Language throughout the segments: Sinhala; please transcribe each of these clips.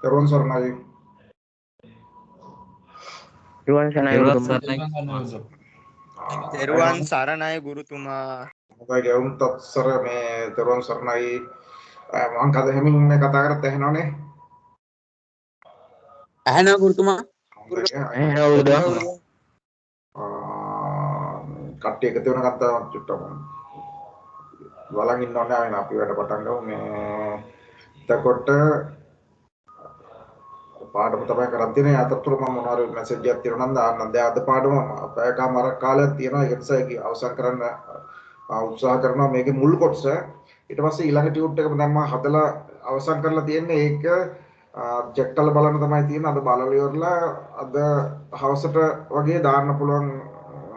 Terus sorry. Teruwan Saranai Gurutuma. Bagai untuk sore me terus sorry. Angkat heming me kata kerja henone. Ahana Gurutuma. කට්ටිය එකතු වෙන කතා චුට්ටක් බලන් ඉන්න ඕනේ ආයෙ අපි වැඩ පටන් ගමු මේ එතකොට පාඩම තමයි කරන් තියෙන්නේ අතතුර මම මොනවාරි මැසේජ් එකක් තියෙනවා නම් දාන්න දැන් අද පාඩම පැයකමාරක් කාලයක් තියෙනවා ඒක නිසා ඒක අවසන් කරන්න උත්සාහ කරනවා මේකේ මුල් කොටස ඊට පස්සේ ඊළඟ ටියුට් එකම දැන් මම හදලා අවසන් කරලා තියෙන්නේ ඒක චෙක් කරලා බලන්න තමයි තියෙන්නේ අද බලලා ඉවරලා අද හවසට වගේ දාන්න පුළුවන්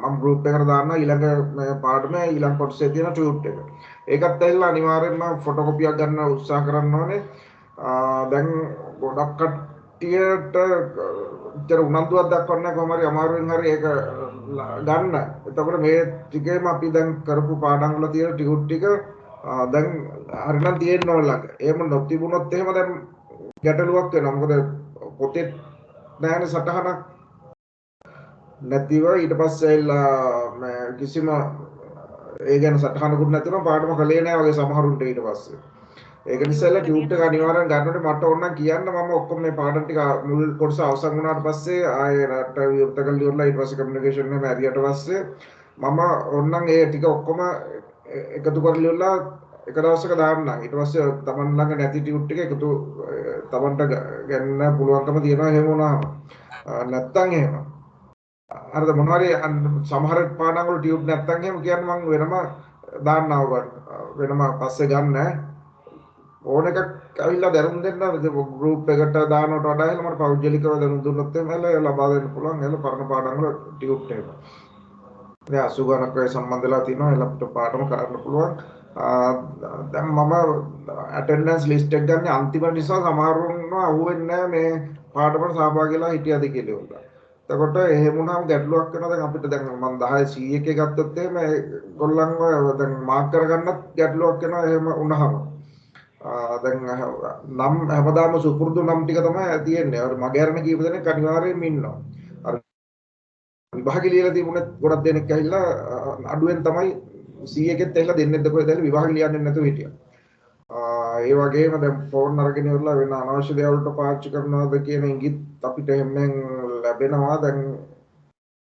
මම ගෲප් එකට දාන්න ඊළඟ මේ පාඩමේ ඊළඟ කොටසේ තියෙන ටියුට් එක. ඒකත් ඇවිල්ලා අනිවාර්යෙන්ම ෆොටෝකොපියක් ගන්න උත්සාහ කරන්න ඕනේ. දැන් ගොඩක් කට්ටියට ඉතර උනන්දුවක් දක්වන්න කොහොම හරි අමාරුවෙන් හරි ඒක ගන්න. එතකොට මේ ටිකේම අපි දැන් කරපු පාඩම් වල තියෙන ටියුට් ටික දැන් හරිනම් තියෙන්න ඕන ළඟ. එහෙම නොතිබුණොත් එහෙම දැන් ගැටලුවක් වෙනවා. මොකද පොතේ නැහැනේ සටහනක් නැතිව ඊට පස්සේ ඇවිල්ලා කිසිම ඒ ගැන සටහනකුත් නැතිව පාඩම කළේ නැහැ වගේ සමහරුන්ට ඊට පස්සේ. ඒක නිසා ටියුට් එක අනිවාර්යෙන් ගන්නකොට මට ඕන නම් කියන්න මම ඔක්කොම මේ පාඩම් ටික මුල් කොටස අවසන් වුණාට පස්සේ ආයෙ රට විවෘත කරලා ඉවරලා ඊට පස්සේ කමියුනිකේෂන් එක ඇරියට පස්සේ මම ඕනනම් ඒ ටික ඔක්කොම එකතු කරලා ඉවරලා එක දවසක දාන්නම්. ඊට පස්සේ තමන් ළඟ නැති ටියුට් ටික එකතු තමන්ට ගන්න පුළුවන්කම තියෙනවා එහෙම වුණාම. නැත්තම් එහෙම හරිද මොනවාරි සමහර පාඩම් වල ටියුට් නැත්තම් එහෙම කියන්නේ මම වෙනම දාන්නව වෙනම පස්සේ ගන්න ඕන එකක් ඇවිල්ලා දරුම් දෙන්න ගෲප් එකට දානවට වඩා එහෙම මට පෞද්ගලිකව දරුම් දුන්නොත් එහෙම ලබා දෙන්න පුළුවන් එහෙම පරණ පාඩම් වල ටියුට් එහෙම. දැන් 80 ගණක් වගේ සම්බන්ධලා තිනවා එහෙම අපිට පාඩම කරන්න පුළුවන්. දැන් මම ඇටෙන්ඩන්ස් ලිස්ට් එක ගන්න අන්තිම නිසා සමහරුන්ව අහුවෙන්නේ නැහැ මේ පාඩමට සහභාගී වෙලා හිටියද කියලා උන්ට. එතකොට එහෙම වුණාම ගැටලුවක් වෙනවා දැන් අපිට දැන් මම 10 100 එකේ ගත්තොත් එහෙම ගොල්ලන්ව දැන් මාක් කරගන්නත් ගැටලුවක් වෙනවා එහෙම වුණාම දැන් නම් හැමදාම සුපුරුදු නම් ටික තමයි තියෙන්නේ. අර මගේ අරන කීප දෙනෙක් අනිවාර්යයෙන්ම ඉන්නවා. අර විභාගෙ ලියලා තිබුණත් ගොඩක් දෙනෙක් ඇවිල්ලා අඩුවෙන් තමයි 100 එකෙත් ඇවිල්ලා දෙන්නෙක් දෙකෝ ඇවිල්ලා විභාගෙ ලියන්නේ නැතුව හිටියා. ඒ වගේම දැන් ෆෝන් අරගෙන ඉවරලා වෙන අනවශ්‍ය දේවල් වලට පාවිච්චි කරනවාද කියන ඉඟිත් අපිට හැමෙන් ලැබෙනවා දැන්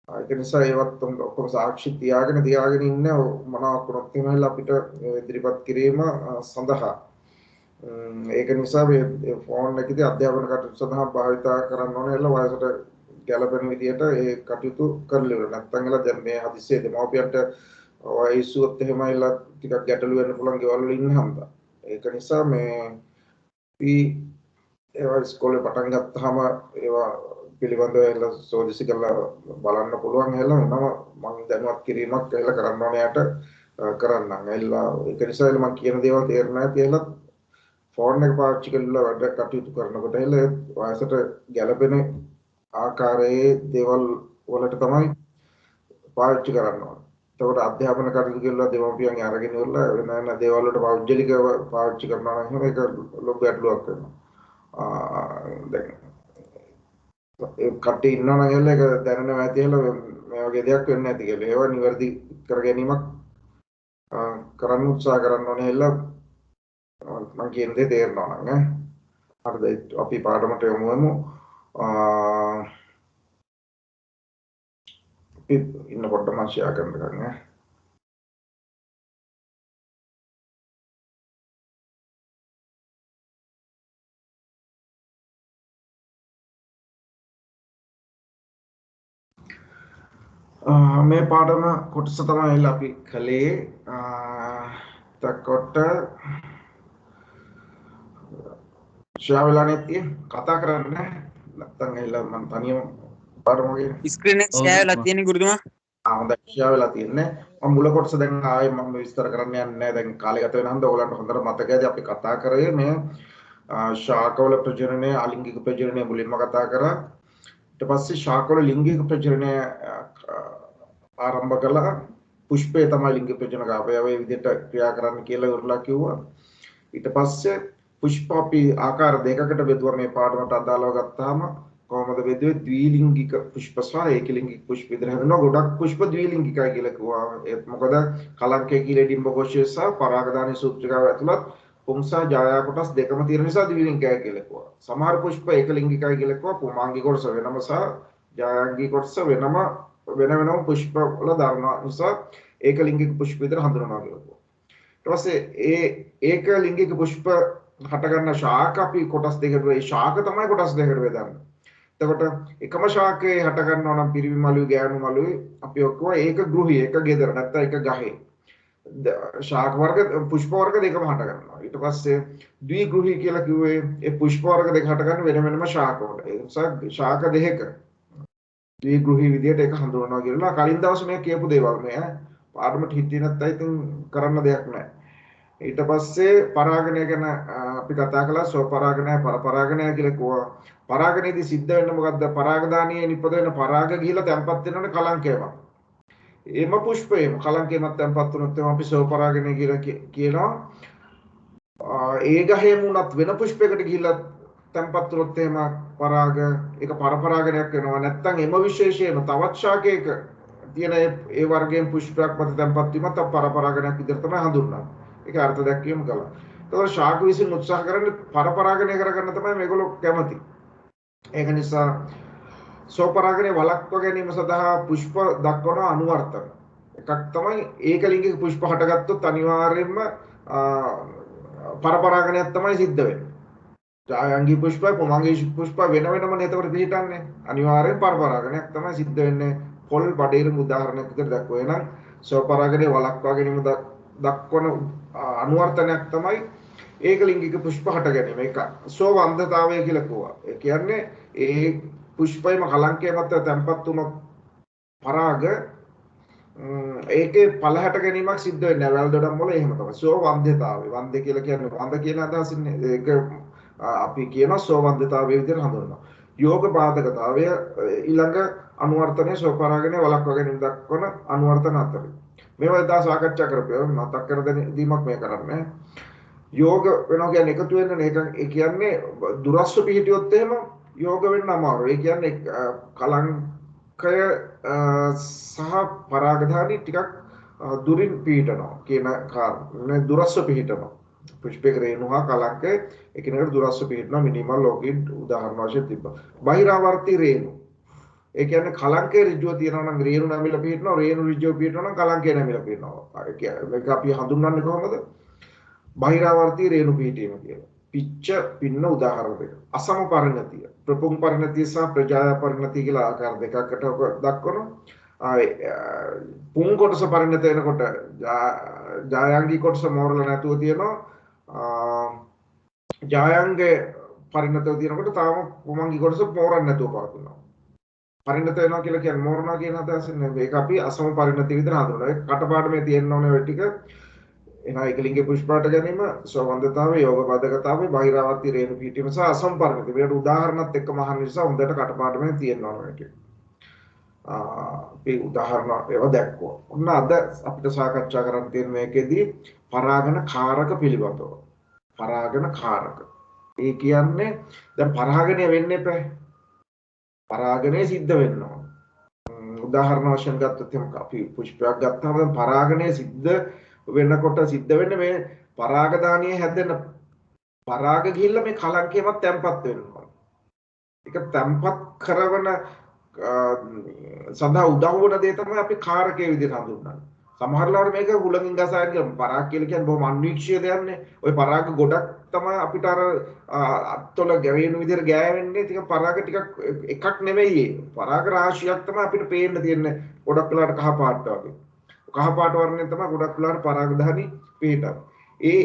ඒක නිසා ඒවත් ඔක්කොම සාක්ෂි තියාගෙන ඉන්න මොනවා කරොත් එහෙම අපිට ඉදිරිපත් කිරීම සඳහා ඒක නිසා මේ ෆෝන් එකේදී අධ්‍යාපන කටයුතු සඳහා භාවිතා කරන්න ඕනේ එළ වයසට ගැළපෙන විදිහට ඒ කටයුතු කරලා ඉවර නැත්නම් එළ දැන් මේ හදිස්සියේ දෙමව්පියන්ට වයසුවත් එහෙමයිලා ටිකක් ගැටලු වෙන්න පුළුවන් ගෙවල් වල ඉන්න හන්දා ඒක නිසා මේ අපි ඒවා ඉස්කෝලේ පටන් ගත්තාම ඒවා පිළිබඳව එළ සෝදිසි කරලා බලන්න පුළුවන් එහෙලා වෙනම මම දැනුවත් කිරීමක් එහෙලා කරන්න ඕනේ යට කරන්නම් එළලා ඒක නිසා එළ මම කියන දේවල් තේරෙන්නේ නැහැ කියලා ෆෝන් එක පාවිච්චි කරලා වැඩ කටයුතු කරනකොට එළ වයසට ගැළපෙන ආකාරයේ දේවල් වලට තමයි පාවිච්චි කරන්න ඕනේ. එතකොට අධ්‍යාපන කටයුතු කියලා දෙමව්පියන් අරගෙන ඉවරලා වෙන දේවල් වලට පෞද්ගලිකව පාවිච්චි කරනවා නම් එහෙම ඒක ලොකු ගැටලුවක් වෙනවා. දැන් ඒ කට්ටිය ඉන්නවා නම් එළ ඒක දැනනවා ඇති එළ මේ වගේ දෙයක් වෙන්නේ නැති කියලා. ඒවා නිවැරදි කර ගැනීමක් කරන්න උත්සාහ කරන්න ඕනේ එළ මම කියන දේ තේරෙනවා නම් ඈ. හරිද? අපි පාඩමට යමුමු. ඉන්න පොඩ්ඩක් මම ෂෙයා කරන්න ගන්න ඈ. මේ පාඩම කොටස තමයි අපි කළේ එතකොට ෂෙයා වෙලා නැති කතා කරන්න නැත්තම් ඇවිල්ලා මම තනියම පාඩම වගේ ස්ක්‍රීන් එක ෂෙයා වෙලා තියෙන ගුරුතුමා. හොඳයි ෂෙයා වෙලා තියෙන්නේ. මම මුල කොටස දැන් ආයේ මම විස්තර කරන්න යන්නේ නැහැ. දැන් කාලය ගත වෙන හන්ද ඔයගලන්ට හොඳට මතක ඇති අපි කතා කරේ මේ ශාකවල ප්‍රජනනය අලිංගික ප්‍රජනනය මුලින්ම කතා කරා. ඊට පස්සේ ශාකවල ලිංගික ප්‍රජනනය ආරම්භ කළා. පුෂ්පය තමයි ලිංගික ප්‍රජනක අවයවයේ විදිහට ක්‍රියා කරන්න කියලා උරලා කිව්වා. ඊට පස්සේ පුෂ්ප අපි ආකාර දෙකකට බෙදුවා මේ පාඩමට අදාළව ගත්තාම කොහොමද බෙදුවේ ද්විලිංගික පුෂ්ප සහ ඒකලිංගික පුෂ්ප විතර හදනවා ගොඩක් පුෂ්ප ද්විලිංගිකයි කියලා කිව්වා ඒත් මොකද කලංකේ කියලා ඩිම්බකෝෂය සහ පරාගධානී සූත්‍රිකාව ඇතුළත් පුංසා ජායා කොටස් දෙකම තියෙන නිසා ද්විලිංගිකයි කියලා කිව්වා සමහර පුෂ්ප ඒකලිංගිකයි කියලා කිව්වා පුමාංගික කොටස වෙනම සහ ජායාංගික කොටස වෙනම වෙනම පුෂ්ප වල දරනවා නිසා ඒකලිංගික පුෂ්ප විතර හඳුනනවා කියලා කිව්වා ඊට පස්සේ ඒක ලිංගික පුෂ්ප හට ගන්න ශාක අපි කොටස් දෙකකට ඒ ශාක තමයි කොටස් දෙකකට බෙදන්නේ. එතකොට එකම ශාකේ හට ගන්නවා නම් පිරිමි මලුයි ගෑනු මලුයි අපි ඔක්කොම ඒක ගෘහී එක ගෙදර නැත්නම් එක ගහේ. ශාක වර්ග පුෂ්ප වර්ග දෙකම හට ගන්නවා. ඊට පස්සේ ද්විගෘහී කියලා කිව්වේ ඒ පුෂ්ප වර්ග දෙක හට ගන්න වෙන වෙනම ශාක වල. ඒ නිසා ශාක දෙකක ද්විගෘහී විදියට ඒක හඳුනනවා කියලා කලින් දවසේ මේ කියපු දේවල් මේ පාඩමට හිටියේ නැත්නම් ඉතින් කරන්න දෙයක් නැහැ. ඊට පස්සේ පරාගණය ගැන අපි කතා කළා ස්වපරාගණය පරපරාගණය කියලා කිව්වා. පරාගණයේදී සිද්ධ වෙන්නේ මොකද්ද? පරාගධානියේ නිපද වෙන පරාග ගිහිලා තැම්පත් වෙනවනේ කලංකයම. එම පුෂ්පයම කලංකයමත් තැම්පත් වුණොත් අපි ස්වපරාගණය කියලා කියනවා. ඒ ගහේම උනත් වෙන පුෂ්පයකට ගිහිලා තැම්පත් වුණොත් එහෙම පරාග ඒක පරපරාගණයක් වෙනවා. නැත්නම් එම විශේෂයෙන්ම තවත් ශාකයක තියෙන ඒ වර්ගයෙන් පුෂ්පයක් මත තැම්පත් වීමත් පරපරාගණයක් විදිහට තමයි හඳුන්වන්නේ. ඒක අර්ථ දැක්වීම කළා. ඒතකොට ශාක විසින් උත්සාහ කරන්නේ පරපරාගණය කරගන්න තමයි මේගොල්ලෝ කැමති. ඒක නිසා ස්වපරාගණය වළක්වා ගැනීම සඳහා පුෂ්ප දක්වන අනුවර්තන. එකක් තමයි ඒකලිංගික පුෂ්ප හටගත්තොත් අනිවාර්යයෙන්ම පරපරාගණයක් තමයි සිද්ධ වෙන්නේ. ජායංගී පුෂ්ප පුමංගී පුෂ්ප වෙන වෙනම නේතවර පිළිටන්නේ. අනිවාර්යෙන් පරපරාගණයක් තමයි සිද්ධ වෙන්නේ. පොල් බඩේරුම් උදාහරණයක් විදිහට දක්වනවා. එහෙනම් ස්වපරාගණය වළක්වා ගැනීම දක්වන අනුවර්තනයක් තමයි ඒකලිංගික පුෂ්ප හට ගැනීම. ඒක සෝවන්ධතාවය කියලා කියනවා. ඒ කියන්නේ ඒ පුෂ්පයම කලංකය මත තැම්පත් වුණොත් පරාග ඒකේ ඵල හැට ගැනීමක් සිද්ධ වෙන්නේ නැහැ. වැල් දොඩම් වල එහෙම තමයි. සෝවන්ධතාවය. වන්ධ කියලා කියන්නේ වන්ධ කියන අදහසින් ඒක අපි කියනවා සෝවන්ධතාවය විදිහට හඳුන්වනවා. යෝග බාධකතාවය ඊළඟ අනුවර්තනයේ ස්වපරාගණය වළක්වා ගැනීම දක්වන අනුවර්තන අතරේ. මේවා එදා සාකච්ඡා කරපුවා මතක් කර දීමක් මේ කරන්නේ. යෝග වෙනවා කියන්නේ එකතු වෙන එක ඒ කියන්නේ දුරස්ව පිහිටියොත් එහෙම යෝග වෙන්න අමාරුයි. ඒ කියන්නේ කලංකය සහ පරාගධානී ටිකක් දුරින් පිහිටනවා කියන කාරණේ දුරස්ව පිහිටනවා. පුෂ්පේක රේණුහා කලංකය එකිනෙකට දුරස්ව පිහිටනවා මිනිමල් ලෝකෙන් උදාහරණ වශයෙන් තිබ්බා. බහිරාවර්ති රේණු ඒ කියන්නේ කලංකේ ඍජුව තියෙනවා නම් රේණු නැමිලා පිටනවා රේණු ඍජුව පිටනවා නම් කලංකේ නැමිලා පිටනවා. ඒ කියන්නේ මේක අපි හඳුන්වන්නේ කොහොමද? බහිරාවර්ති රේණු පිටීම කියලා. පිච්ච පින්න උදාහරණ දෙක. අසම පරිණතිය, ප්‍රපුං පරිණතිය සහ ප්‍රජාය පරිණතිය කියලා ආකාර දෙකකට දක්වනවා. පුං කොටස පරිණත වෙනකොට ජායංගී කොටස මෝරලා නැතුව තියෙනවා. ජායංගේ පරිණතව තියෙනකොට තාම පුමංගී කොටස මෝරන්නේ නැතුව පවතිනවා. පරිණත වෙනවා කියලා කියන්නේ මෝරනවා කියන අදහසින් නෙවෙයි. ඒක අපි අසම පරිණතිය විතර හඳුනනවා. ඒක කටපාඩමේ තියෙන්න ඕනේ ඔය ටික. එනවා ඒකලිංගික පුෂ්පාට ගැනීම, සෝවන්දතාවය, යෝග බාධකතාවය, බහිරාවර්ති රේණු පිහිටීම සහ අසම පරිණතිය. මේකට උදාහරණත් එක්කම අහන්න නිසා හොඳට කටපාඩමේ තියෙන්න ඕනේ ඒක. අපි උදාහරණ ඒවා දැක්කුවා. ඔන්න අද අපිට සාකච්ඡා කරන්න තියෙන මේකෙදී පරාගන කාරක පිළිබඳව. පරාගන කාරක. ඒ කියන්නේ දැන් පරාගණය වෙන්නේ නැහැ. පරාගණය සිද්ධ වෙනවා. උදාහරණ වශයෙන් ගත්තොත් අපි පුෂ්පයක් ගත්තාම දැන් පරාගණය සිද්ධ වෙනකොට සිද්ධ වෙන්නේ මේ පරාගධානියේ හැදෙන පරාග ගිහිල්ලා මේ කලංකයමත් තැම්පත් වෙනවා. ඒක තැම්පත් කරන සඳහා උදව් වන දේ තමයි අපි කාරකයේ විදිහට හඳුන්වන්නේ. සමහර ලාවට මේක හුලඟින් ගසාගෙන කියන පරාග කියලා කියන්නේ බොහොම අන්වීක්ෂය දෙයක්නේ. ওই පරාග ගොඩක් තමයි අපිට අර අත්වල ගැවෙන විදිහට ගෑවෙන්නේ. ටික පරාග ටිකක් එකක් නෙමෙයි. පරාග රාශියක් තමයි අපිට පේන්න තියෙන්නේ. ගොඩක් වෙලාවට කහ පාට වගේ. කහ පාට වර්ණයෙන් තමයි ගොඩක් වෙලාවට පරාගධානි පිටක්. ඒ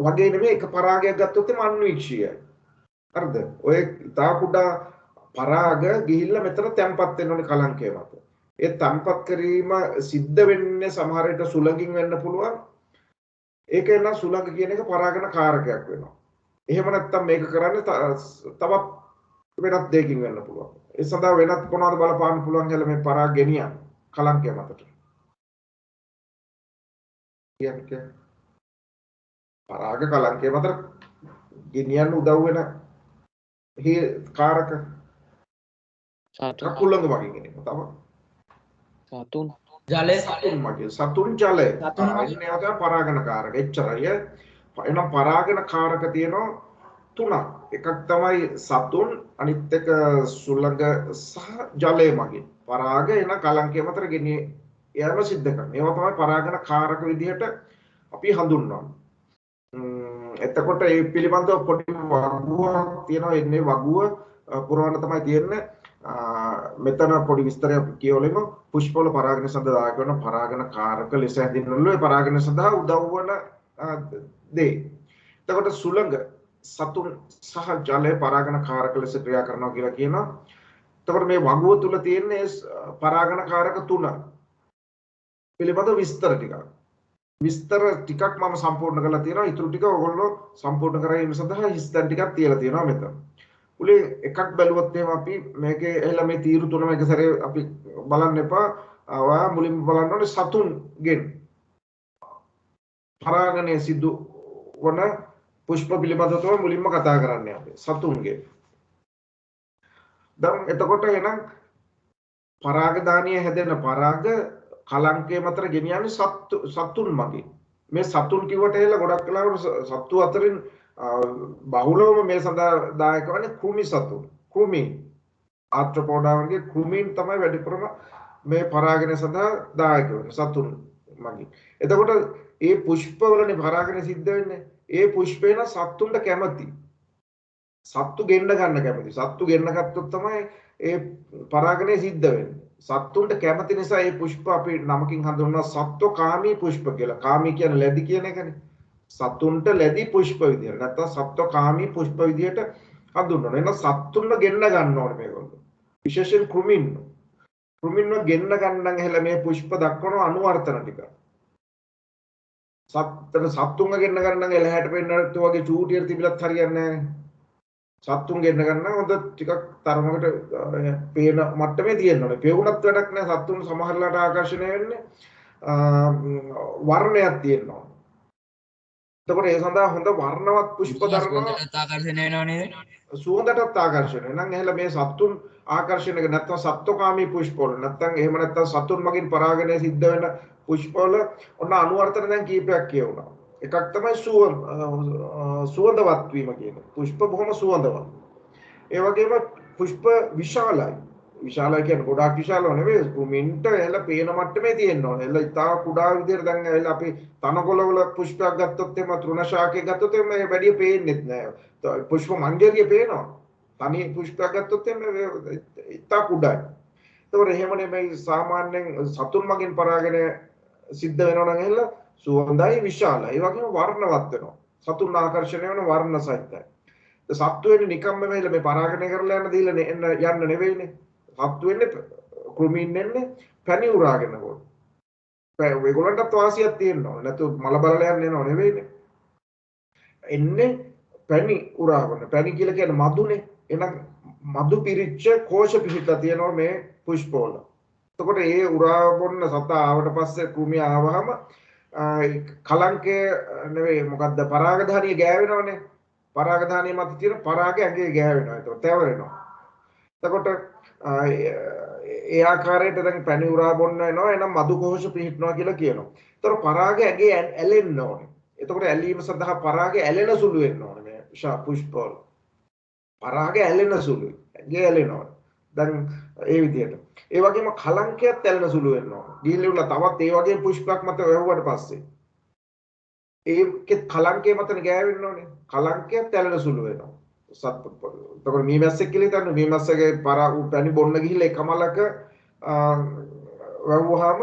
වගේ නෙමෙයි එක පරාගයක් ගත්තොත් එම අන්වීක්ෂයයි. හරිද? ඔය තා කුඩා පරාග ගිහිල්ලා මෙතන තැම්පත් වෙන්න ඕනේ කලංකය මත. ඒ තැම්පත් කිරීම සිද්ධ වෙන්නේ සමහර විට සුලඟින් වෙන්න පුළුවන්. ඒක න සුලඟ කියන එක පරාගන කාරකයක් වෙනවා. එහෙම නැත්නම් මේක කරන්නේ තවත් වෙනත් දෙයකින් වෙන්න පුළුවන්. ඒ සඳහා වෙනත් මොනවාද බලපාන්න පුළුවන් කියලා මේ පරාග ගෙනියන කලංකය මතට. කියන්නේ පරාග කලංකය මත ගෙනියන්න උදව් වෙන කාරක කුලඟ වගේ කෙනෙක් තව සතුන් ජලය සතුන් මගේ සතුන් ජලය එන්නේ අතර පරාගන කාරක එච්චරයි එහෙනම් පරාගන කාරක තියෙනවා තුනක් එකක් තමයි සතුන් අනිත් එක සුළඟ සහ ජලය මගේ පරාග එන කලංකය මතර ගෙනිය යෑම සිද්ධ කරනවා ඒවා තමයි පරාගන කාරක විදිහට අපි හඳුන්වන්නේ එතකොට ඒ පිළිබඳව පොඩි වගුවක් තියෙනවා එන්නේ වගුව පුරවන්න තමයි තියෙන්නේ මෙතන පොඩි විස්තරයක් කියවලෙමු පුෂ්පවල පරාගන සඳහා දායක වන පරාගන කාරක ලෙස හැඳින්වෙනවා ඒ පරාගන සඳහා උදව් වන දේ. එතකොට සුළඟ සතුන් සහ ජලය පරාගන කාරක ලෙස ක්‍රියා කරනවා කියලා කියනවා. එතකොට මේ වගුව තුල තියෙන පරාගන කාරක තුන පිළිබඳ විස්තර ටිකක් මම සම්පූර්ණ කරලා තියෙනවා. ඊටු ටික ඔයගොල්ලෝ සම්පූර්ණ කරගෙන සඳහා හිස්තන් ටිකක් තියලා තියෙනවා මෙතන. උලේ එකක් බැලුවොත් එහෙම අපි මේකේ එහෙලා මේ තීරු තුනම එක සැරේ අපි බලන්න එපා. ඔයා මුලින්ම බලන්න ඕනේ සතුන්ගෙන් පරාගණය සිදු වන පුෂ්ප පිළිබඳව තමයි මුලින්ම කතා කරන්නේ අපි සතුන්ගෙන්. දැන් එතකොට එහෙනම් පරාගධානිය හැදෙන පරාග කලංකය මතර ගෙනියන්නේ සතුන් මගේ. මේ සතුන් කිව්වට එහෙලා ගොඩක් වෙලාවට සත්තු අතරින් බහුලවම මේ සඳහා දායක වන්නේ කෘමි සතුන්. කෘමි ආර්ත්‍රෝපෝඩාවන්ගේ කෘමීන් තමයි වැඩිපුරම මේ පරාගණය සඳහා දායක වෙන්නේ සතුන් මගේ. එතකොට ඒ පුෂ්පවලනේ පරාගණය සිද්ධ වෙන්නේ. ඒ පුෂ්පේන සත්තුන්ට කැමති. සත්තු ගෙන්න ගන්න කැමති. සත්තු ගෙන්න ගත්තොත් තමයි ඒ පරාගණය සිද්ධ වෙන්නේ. සත්තුන්ට කැමති නිසා ඒ පුෂ්ප අපි නමකින් හඳුන්වනවා සත්වකාමී පුෂ්ප කියලා. කාමී කියන්නේ ලැබි කියන එකනේ. සත්තුන්ට ලැබි පුෂ්ප විදියට නැත්නම් සත්වකාමී පුෂ්ප විදියට හඳුන්වනවා. එහෙනම් සත්තුන්ව ගෙන්න ගන්න ඕනේ මේගොල්ලෝ. විශේෂයෙන් කෘමින්ව ගෙන්න ගන්නන් හැල මේ පුෂ්ප දක්වන අනුවර්තන ටික. සත්තුන්ව ගෙන්න ගන්න එලහැට පෙන්නනත් වගේ චූටියට තිබිලත් හරියන්නේ නැහැ. සත්තුන් ගෙන්න ගන්න හොඳ ටිකක් තරමකට පේන මට්ටමේ තියෙන්න ඕනේ. පෙවුනත් වැඩක් නැහැ. සත්තුන් සමහරලාට ආකර්ෂණය වෙන්නේ වර්ණයක් තියෙන්න ඕනේ. එතකොට ඒ සඳහා හොඳ වර්ණවත් පුෂ්ප ධර්මවත් ආකර්ෂණය වෙනව නේද? සුවඳටත් ආකර්ෂණය. එහෙනම් එහෙල මේ සත්තුන් ආකර්ෂණය කරන නැත්නම් සත්වකාමී පුෂ්පවල නැත්නම් එහෙම නැත්නම් සතුන් මගින් පරාගණය සිද්ධ වෙන පුෂ්පවල ඔන්න අනුවර්තන දැන් කීපයක් කියවුණා. එකක් තමයි සුවඳවත් වීම කියන්නේ. පුෂ්ප බොහොම සුවඳවත්. ඒ වගේම පුෂ්ප විශාලයි. විශාලයි කියන්නේ ගොඩාක් විශාලව නෙවෙයි. කුමින්ට එහෙල පේන මට්ටමේ තියෙන්න ඕනේ. එහෙල ඉතා කුඩා විදියට දැන් එහෙල අපි තනකොළවල පුෂ්පයක් ගත්තොත් එහෙම තෘණ ශාකයක් ගත්තොත් එහෙම මේ වැඩි පේන්නේත් නෑ. පුෂ්ප මංජරිය පේනවා. තනි පුෂ්පයක් ගත්තොත් එහෙම ඉතා කුඩායි. ඒතකොට එහෙමනේ මේ සාමාන්‍යයෙන් සතුන් මගින් පරාගණය සිද්ධ වෙනවා නම් එහෙල සුවඳයි විශාලයි. ඒ වගේම වර්ණවත් වෙනවා. සතුන් ආකර්ෂණය වෙන වර්ණ සහිතයි. සත්තු වෙන්නේ නිකම්ම මේ පරාගණය කරලා යන්න දීලා යන්න නෙවෙයිනේ. සත්තු වෙන්නේ කෘමීන් වෙන්නේ පැණි උරාගෙන කොට. ඒගොල්ලන්ටත් වාසියක් තියෙනවා. නැතු මල බලලා යන්න එනව නෙවෙයිනේ. එන්නේ පැණි උරාගෙන. පැණි කියලා කියන්නේ මදුනේ. එහෙනම් මදු පිරිච්ච කෝෂ පිහිටලා තියෙනවා මේ පුෂ්පවල. එතකොට ඒ උරා බොන්න සතා ආවට පස්සේ කෘමිය ආවහම කලංකය නෙවෙයි මොකද්ද පරාගධානිය ගෑවෙනවනේ. පරාගධානිය මත තියෙන පරාගය ඇඟේ ගෑවෙනවා. ඒක තැවරෙනවා. එතකොට ඒ ආකාරයට දැන් පැණි උරා බොන්න එනවා. එනම් මදු කෝෂ පිහිටනවා කියලා කියනවා. ඒතර පරාගය ඇඟේ ඇලෙන්න ඕනේ. එතකොට ඇලීම සඳහා පරාගය ඇලෙන සුළු වෙන්න ඕනේ මේ පුෂ්පවල. පරාගය ඇලෙන සුළුයි. ඇඟේ ඇලෙනවා. දැන් ඒ විදිහට. ඒ වගේම කලංකයත් ඇලෙන සුළු වෙන්න ඕනේ. ගිහිල්ලා තවත් ඒ වගේ පුෂ්පයක් මත වැහුවට පස්සේ ඒකෙත් කලංකය මතන ගෑවෙන්න ඕනේ. කලංකයත් ඇලෙන සුළු වෙනවා. එතකොට මීමැස්සෙක් කියලා හිතන්න මීමැස්සගේ පැණි බොන්න ගිහිල්ලා එකමලක වැවුවාම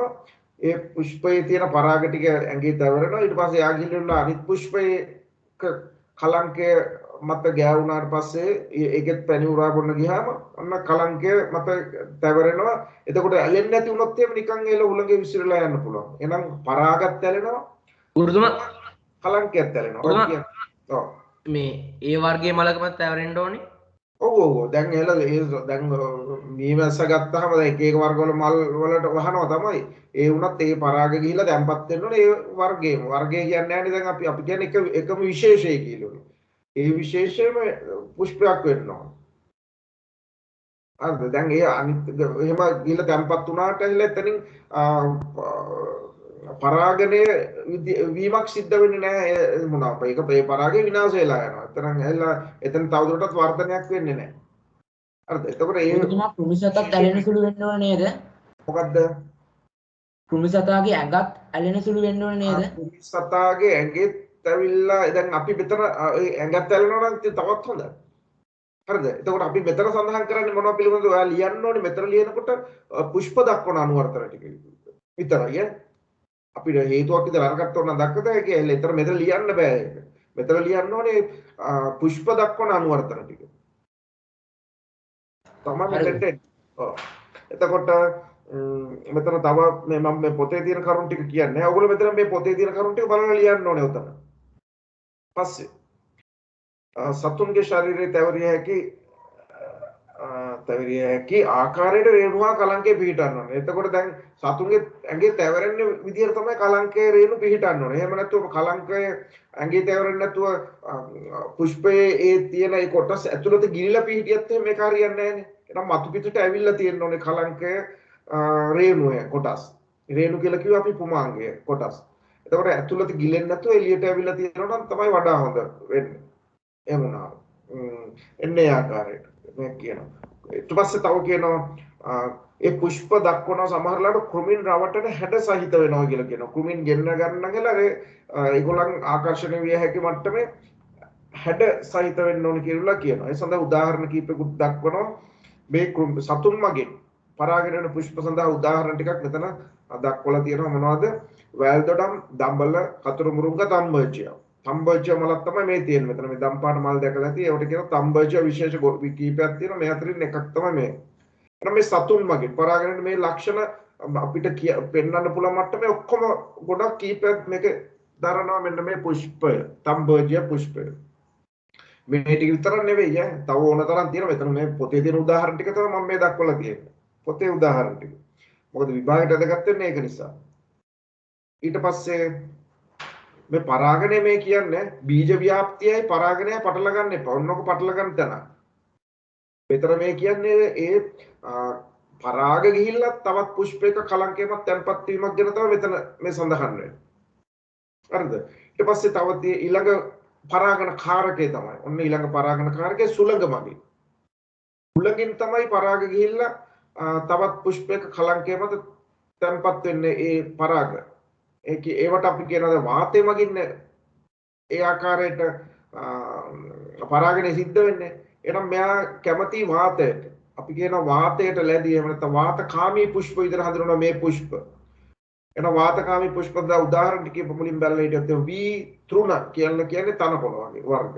ඒ පුෂ්පයේ තියෙන පරාග ටික ඇඟේ තවරනවා. ඊට පස්සේ යා ගිහිල්ලා අනිත් පුෂ්පයේ කලංකය මත ගෑවුනාට පස්සේ ඒකෙත් පැණි උරා බොන්න ගියාම අන්න කලංකය මත තවරනවා. එතකොට ඇලෙන්නේ නැති වුණොත් එහෙම නිකන් ඒල උලඟේ විසිරලා යන්න පුළුවන්. එහෙනම් පරාගත් ඇලෙනවා. ගුරුතුමා කලංකයත් ඇලෙනවා. ඔව්. මේ ඒ වර්ගයේ මලකමත් තැවරෙන්න ඕනේ. ඔව් දැන් එහෙලා ඒ දැන් මීමැස්ස ගත්තාම දැන් එක එක වර්ගවල මල් වලට වහනවා තමයි. ඒ වුණත් ඒ පරාග ගිහිලා දැන්පත් වෙන්න ඕනේ ඒ වර්ගයේම. වර්ගය කියන්නේ නැහැ දැන් අපි කියන්නේ එකම විශේෂය කියලා. ඒ විශේෂයම පුෂ්පයක් වෙන්න ඕන. හරිද? දැන් ඒ අනිත් එහෙම ගිහිලා දැන්පත් වුණාට එහෙලා එතනින් පරාගණය වීමක් සිද්ධ වෙන්නේ නැහැ මොනවා. ඒක ඒ පරාගය විනාශ වෙලා යනවා. එතන ඇවිල්ලා එතන තවදුරටත් වර්ධනයක් වෙන්නේ නැහැ. හරිද? එතකොට ඒ ගුරුතුමා කෘමි සතත් ඇලෙන සුළු වෙන්න ඕන නේද? මොකද්ද? කෘමි සතාගේ ඇඟත් ඇලෙන සුළු වෙන්න ඕන නේද? කෘමි සතාගේ ඇඟෙත් ඇවිල්ලා දැන් අපි මෙතන ඇඟත් ඇලෙනවා නම් තවත් හොඳයි. හරිද? එතකොට අපි මෙතන සඳහන් කරන්නේ මොනවද පිළිබඳව ඔයා ලියන්න ඕනේ මෙතන ලියනකොට පුෂ්ප දක්වන අනුවර්තන ටික විතරයි ඈ. අපිට හේතුවක් විතර අරකට උනන දක්වත හැකි. එතන මෙතන ලියන්න බෑ ඒක. මෙතන ලියන්න ඕනේ පුෂ්ප දක්වන අනුවර්තන ටික. තමයි මෙතෙන්ට. ඔව්. එතකොට මෙතන තව මම මේ පොතේ තියෙන කරුණු ටික කියන්නේ. ඔයගොල්ලෝ මෙතන මේ පොතේ තියෙන කරුණු ටික බලලා ලියන්න ඕනේ උතන. පස්සේ සතුන්ගේ ශරීරයේ තැවරිය හැකි ආකාරයට රේණුවා කලංකේ පිහිටන්න ඕනේ. එතකොට දැන් සතුන්ගේ ඇඟේ තැවරෙන විදිහට තමයි කලංකයේ රේණු පිහිටන්න ඕනේ. එහෙම නැත්නම් කලංකය ඇඟේ තැවරෙන්නේ නැතුව පුෂ්පයේ ඒ තියෙන ඒ කොටස් ඇතුළත ගිලිලා පිහිටියත් මේක හරියන්නේ නැහැනේ. එහෙනම් මතු පිටට ඇවිල්ලා තියෙන්න ඕනේ කලංකය රේණුවේ කොටස්. රේණු කියලා කිව්ව අපි පුමාංගය කොටස්. එතකොට ඇතුළත ගිලෙන්නේ නැතුව එළියට ඇවිල්ලා තියෙනවා නම් තමයි වඩා හොඳ වෙන්නේ. එහෙම වුණා. එන්නේ ආකාරයට මේ කියනවා. ඊට පස්සේ තව කියනවා ඒ පුෂ්ප දක්වන සමහරලාට කෘමින් රවටන හැඩ සහිත වෙනවා කියලා කියනවා. කෘමින් ගෙන්න ගන්න කියලා ඒගොල්ලන් ආකර්ෂණය විය හැකි මට්ටමේ හැඩ සහිත වෙන්න ඕන කියලා කියනවා. ඒ සඳහා උදාහරණ කීපයකට දක්වනවා. මේ සතුන් මගින් පරාගෙන වෙන පුෂ්ප සඳහා උදාහරණ ටිකක් මෙතන දක්වලා තියෙනවා. මොනවද? වැල්දොඩම්, දඹල, කතුරුමුරුංග, තම්බර්ජිය. තම්බර්ජිය මලක් තමයි මේ තියෙන්නේ. මෙතන මේ දම්පාට මල් දැකලා ඇති. ඒකට කියනවා තම්බර්ජිය විශේෂ කීපයක් තියෙනවා. මේ අතරින් එකක් තමයි මේ. එහෙනම් මේ සතුන් මගින් පරාගෙන මේ ලක්ෂණ අපිට පෙන්වන්න පුළුවන් මට්ටමේ ඔක්කොම ගොඩක් කීපයක් මේක දරනවා. මෙන්න මේ පුෂ්පය, තම්බර්ජිය පුෂ්පය. මේ ටික විතර නෙවෙයි ඈ. තව ඕන තරම් තියෙනවා. මෙතන මේ පොතේ තියෙන උදාහරණ ටික තමයි මම මේ දක්වලා තියෙන්නේ. පොතේ උදාහරණ ටික. මොකද විභාගයට අදගත් වෙන්නේ ඒක නිසා. ඊට පස්සේ මේ පරාගණය මේ කියන්නේ බීජ ව්‍යාප්තියයි පරාගණයයි පටල ගන්න එපා. ඔන්නක පටල ගන්න තැන. මෙතන මේ කියන්නේ ඒ පරාග ගිහිල්ලා තවත් පුෂ්පයක කලංකයමත් තැන්පත් වීමක් ගැන තමයි මෙතන මේ සඳහන් වෙන්නේ. හරිද? ඊට පස්සේ තව ඊළඟ පරාගණ කාරකේ තමයි. ඔන්න ඊළඟ පරාගණ කාරකේ සුළඟ මගින්. සුළඟින් තමයි පරාග ගිහිල්ලා තවත් පුෂ්පයක කලංකය මත තැන්පත් වෙන්නේ ඒ පරාග. ඒවට අපි කියනවා වාතය මගින් ඒ ආකාරයට පරාගණය සිද්ධ වෙන්නේ. එහෙනම් මෙයා කැමති වාතයට. අපි කියනවා වාතයට ලැබී එහෙම නැත්නම් වාතකාමී පුෂ්ප විතර හඳුනනවා මේ පුෂ්ප. එහෙනම් වාතකාමී පුෂ්ප ද උදාහරණ ටික මුලින් බැලලා හිටියොත් වී තෘණ කියන්නේ තනකොළ වගේ වර්ග.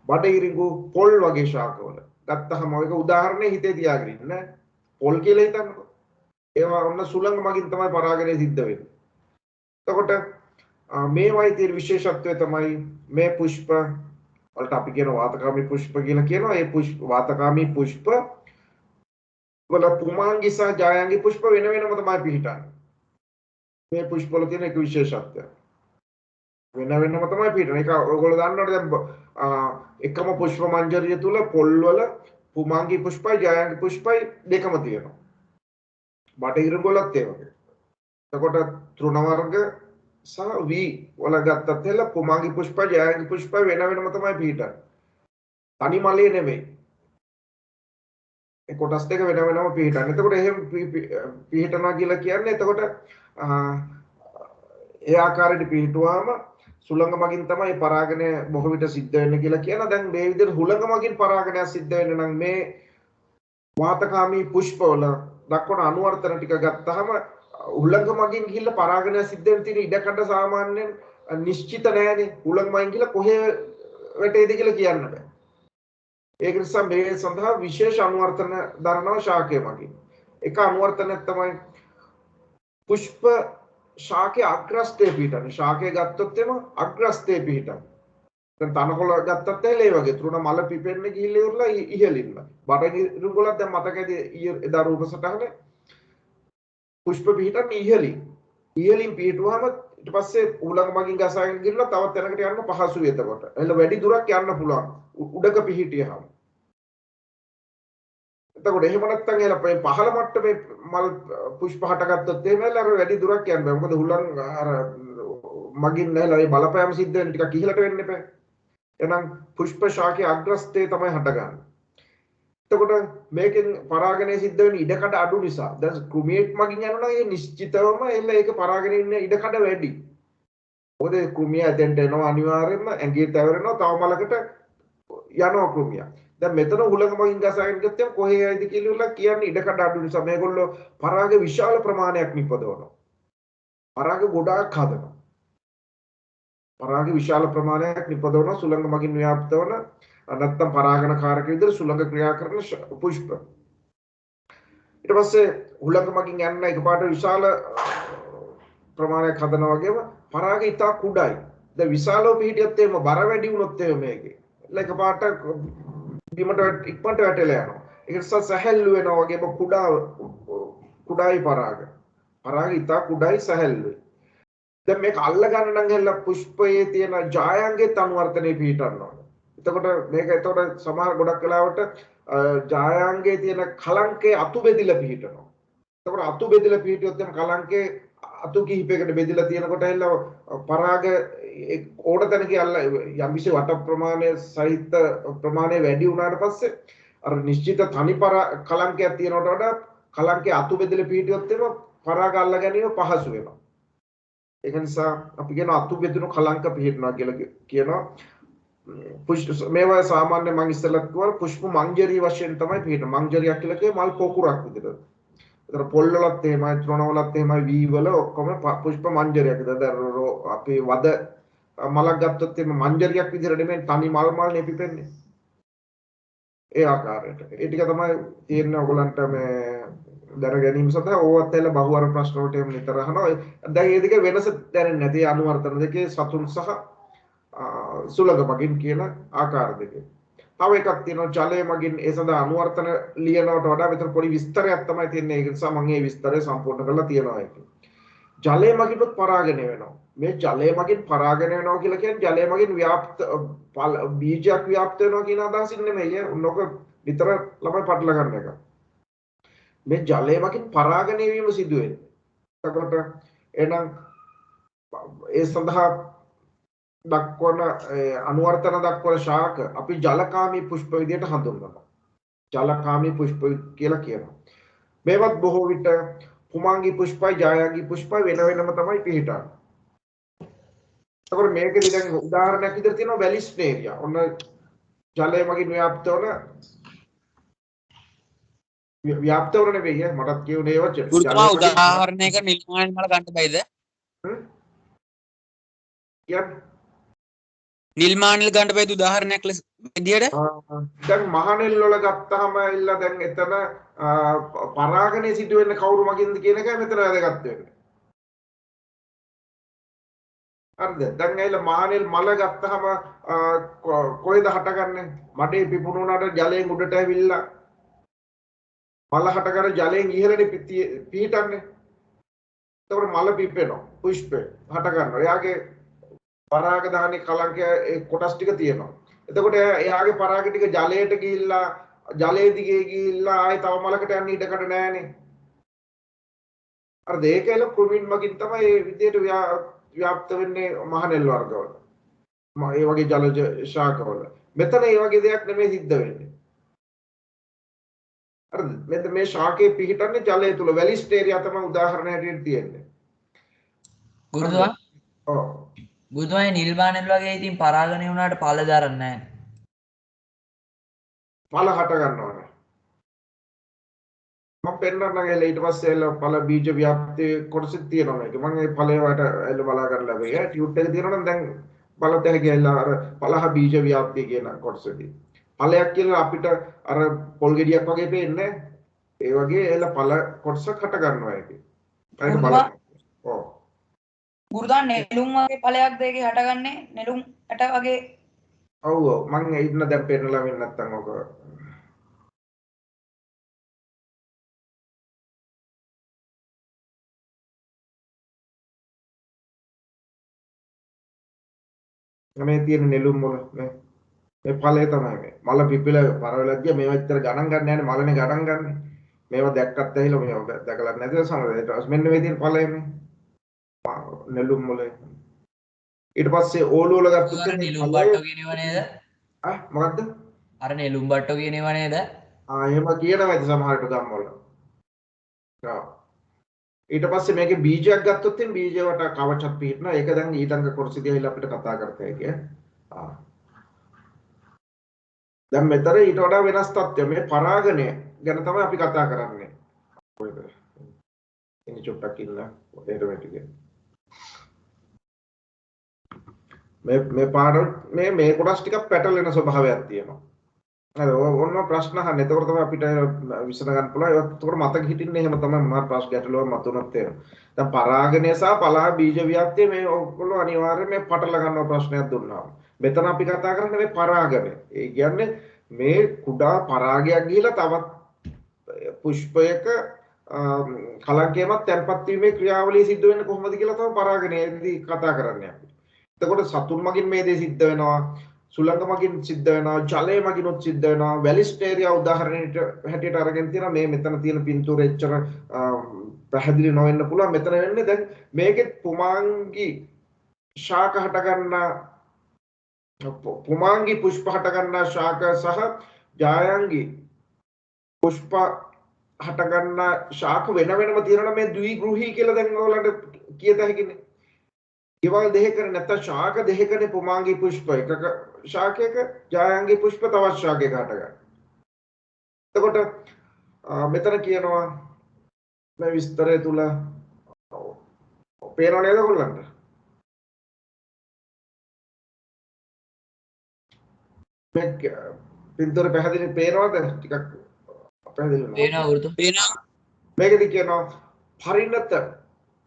බඩිරිඟු පොල් වගේ ශාකවල. ගත්තහම ඒක උදාහරණේ හිතේ තියාගෙන ඉන්න. පොල් කියලා හිතන්නකො. ඒවා ඔන්න සුළඟ මගින් තමයි පරාගණය සිද්ධ වෙන්නේ. එතකොට මේ වෛද්‍ය විශේෂත්වය තමයි මේ පුෂ්ප වලට අපි කියන වාතකාමී පුෂ්ප කියලා කියනවා. ඒ පුෂ්ප වාතකාමී පුෂ්ප වල පුමාංගී සහ ජායංගී පුෂ්ප වෙන වෙනම තමයි පිහිටන්නේ. මේ පුෂ්ප වල තියෙන එක විශේෂත්වය. වෙන වෙනම තමයි පිහිටන්නේ. ඒක ඔයගොල්ලෝ දන්නවනේ දැන් එකම පුෂ්ප මංජරිය තුල පොල් වල පුමාංගී පුෂ්පයි ජායංගී පුෂ්පයි දෙකම තියෙනවා. බටහිර ගොල්ලත් ඒ වගේ. එතකොට තෘණ වර්ග සහ වී වල ගත්තත් එල පුමාංගී පුෂ්ප ජායංගී පුෂ්ප වෙන වෙනම තමයි පිහිටන්නේ. තනි මලේ නෙමෙයි. ඒ කොටස් දෙක වෙන වෙනම පිහිටන්නේ. එතකොට එහෙම පිහිටනවා කියලා කියන්නේ එතකොට ඒ ආකාරයට පිහිටුවාම සුළඟ මගින් තමයි පරාගණය බොහෝ විට සිද්ධ වෙන්නේ කියලා කියන. දැන් මේ විදිහට හුළඟ මගින් පරාගණය සිද්ධ වෙන්න නම් මේ වාතකාමී පුෂ්පවල දක්වන අනුවර්තන ටික ගත්තාම උලංග මගින් ගිහිල්ලා පරාගණය සිද්ධ වෙන තියෙන ඉඩකඩ සාමාන්‍යයෙන් නිශ්චිත නෑනේ. උලංග මගින් ගිහිල්ලා කොහේ වැටේද කියලා කියන්න බෑ. ඒක නිසා මේ සඳහා විශේෂ අනුවර්තන දරනවා ශාකය මගින්. එක අනුවර්තනයක් තමයි පුෂ්ප ශාකයේ අග්‍රස්තේ පිහිටන්නේ. ශාකය ගත්තොත් එම අග්‍රස්තේ පිහිටන්නේ. දැන් තනකොළ ගත්තත් ඒ වගේ තුන මල පිපෙන්නේ ගිහිල්ලා ඉවරලා ඉහළින්ම. බඩගිනි ගොල්ලක් දැන් මතකද එදා රූප සටහනේ පුෂ්ප පිහිටන්නේ ඉහළින්. ඉහළින් පිහිටුවාම ඊට පස්සේ ඌලඟ මගින් ගසාගෙන ගිහලා තවත් තැනකට යන්න පහසුයි එතකොට. එළ වැඩි දුරක් යන්න පුළුවන්. උඩක පිහිටියහම. එතකොට එහෙම නැත්නම් එළ පහළ මට්ටමේ මල් පුෂ්ප හටගත්තොත් එහෙම එළ අර වැඩි දුරක් යන්න බෑ. මොකද ඌලඟ අර මගින් නැලා ඒ බලපෑම සිද්ධ වෙන ටිකක් ඉහළට වෙන්න එපා. එහෙනම් පුෂ්ප ශාකයේ අග්‍රස්තේ තමයි හටගන්නේ. එතකොට මේකෙන් පරාගණය සිද්ධ වෙන ඉඩකඩ අඩු නිසා දැන් කෘමියෙක් මගින් යනවා නම් ඒ නිශ්චිතවම එන්න ඒක පරාගෙන ඉන්න ඉඩකඩ වැඩි. මොකද කෘමිය ඇතෙන්ට එනවා අනිවාර්යයෙන්ම ඇඟේ තැවරෙනවා තව මලකට යනවා කෘමිය. දැන් මෙතන හුලඟ මගින් ගසාගෙන ගත්තම කොහේ යයිද කියලා කියන්නේ ඉඩකඩ අඩු නිසා මේගොල්ලෝ පරාග විශාල ප්‍රමාණයක් නිපදවනවා. පරාග ගොඩාක් හදනවා. පරාග විශාල ප්‍රමාණයක් නිපදවනවා සුළඟ මගින් ව්‍යාප්ත වන නැත්නම් පරාගනකාරක විදිහට සුළඟ ක්‍රියා කරන පුෂ්ප. ඊට පස්සේ හුළඟ මගින් යන්න එකපාරට විශාල ප්‍රමාණයක් හදනවා වගේම පරාග ඉතා කුඩායි. දැන් විශාලව පිහිටියත් එහෙම බර වැඩි වුණොත් එහෙම මේකේ. එකපාරට බිමට ඉක්මනට වැටෙලා යනවා. ඒක නිසා සැහැල්ලු වෙනවා වගේම කුඩායි පරාග. පරාග ඉතා කුඩායි සැහැල්ලුයි. දැන් මේක අල්ල ගන්න නම් හෙල්ල පුෂ්පයේ තියෙන ජායංගේ අනුවර්තනේ පිහිටනවා. එතකොට මේක සමහර ගොඩක් වෙලාවට ජායංගේ තියෙන කලංකේ අතු බෙදිලා පිහිටනවා. එතකොට අතු බෙදිලා පිහිටියොත් එම කලංකේ අතු කිහිපයකට බෙදිලා තියෙනකොට හෙල්ල පරාග ඕඩ තැනක යම්කිසි වට ප්‍රමාණය සහිත ප්‍රමාණය වැඩි වුණාට පස්සේ අර නිශ්චිත තනි කලංකයක් තියෙනවට වඩා කලංකේ අතු බෙදලා පිහිටියොත් එම පරාග අල්ල ගැනීම පහසු වෙනවා. ඒක නිසා අපි කියන අතු බෙදුණු කලංක පිහිටනවා කියලා කියනවා. මේවා සාමාන්‍ය මම ඉස්සෙල්ලත් කිව්වා පුෂ්ප මංජරී වශයෙන් තමයි පිහිටන. මංජරියක් කියලා කියේ මල් පොකුරක් විදිහට. ඒතර පොල් වලත් එහෙමයි, ත්‍රොණ වලත් එහෙමයි, වී වල ඔක්කොම පුෂ්ප මංජරියක්. අපි වද මලක් ගත්තොත් එimhe මංජරියක් විදිහට නෙමෙයි තනි මල් නෙපිපෙන්නේ. ඒ ආකාරයට. ඒ ටික තමයි තියෙන්නේ ඔයගලන්ට මේ දැන ගැනීම සඳහා ඕවත් ඇල බහුවර ප්‍රශ්න වලට එම් නිතර අහනවා. දැන් මේ දෙක වෙනස දැනෙන්නේ නැති අනුවර්තන දෙකේ සතුන් සහ සුළඟ මගින් කියන ආකාර දෙකේ. තව එකක් තියෙනවා ජලය මගින් ඒ සඳහා අනුවර්තන ලියනවට වඩා මෙතන පොඩි විස්තරයක් තමයි තියෙන්නේ. ඒක නිසා මම මේ විස්තරය සම්පූර්ණ කරලා තියනවා ඒක. ජලය මගිනුත් පරාගණය වෙනවා. මේ ජලය මගින් පරාගණය වෙනවා කියලා කියන්නේ ජලය මගින් ව්‍යාප්ත බීජයක් ව්‍යාප්ත වෙනවා කියන අදහසින් නෙමෙයි. උන්නක විතර ළමයි පටල ගන්න එක. මේ ජලය මගින් පරාගණය වීම සිදු වෙන්නේ. එතකොට එහෙනම් ඒ සඳහා දක්වන අනුවර්තන දක්වන ශාක අපි ජලකාමී පුෂ්ප විදියට හඳුන්වනවා. ජලකාමී පුෂ්ප කියලා කියනවා. මේවත් බොහෝ විට කුමාංගී පුෂ්පයි ජායාංගී පුෂ්පයි වෙන වෙනම තමයි පිහිටන්නේ. එතකොට මේකෙදි දැන් උදාහරණයක් විදිහට තියෙනවා වැලිස්නේරියා. ඔන්න ජලය මගින් ව්‍යාප්ත වන නෙවෙයි මටත් කියුනේ ඒ වචන. ගුරුතුමා උදාහරණයක නිල්මාන මල ගන්න බෑද? කියන්නේ නිල්මානිල් ගන්න බෑද උදාහරණයක් ලෙස විදියට? දැන් මහනෙල් වල ගත්තාම ඉල්ල දැන් එතන පරාගණය සිදු වෙන්නේ කවුරු මගින්ද කියන එකයි මෙතන වැදගත් වෙන්නේ. හරිද? දැන් ඇයිලා මහනෙල් මල ගත්තාම කොහෙද හටගන්නේ? මඩේ පිපුණුනාට ජලයෙන් උඩට ඇවිල්ලා මල හටගන්න ජලයෙන් ඉහළට පිහිටන්නේ. එතකොට මල පිපෙනවා. පුෂ්පේ හට ගන්නවා. එයාගේ පරාග දාහනේ කලංකය ඒ කොටස් ටික තියෙනවා. එතකොට එයාගේ පරාග ටික ජලයට ගිහිල්ලා ජලයේ දිගේ ගිහිල්ලා ආයේ තව මලකට යන්න ඉඩකඩ නැහැනේ. අර දෙකේල ක්‍රමින් මගින් තමයි මේ විදියට ව්‍යාප්ත වෙන්නේ මහනෙල් වර්ගවල. ඒ වගේ ජලජ ශාකවල. මෙතන ඒ වගේ දෙයක් නෙමෙයි සිද්ධ වෙන්නේ. හරිද? මෙතන මේ ශාකයේ පිහිටන්නේ ජලය තුල. වැලිස්ටේරියා තමයි උදාහරණ හැටියට තියෙන්නේ. ගුරුතුමා ඔව්. ගුරුතුමා නිල්මානෙල් වගේ ඉතින් පරාගණය වුණාට පළ දරන්නේ නැහැ. පළ හට ගන්නවනේ. මම පෙන්නන්නම් එල ඊට පස්සේ එල පළ බීජ ව්‍යාප්තිය කොටසක් තියෙනවා මේක. මම ඒ ඵලේ වට එල බලා ගන්න ලැබෙයි. ටියුට් එක තියෙනවා නම් දැන් බලත් එක ගිහලා අර පළහ බීජ ව්‍යාප්තිය කියන කොටසදී. ඵලයක් කියලා අපිට අර පොල් ගෙඩියක් වගේ පේන්නේ. ඒ වගේ එල ඵල කොටසක් හට ගන්නවා ඒකේ. ඒක බලන්න. ඔව්. ගුරුදා නෙළුම් වගේ ඵලයක්ද ඒකේ හටගන්නේ නෙළුම් ඇට වගේ ඔව් ඔව් මං ඉන්න දැන් පෙන්නලා වෙන්නේ නැත්තම් ඔක මේ තියෙන නෙළුම් මුල මේ ඵලය තමයි මේ මල පිපිලා පරවලක් ගියා මේවා විතර ගණන් ගන්න යන්නේ මලනේ ගණන් ගන්න මේවා දැක්කත් ඇහිලා මේවා දැකලා නැතිව සමහර ඊට පස්සේ මෙන්න මේ තියෙන ඵලය මේ නෙළුම් මුල ඊට පස්සේ ඕලු වල ගත්තොත් අර නෙළුම් බට්ටෝ කියනව නේද? මොකද්ද? අර නෙළුම් බට්ටෝ කියනව නේද? එහෙම කියනවා ඉතින් සමහරට ගම් වල. ඊට පස්සේ මේකේ බීජයක් ගත්තොත් එම් බීජයට කවචක් පිටිනවා. ඒක දැන් ඊටංග කොටස ගිහිල්ලා අපිට කතා කරතයි කිය. දැන් මෙතන ඊට වඩා වෙනස් තත්ත්වයක්. මේ පරාගණය ගැන තමයි අපි කතා කරන්නේ. කොහෙද? ඉන්නේ චුට්ටක් ඉන්න. ඔතේට වැටිගෙන. මේ පාඩම් මේ කොටස් ටිකක් පැටලෙන ස්වභාවයක් තියෙනවා. හරි ඕන ප්‍රශ්න අහන්න. එතකොට තමයි අපිට විසඳ ගන්න පුළුවන්. ඒවත් උඩ මතක හිටින්නේ එහෙම තමයි මම ප්‍රශ්න ගැටලුවක් මතුනොත් තේරෙනවා. දැන් පරාගණය සහ පලහ බීජ වියක්තිය මේ ඔක්කොම අනිවාර්යයෙන් මේ පටල ගන්න ප්‍රශ්නයක් දුන්නා. මෙතන අපි කතා කරන්නේ මේ පරාගණය. ඒ කියන්නේ මේ කුඩා පරාගයක් ගිහිලා තවත් පුෂ්පයක කලංකයමත් තැන්පත් වීමේ ක්‍රියාවලිය සිද්ධ වෙන්නේ කොහොමද කියලා තමයි පරාගණයේදී කතා කරන්නේ අපි. එතකොට සතුන් මගින් මේ දේ සිද්ධ වෙනවා. සුළඟ මගින් සිද්ධ වෙනවා ජලය මගිනුත් සිද්ධ වෙනවා වැලිස්ටේරියා උදාහරණයට හැටියට අරගෙන තියෙනවා මේ මෙතන තියෙන පින්තූරය එච්චර පැහැදිලි නොවෙන්න පුළුවන් මෙතන වෙන්නේ දැන් මේකේ පුමාංගි ශාක හට ගන්න පුමාංගි පුෂ්ප හට ගන්න ශාක සහ ජායංගි පුෂ්ප හට ගන්න ශාක වෙන වෙනම තියෙනවා මේ ද්විගෘහී කියලා දැන් ඔයාලට කියත හැකිනේ ගෙවල් දෙකකට නැත්නම් ශාක දෙකකනේ පුමාංගි පුෂ්ප එකක ශාකයක ජායංගි පුෂ්ප තවත් ශාකයක හට ගන්න. එතකොට මෙතන කියනවා මේ විස්තරය තුල පේනව නේද ඔයගොල්ලන්ට? මේ පින්තූර පැහැදිලි පේනවද? ටිකක් පැහැදිලි නේද? පේනවා වෘතු. පේනවා. මේකෙදි කියනවා පරිණත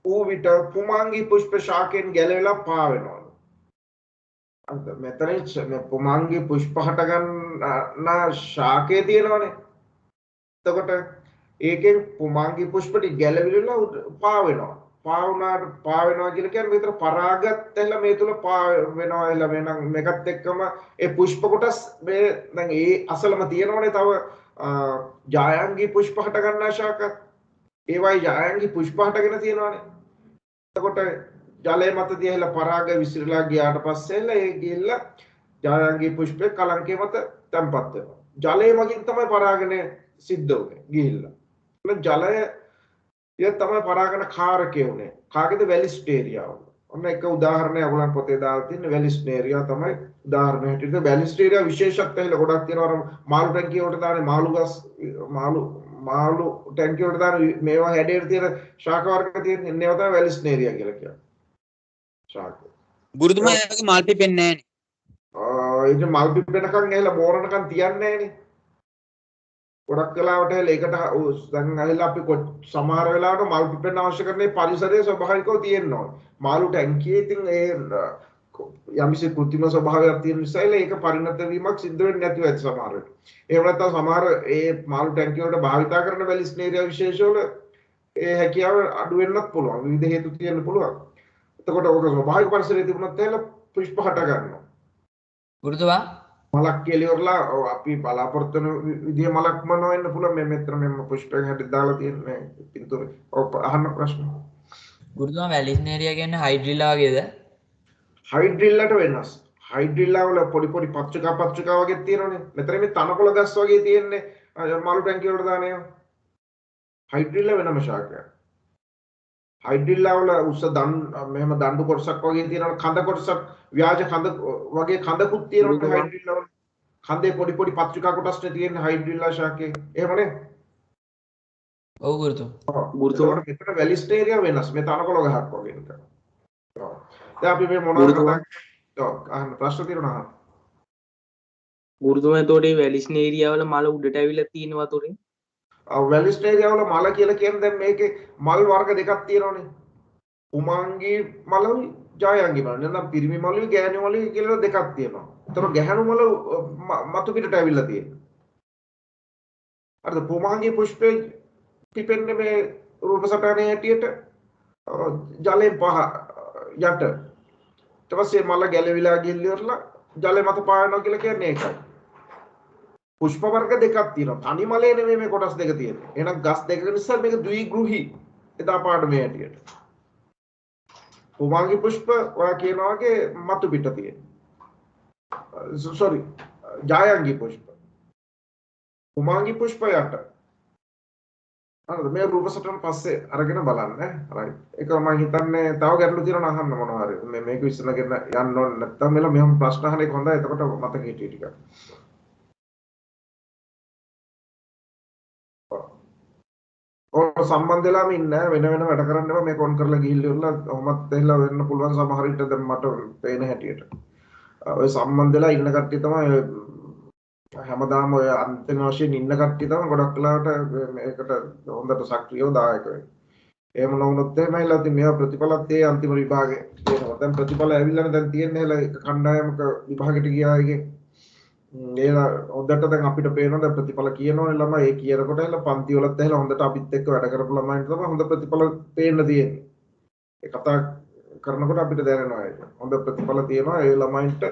ඌ විට පුමාංගි පුෂ්ප ශාකෙන් ගැලවිලා පා වෙනවා. අද මෙතන පුමාංගි පුෂ්ප හට ගන්න ශාකේ තියෙනවනේ. එතකොට ඒකෙන් පුමාංගි පුෂ්ප ටික ගැලවිලා පා වෙනවා. පා වෙනවා කියලා කියන්නේ මෙතන පරාගත් ඇල්ල මේ තුල පා වෙනවා ඇල්ල වෙනනම් මේකත් එක්කම ඒ පුෂ්ප කොටස් මේ දැන් ඒ අසලම තියෙනවනේ තව ජායංගි පුෂ්ප හට ගන්න ශාකත් ඒවයි ජායංගි පුෂ්ප හටගෙන තියෙනවනේ. එතකොට ජලය මත දිහලා පරාග විසිරලා ගියාට පස්සේ ඒ ගිහිල්ලා ජායංගි පුෂ්පේ කලංකේ මත තැම්පත් වෙනවා. ජලය මගින් තමයි පරාගණය සිද්ධ වෙන්නේ ගිහිල්ලා. එතන ජලය තමයි පරාගණ කාරකය උනේ. කාගේද වැලිස්ටේරියා වල. ඔන්න එක උදාහරණයක් ඔයගොල්ලන් පොතේ දාලා තියෙන වැලිස්ටේරියා තමයි උදාහරණ හැටියට. වැලිස්ටේරියා විශේෂත්වය ගොඩක් තියෙනවා. අර මාළු ටැංකිය වලට දාන්නේ මාළු ගස් මාළු ටැංකිය වලට දාන මේවා හැඩයට තියෙන ශාක වර්ග තියෙන ඒවා තමයි වැලිස්ටේරියා කියලා කියන්නේ. ශාක. ගුරුතුමා එයාගේ මල් පිපෙන්නේ නැහැ නේ. ඒක මල් පිපෙනකන් ඇහිලා බෝරනකන් තියන්නේ නැහනේ. ගොඩක් වෙලාවට ඒකට දැන් ඇහිලා අපි සමහර වෙලාවට මල් පිපෙන්න අවශ්‍ය කරන්නේ පරිසරයේ ස්වභාවිකව තියෙන්න ඕනේ. මාළු ටැංකියේ ඉතින් ඒ යම්කිසි කෘත්‍රිම ස්වභාවයක් තියෙන නිසා ඒක පරිණත වීමක් සිද්ධ වෙන්නේ නැතුව ඇති සමහර වෙලාවට. එහෙම නැත්නම් සමහර ඒ මාළු ටැංකිය වලට භාවිතා කරන වැලිස්නේරියා විශේෂවල ඒ හැකියාව අඩු වෙන්නත් පුළුවන්. විවිධ හේතු තියෙන්න පුළුවන්. එතකොට ඔක ස්වභාවික පරිසරයේ තිබුණත් එහෙම පුෂ්ප හට ගන්නවා. ගුරුතුමා මලක් කෙලිවරලා අපි බලාපොරොත්තු වෙන විදිය මලක්ම නොවෙන්න පුළුවන් මේ මෙතන මෙන්න පුෂ්පයෙන් හැටි දාලා තියෙන මේ පින්තූරේ. ඔව් අහන්න ප්‍රශ්න. ගුරුතුමා වැලිස්නේරියා කියන්නේ හයිඩ්‍රිල්ලා වගේද? හයිඩ්‍රිල්ලාට වෙනස්. හයිඩ්‍රිල්ලා වල පොඩි පොඩි පච්චකා වගේ තියෙනවනේ. මෙතන මේ තනකොළ ගස් වගේ තියෙන්නේ මාළු ටැංකිය වලට දාන ඒවා. හයිඩ්‍රිල්ලා වෙනම ශාකයක්. හයිඩ්‍රිල්ලා වල උස මෙහෙම දඬු කොටසක් වගේ තියෙනවා කඳ කොටසක් ව්‍යාජ කඳ වගේ කඳකුත් තියෙනවා හයිඩ්‍රිල්ලා වල. කඳේ පොඩි පොඩි පත්‍රිකා කොටස් තියෙන හයිඩ්‍රිල්ලා ශාකයේ. එහෙමනේ. ඔව් ගුරුතුමා. ගුරුතුමා මෙතන වැලිස්ටේරියා වෙනස්. මේ තනකොළ ගහක් වගේ නිකන්. ඔව්. දැන් අපි මේ මොනවද කතා ඔව් අහන්න ප්‍රශ්න තියෙනවා අහන්න. ගුරුතුමා එතකොට මේ වැලිස්නේරියා වල මල උඩට ඇවිල්ලා තියෙනවා තොරේ. වැලිස්ටේරියා වල මල කියලා කියන්නේ දැන් මේකේ මල් වර්ග දෙකක් තියෙනවනේ. පුමාංගි මලයි ජායංගි මල නැත්නම් පිරිමි මලුයි ගෑණි මලුයි කියලා දෙකක් තියෙනවා. ඒතර ගැහණු මල මතු පිටට ඇවිල්ලා තියෙනවා. හරිද? පුමාංගි පුෂ්පේ පිපෙන්නේ මේ රූප සටහනේ හැටියට ජලයෙන් පහ යට. ඊට පස්සේ මල ගැලවිලා ගිහිල්ලා ජලය මත පායනවා කියලා කියන්නේ ඒකයි. පුෂ්ප වර්ග දෙකක් තියෙනවා. තනි මලේ නෙමෙයි මේ කොටස් දෙක තියෙන්නේ. එහෙනම් ගස් දෙක නිසා මේක ද්විගෘහි එදා පාඩමේ හැටියට. පුමාංගි පුෂ්ප ඔයා කියනවා වගේ මතු පිට තියෙන. sorry ජායංගි පුෂ්ප. පුමාංගි පුෂ්ප යට. හරිද? මේ රූප සටහන පස්සේ අරගෙන බලන්න. right. ඒක මම හිතන්නේ තව ගැටලු තියෙනවා නම් අහන්න මොනවා හරි. මේක විශ්ලේෂණය කරන්න යන්න ඕනේ නැත්නම් මෙහෙම ප්‍රශ්න අහන එක හොඳයි. එතකොට මතක හිටිය ටිකක්. ඔය සම්බන්ධ වෙලාම ඉන්නේ වෙන වෙන වැඩ කරන්න එපා මේක ඔන් කරලා ගිහිල්ලා ඔහොමත් එහෙලා වෙන්න පුළුවන් සමහර විට දැන් මට පේන හැටියට. ඔය සම්බන්ධ වෙලා ඉන්න කට්ටිය තමයි හැමදාම ඔය අන්තිම වශයෙන් ඉන්න කට්ටිය තමයි ගොඩක් වෙලාවට මේකට හොඳට සක්‍රියව දායක වෙන්නේ. එහෙම නොවුනොත් එහෙමයිලා ඉතින් මේවා ප්‍රතිඵලත් ඒ අන්තිම විභාගේ තියෙනවා. දැන් ප්‍රතිඵල ඇවිල්ලානේ දැන් තියෙන්නේ එහෙලා එක කණ්ඩායමක විභාගෙට ගියා එකේ. ඒලා හොඳට දැන් අපිට පේනවා දැන් ප්‍රතිඵල කියනවනේ ළමයි ඒ කියනකොට එහෙලා පන්ති වලත් එහෙලා හොඳට අපිත් එක්ක වැඩ කරපු ළමයින්ට තමයි හොඳ ප්‍රතිඵල පේන්න තියෙන්නේ. ඒ කතා කරනකොට අපිට දැනෙනවා ඒක. හොඳ ප්‍රතිඵල තියෙනවා ඒ ළමයින්ට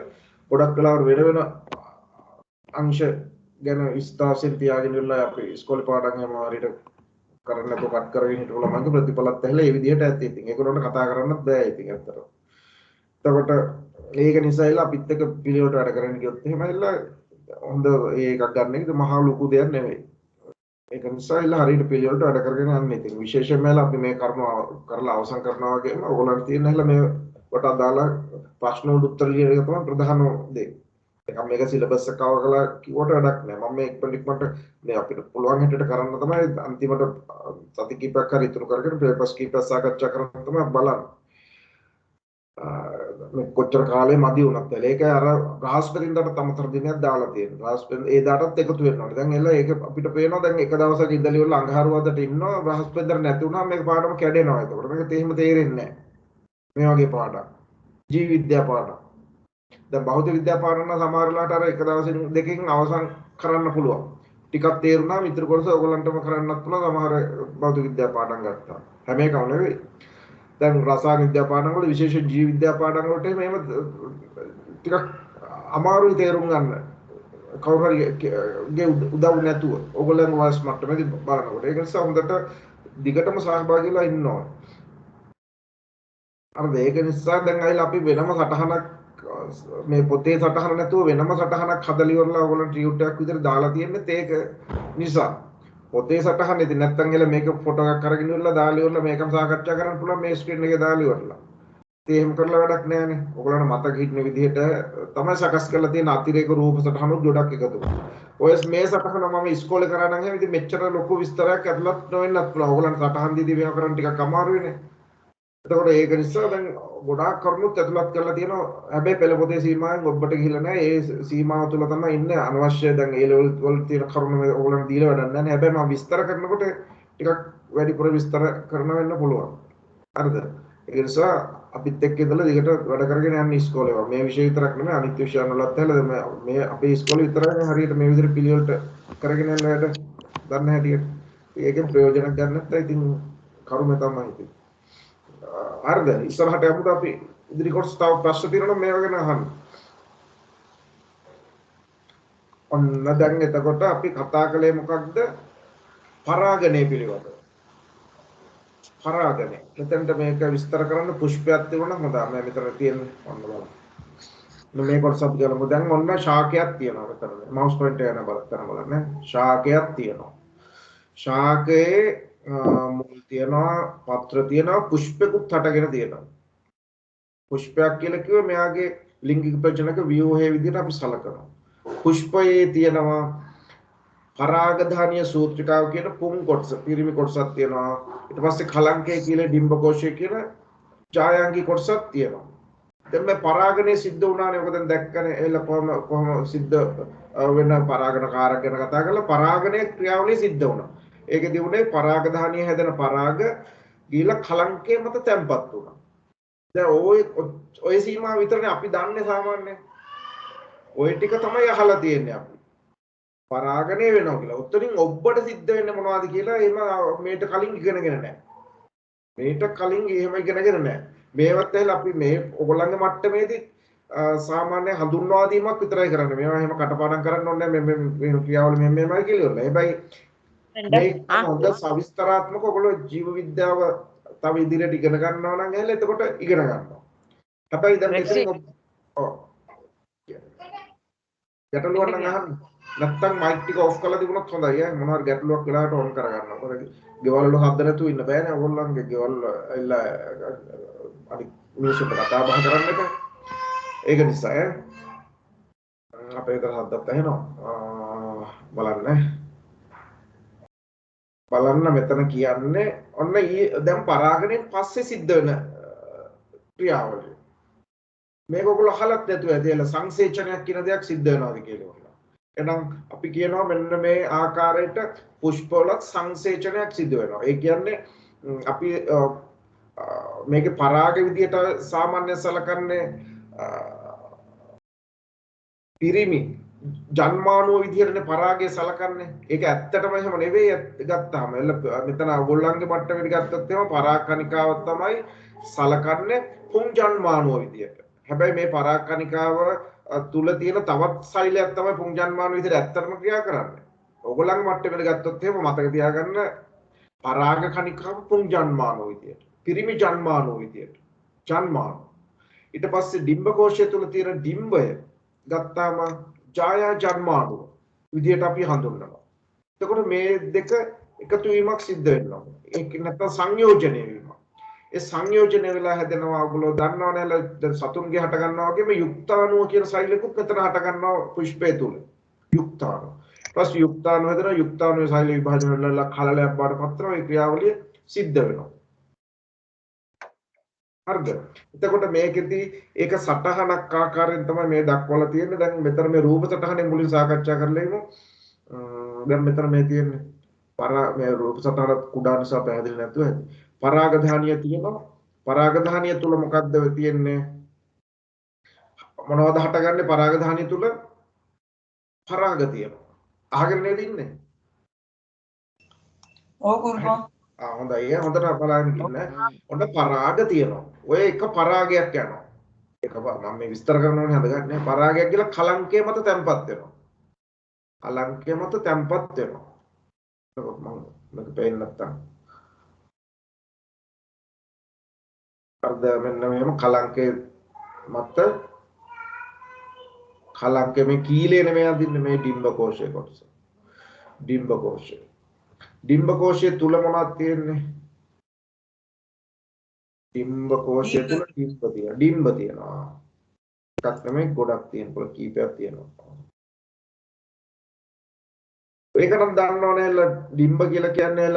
ගොඩක් වෙලාවට වෙන වෙන අංශ ගැන විස්තරයෙන් තියාගෙන ඉන්න අපි ඉස්කෝලේ පාඩම් හැම හරියට කරන්න නැතුව කට් කරගෙන හිටපු ළමයින්ගේ ප්‍රතිඵලත් ඇහිලා ඒ විදිහට ඇත්ත ඉතින් ඒගොල්ලන්ට කතා කරන්නත් බෑ ඉතින් ඇත්තට. එතකොට ඒක නිසායිලා අපිත් එක්ක පිළිවෙලට වැඩ කරන්න ගියොත් එහෙමයිලා හොඳ ඒකක් ගන්න එක මහා ලොකු දෙයක් නෙවෙයි. ඒක නිසායිලා හරියට පිළිවෙලට වැඩ කරගෙන යන්න ඉතින් විශේෂයෙන්ම අපි මේ කර්ම කරලා අවසන් කරනවා වගේම ඕගොල්ලන්ට තියෙන හැලා මේ වට අදාළ ප්‍රශ්න වලට උත්තර ලියන එක තමයි ප්‍රධානම දේ. ඒක මේක සිලබස් එක කවර් කරලා කිව්වට වැඩක් නෑ. මම මේ ඉක්මනට මේ අපිට පුළුවන් හැටියට කරන්න තමයි අන්තිමට සති කිහිපයක් හරි ඉතුරු කරගෙන පේපර්ස් කිහිපයක් සාකච්ඡා කරන්න තමයි බලන්නේ. මේ කොච්චර කාලේ මදි වුණත් ඒක අර බ්‍රහස්පතින්දට තමතර දිනයක් දාලා තියෙනවා. බ්‍රහස්පති ඒ දාටත් එකතු වෙනවා. දැන් එළ ඒක අපිට පේනවා දැන් එක දවසක ඉඳලා ඉවරලා අඟහරුවාදට ඉන්නවා බ්‍රහස්පතින්දට නැති වුණා මේක පාඩම කැඩෙනවා. ඒකට මේක තේහිම තේරෙන්නේ නැහැ. මේ වගේ පාඩම්. ජීව විද්‍යා පාඩම්. දැන් භෞතික විද්‍යා පාඩම් නම් සමහර වෙලාවට අර එක දවසින් දෙකකින් අවසන් කරන්න පුළුවන්. ටිකක් තේරුණාම ඉතුරු කොටස ඔයගොල්ලන්ටම කරන්නත් පුළුවන් සමහර භෞතික විද්‍යා පාඩම් ගත්තා. හැම එකම නෙවෙයි. දැන් රසායන විද්‍යා පාඩම් වල විශේෂ ජීව විද්‍යා පාඩම් වලට එහෙම ටිකක් අමාරුයි තේරුම් ගන්න. කවුරු හරි ගේ උදව් නැතුව ඔයගොල්ලන් වාස් මට්ටමේදී බලනකොට ඒක නිසා හොඳට දිගටම සහභාගී වෙලා ඉන්න ඕන. අර ඒක නිසා දැන් ආයිලා අපි වෙනම සටහනක් මේ පොතේ සටහන නැතුව වෙනම සටහනක් හදලා ඉවරලා ඔයගොල්ලන් ටියුට් එකක් විතර දාලා තියෙන්නේ ඒක නිසා. පොතේ සටහන ඉතින් නැත්තම් එල මේක ෆොටෝ එකක් අරගෙන ඉවරලා දාලා ඉවරලා මේකම සාකච්ඡා කරන්න පුළුවන් මේ ස්ක්‍රීන් එකේ දාලා ඉවරලා. ඉතින් එහෙම කරලා වැඩක් නැහැනේ. ඔයගොල්ලන්ට මතක හිටින විදිහට තමයි සකස් කරලා තියෙන අතිරේක රූප සටහනුත් ගොඩක් එකතු වෙනවා. ඔය මේ සටහන මම ඉස්කෝලේ කරා නම් එහෙනම් ඉතින් මෙච්චර ලොකු විස්තරයක් ඇතුළත් නොවෙන්නත් පුළුවන්. ඔයගොල්ලන්ට සටහන් දීදී මේවා කරන්න ටිකක් අමාරුයිනේ. එතකොට ඒක නිසා දැන් ගොඩාක් කරුණුත් ඇතුළත් කරලා තියෙනවා. හැබැයි පෙළ පොතේ සීමාවෙන් ඔබට ගිහිල්ලා නැහැ. ඒ සීමාව තුළ තමයි ඉන්නේ. අනවශ්‍ය දැන් ඒ ලෙවල් වල තියෙන කරුණු මේ ඕගොල්ලන්ට දීලා වැඩක් නැහැ. හැබැයි මම විස්තර කරනකොට ටිකක් වැඩිපුර විස්තර කරන්න වෙන්න පුළුවන්. හරිද? ඒ නිසා අපිත් එක්ක ඉඳලා දිගට වැඩ කරගෙන යන්න ඉස්කෝලේ. මේ විෂය විතරක් නෙමෙයි අනිත් විෂයන් වලත් හැල මේ අපේ ඉස්කෝලේ විතරයි හරියට මේ විදිහට පිළිවෙලට කරගෙන යන වැඩ දන්න හැටියට. ඒකෙන් ප්‍රයෝජනක් ගන්න නැත්නම් ඉතින් කරුමේ තමයි ඉතින්. හරිද? ඉස්සරහට යමුද අපි ඉදිරි කොටස් තව ප්‍රශ්න තියෙනවා මේවා ගැන අහන්න. ඔන්න දැන් එතකොට අපි කතා කළේ මොකක්ද? පරාගණය පිළිබඳව. පරාගණය. මෙතනට මේක විස්තර කරන්න පුෂ්පයක් තිබුණා හොඳයි. මම මෙතන තියෙන්නේ ඔන්න බලන්න. මේ කොටස අපි ගලමු. දැන් ඔන්න ශාකයක් තියෙනවා මෙතන. මවුස් පොයින්ටර් යන බලන්න. ශාකයක් තියෙනවා. ශාකයේ මුල් තියෙනවා, පත්‍ර තියෙනවා, පුෂ්පෙකුත් හටගෙන තියෙනවා. පුෂ්පයක් කියලා කිව්ව මෙයාගේ ලිංගික ප්‍රජනක ව්‍යුහයේ විදිහට අපි සලකනවා. පුෂ්පයේ තියෙනවා පරාගධානීය සූත්‍රිකාව කියන පුම් කොටස, පිරිමි කොටසක් තියෙනවා. ඊට පස්සේ කලංකය කියලා ඩිම්බකෝෂය කියන ඡායාංගී කොටසක් තියෙනවා. දැන් මේ පරාගණය සිද්ධ වුණානේ. ඔක දැන් දැක්කනේ එළ කොහොම සිද්ධ වෙන පරාගණ කාරක ගැන කතා කරලා පරාගණයේ ක්‍රියාවලිය සිද්ධ වුණා. ඒකෙදි උනේ පරාගධානීය හැදෙන පරාග ගිහිලා කලංකය මත තැම්පත් වුණා. දැන් ඔය සීමාව විතරනේ අපි දන්නේ සාමාන්‍යයෙන්. ඔය ටික තමයි අහලා තියෙන්නේ අපි. පරාගණය වෙනවා කියලා. උත්තරින් ඔබට සිද්ධ වෙන්නේ මොනවද කියලා එහෙම මේට කලින් ඉගෙනගෙන නැහැ. මේට කලින් එහෙම ඉගෙනගෙන නැහැ. මේවත් ඇහිලා අපි මේ ඔයගොල්ලන්ගේ මට්ටමේදී සාමාන්‍ය හඳුන්වා දීමක් විතරයි කරන්නේ. මේවා එහෙම කටපාඩම් කරන්න ඕනේ නැහැ. මේ ක්‍රියාවල මෙහෙමයි කියලා. හැබැයි මේ හොඳ සවිස්තරාත්මක ඔයගොල්ලෝ ජීව විද්‍යාව තව ඉදිරියට ඉගෙන ගන්නවා නම් එහෙල එතකොට ඉගෙන ගන්නවා. හැබැයි දැන් මෙතන ඔව් ගැටලුවක් නම් අහන්න. නැත්තම් මයික් ටික ඔෆ් කරලා තිබුණොත් හොඳයි ඈ. මොනවා හරි ගැටලුවක් වෙලාවට ඔන් කරගන්න. මොකද ගෙවල් වල හද්ද නැතුව ඉන්න බෑනේ. ඔයගොල්ලන්ගේ ගෙවල් එල්ල අනිත් මිනිස්සුන්ට කතා බහ කරන්න එපා. ඒක නිසා ඈ අපේ ගෙදර හද්දත් ඇහෙනවා. බලන්න මෙතන කියන්නේ ඔන්න දැන් පරාගණයෙන් පස්සේ සිද්ධ වෙන ක්‍රියාවලිය. මේක ඔයගොල්ලෝ අහලත් නැතුව ඇදලා සංසේචනයක් කියන දෙයක් සිද්ධ වෙනවාද කියලා. එහෙනම් අපි කියනවා මෙන්න මේ ආකාරයට පුෂ්පවලත් සංසේචනයක් සිදු වෙනවා. ඒ කියන්නේ අපි මේකේ පරාග විදියට සාමාන්‍ය සලකන්නේ පිරිමි ජන්මානුව විදියටනේ පරාගය සලකන්නේ. ඒක ඇත්තටම එහෙම නෙවෙයි ගත්තාම. මෙතන ඔයගොල්ලන්ගේ මට්ටමේ ගත්තොත් එහෙම පරාගකණිකාව තමයි සලකන්නේ පුං ජන්මානුව විදියට. හැබැයි මේ පරාගකණිකාව තුල තියෙන තවත් සෛලයක් තමයි පුං ජන්මානුව විදියට ඇත්තටම ක්‍රියා කරන්නේ. ඔයගොල්ලන්ගේ මට්ටමේ ගත්තොත් එහෙම මතක තියාගන්න පරාගකණිකාව පුං ජන්මානුව විදියට. පිරිමි ජන්මානුව විදියට. ජන්මානුව. ඊට පස්සේ ඩිම්බ කෝෂය තුල තියෙන ඩිම්බය ගත්තාම ජායා ජන්මානුව විදියට අපි හඳුන්වනවා. එතකොට මේ දෙක එකතු වීමක් සිද්ධ වෙනවා. ඒක නැත්නම් සංයෝජනය වීම. ඒ සංයෝජනය වෙලා හැදෙනවා. ඔයගොල්ලෝ දන්නවනේ දැන් සතුන්ගේ හට ගන්නවා වගේම යුක්තාණුව කියන සෛලෙකුත් මෙතන හට ගන්නවා පුෂ්පය තුල. යුක්තාණුව. ඊපස් යුක්තාණුව හැදෙනවා. යුක්තාණුවේ සෛල විභජන වෙලා කලලයක් බවට පත් වෙනවා. ඒ ක්‍රියාවලිය සිද්ධ වෙනවා. හරිද? එතකොට මේකෙදි ඒක සටහනක් ආකාරයෙන් තමයි මේ දක්වලා තියෙන්නේ. දැන් මෙතන මේ රූප සටහනේ මුලින් සාකච්ඡා කරලා ඉමු. දැන් මෙතන මේ තියෙන්නේ මේ රූප සටහන කුඩා නිසා පැහැදිලි නැතුව ඇති. පරාග ධානිය තියෙනවා. පරාග ධානිය තුල මොකක්ද තියෙන්නේ? මොනවද හටගන්නේ පරාග ධානිය තුල? පරාග තියෙනවා. අහගෙන නේද ඉන්නේ? ඔව් ගුරුතුමා. හොඳයි. හොඳට බලන්න ඉන්න. ඔන්න පරාග තියෙනවා. ඔය එක පරාගයක් යනවා. ඒක මම මේ විස්තර කරනෝනේ හදගන්නේ. පරාගයක් කියලා කලංකය මත තැම්පත් වෙනවා. කලංකය මත තැම්පත් වෙනවා. මම මේක පේන්න නැත්තම්. අර්ධ මෙන්න මෙහෙම කලංකය මත කලංකය මේ කීලේ නෙමෙයි අදින්නේ මේ ඩිම්බ කෝෂයේ කොටස. ඩිම්බ කෝෂය. ඩිම්බ කෝෂය තුල මොනවද තියෙන්නේ? ඩිම්බ කෝෂය තුල ඩිම්බ තියෙනවා. එකක් නෙමෙයි ගොඩක් තියෙනවා. කීපයක් තියෙනවා. ඒක නම් දන්නවනේ ඩිම්බ කියලා කියන්නේ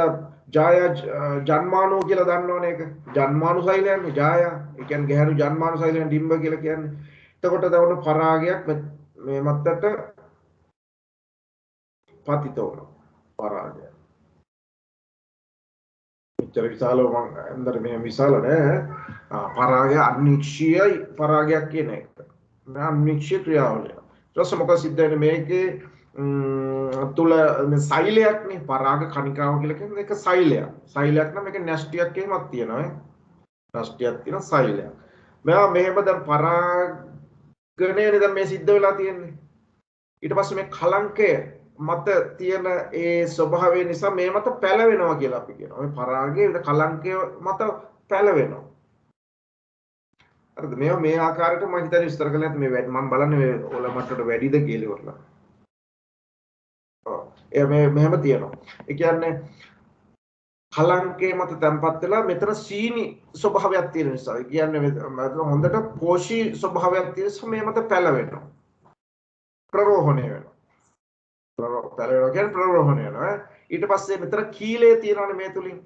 ජායා ජන්මානෝ කියලා දන්නවනේ ඒක. ජන්මානු සෛලයන්නේ ජායා. ඒ කියන්නේ ගැහැණු ජන්මානු සෛලයන් ඩිම්බ කියලා කියන්නේ. එතකොට දවන පරාගයක් මේ මත්තට පතිත වුණා. පරාගය. මෙච්චර විශාල මම අnder මේ විශාල නෑ. පරාගය අනික්ෂීය පරාගයක් කියන එක. මේ අනික්ෂීය ක්‍රියාවලිය. ඊට පස්සේ මොකද සිද්ධ වෙන්නේ මේකේ තුල සෛලයක් නේ පරාග කණිකාව කියලා කියන්නේ ඒක සෛලයක්. සෛලයක් නම් මේක නැස්ටියක් එහෙමත් තියෙනවා. නැස්ටියක් තියෙන සෛලයක්. මෙහෙම දැන් පරාගණයනේ දැන් මේ සිද්ධ වෙලා තියෙන්නේ. ඊට පස්සේ මේ කලංකය මත තියෙන ඒ ස්වභාවය නිසා මේ මත පැලවෙනවා කියලා අපි කියනවා. මේ පරාගයේ කලංකය මත පැලවෙනවා. හරිද? මේ ආකාරයට මම හිතන්නේ විස්තර කළා නැත්නම් මේ මම බලන්නේ මේ ඔල මට්ටමට වැඩිද කියලා ඉවරලා. මෙහෙම තියෙනවා. ඒ කියන්නේ කලංකේ මත තැම්පත් වෙලා මෙතන සීනි ස්වභාවයක් තියෙන නිසා. ඒ කියන්නේ මෙතන හොඳට පෝෂී ස්වභාවයක් තියෙන නිසා මේ මත පැලවෙනවා. ප්‍රරෝහණය වෙනවා. පැලවෙනවා කියන්නේ ප්‍රරෝහණය වෙනවා. ඊට පස්සේ මෙතන කීලය තියෙනවානේ මේ තුලින්.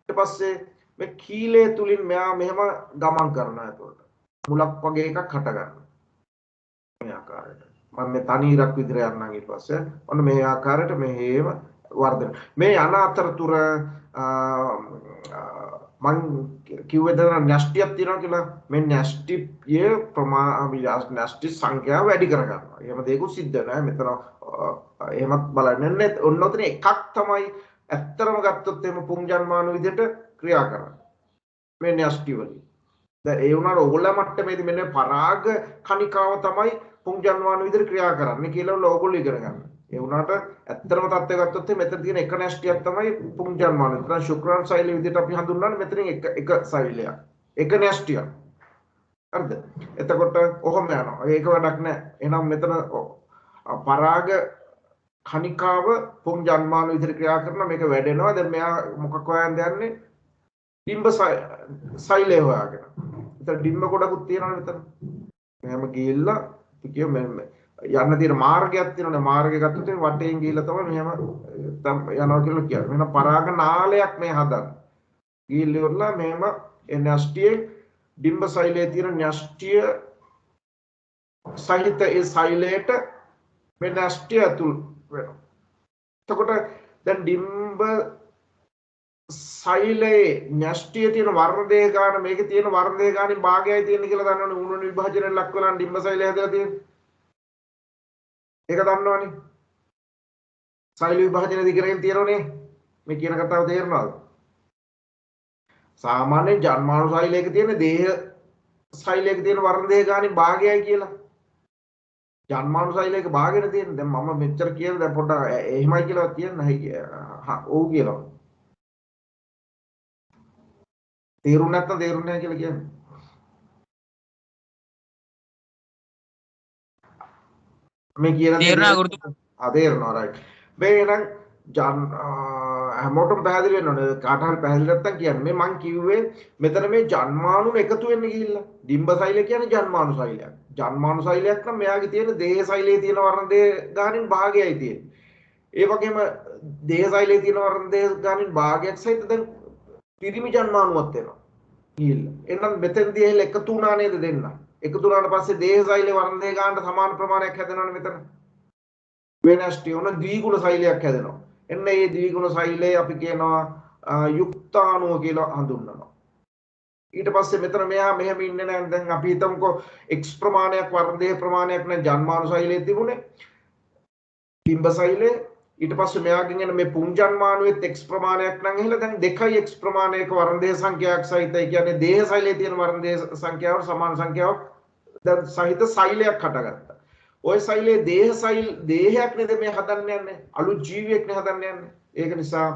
ඊට පස්සේ මේ කීලය තුලින් මෙයා මෙහෙම ගමන් කරනවා එතකොට. මුලක් වගේ එකක් හට ගන්නවා. මේ ආකාරයට. මම මේ තනි ඉරක් විදිහට යන්නම් ඊට පස්සේ ඔන්න මේ ආකාරයට මෙහෙම වර්ධන මේ යන අතරතුර මං කිව්වේ දැන් න්‍යෂ්ටියක් තියෙනවා කියලා. මේ න්‍යෂ්ටියේ න්‍යෂ්ටි සංඛ්‍යාව වැඩි කරගන්නවා. එහෙම දෙයක්වත් සිද්ධ නැහැ. මෙතන එහෙමත් බලන්නේ ඔන්න ඔතන එකක් තමයි ඇත්තරම ගත්තොත් එහෙම පුංජන්මාන විදිහට ක්‍රියා කරන්නේ. මේ න්‍යෂ්ටි වලින්. දැන් ඒ වුණාට ඕගොල්ලෝ මට්ටමේදී මෙන්න පරාග කණිකාව තමයි පුංජන්මාන විදිහට ක්‍රියා කරන්නේ කියලා ඕගොල්ලෝ ඉගෙන ගන්න. ඒ වුණාට ඇත්තම තත්ත්වය ගත්තොත් මෙතන තියෙන එක නැස්ටියක් තමයි පුංජන්මාන. එතන ශුක්‍රාණු සෛලය විදිහට අපි හඳුන්වන්නේ මෙතනින් එක සෛලයක්. එක නැස්ටියක්. හරිද? එතකොට ඔහොම යනවා. ඒක වැඩක් නැහැ. එහෙනම් මෙතන පරාග කණිකාව පුංජන්මාන විදිහට ක්‍රියා කරනවා. මේක වැඩෙනවා. දැන් මෙයා මොකක් හොයන්න යන්නේ? ඩිම්බ සෛලය හොයාගෙන. එතන ඩිම්බ ගොඩකුත් තියෙනවනේ මෙතන. මෙහෙම ගිහිල්ලා කිය යන්න තියෙන මාර්ගයක් තියෙනවනේ. මාර්ගය ගත්තොත් වටේන් ගිහිල්ලා තමයි මෙහෙම යනවා කියලා කියන්නේ. මෙන්න පරාග නාලයක් මේ හදන්නේ. ගිහිල්ලා ඉවරලා මෙහෙම ඒ න්‍යෂ්ටියේ ඩිම්බ සෛලයේ තියෙන න්‍යෂ්ටිය සහිත ඒ සෛලයට මේ න්‍යෂ්ටිය ඇතුල් වෙනවා. එතකොට දැන් ඩිම්බ සෛලයේ න්‍යෂ්ටියේ තියෙන වර්ණදේ ගාන මේකේ තියෙන වර්ණදේ ගානේ භාගයයි තියෙන්නේ කියලා දන්නවනේ. ඌණ විභජනයෙන් ලක් වෙලා ඩිම්බ සෛලය හැදලා තියෙන්නේ. ඒක දන්නවනේ. සෛල විභජන දිගරෙන් තියෙනවනේ. මේ කියන කතාව තේරෙනවද? සාමාන්‍ය ජන්මාණු සෛලයක තියෙන දේහ සෛලයක තියෙන වර්ණදේ ගානේ භාගයයි කියලා. ජන්මාණු සෛලයක භාගෙට තියෙන. දැන් මම මෙච්චර කියලා දැන් පොඩ්ඩක් එහෙමයි කියලා කියන්න ඔව් කියලා. තේරුම් නැත්නම් තේරුම් නැහැ කියලා කියන්නේ. මේ කියන තේරුණා ගුරුතුමා. තේරෙනවා රයිට්. මේ නම් හැමෝටම පැහැදිලි වෙන්න ඕනේ. කාට හරි පැහැදිලි නැත්නම් කියන්න. මේ මං කිව්වේ මෙතන මේ ජන්මාණු එකතු වෙන්න ගිහිල්ලා. ඩිම්බ සෛලය කියන්නේ ජන්මාණු සෛලයක්. ජන්මාණු සෛලයක් නම් මෙයාගේ තියෙන දේහ සෛලයේ තියෙන වර්ණදේ ගානින් භාගයයි තියෙන්නේ. ඒ වගේම දේහ සෛලයේ තියෙන වර්ණදේ ගානින් භාගයක් සහිත දැන් පිරිමි ජන්මාණුවක් වෙනවා. ගිහිල්ලා. එහෙනම් මෙතෙන්දී එහෙල එකතු වුණා නේද දෙන්න? එකතු වුණාට පස්සේ දේහ සෛලයේ වර්ණදේ ගානට සමාන ප්‍රමාණයක් හැදෙනවනේ මෙතන. වෙනස්ටි උන ද්විගුණ සෛලයක් හැදෙනවා. එන්න මේ ද්විගුණ සෛලය අපි කියනවා යුක්තාණුව කියලා හඳුන්වනවා. ඊට පස්සේ මෙතන මෙයා මෙහෙම ඉන්නේ නැහැ. දැන් අපි හිතමුකෝ x ප්‍රමාණයක් වර්ණදේ ප්‍රමාණයක් නම් ජන්මාණු සෛලයේ තිබුණේ. ඩිම්බ සෛලයේ ඊට පස්සේ මෙයාගෙන් එන මේ පුංජන්මාණුවෙත් x ප්‍රමාණයක් නම් එහෙලා දැන් 2x ප්‍රමාණයක වර්ණදේ සංඛ්‍යාවක් සහිතයි කියන්නේ දේහ සෛලයේ තියෙන වර්ණදේ සංඛ්‍යාවට සමාන සංඛ්‍යාවක් දැන් සහිත සෛලයක් හටගත්තා. ඔය සෛලයේ දේහයක් නේද මේ හදන්න යන්නේ. අලුත් ජීවියෙක් නේ හදන්න යන්නේ. ඒක නිසා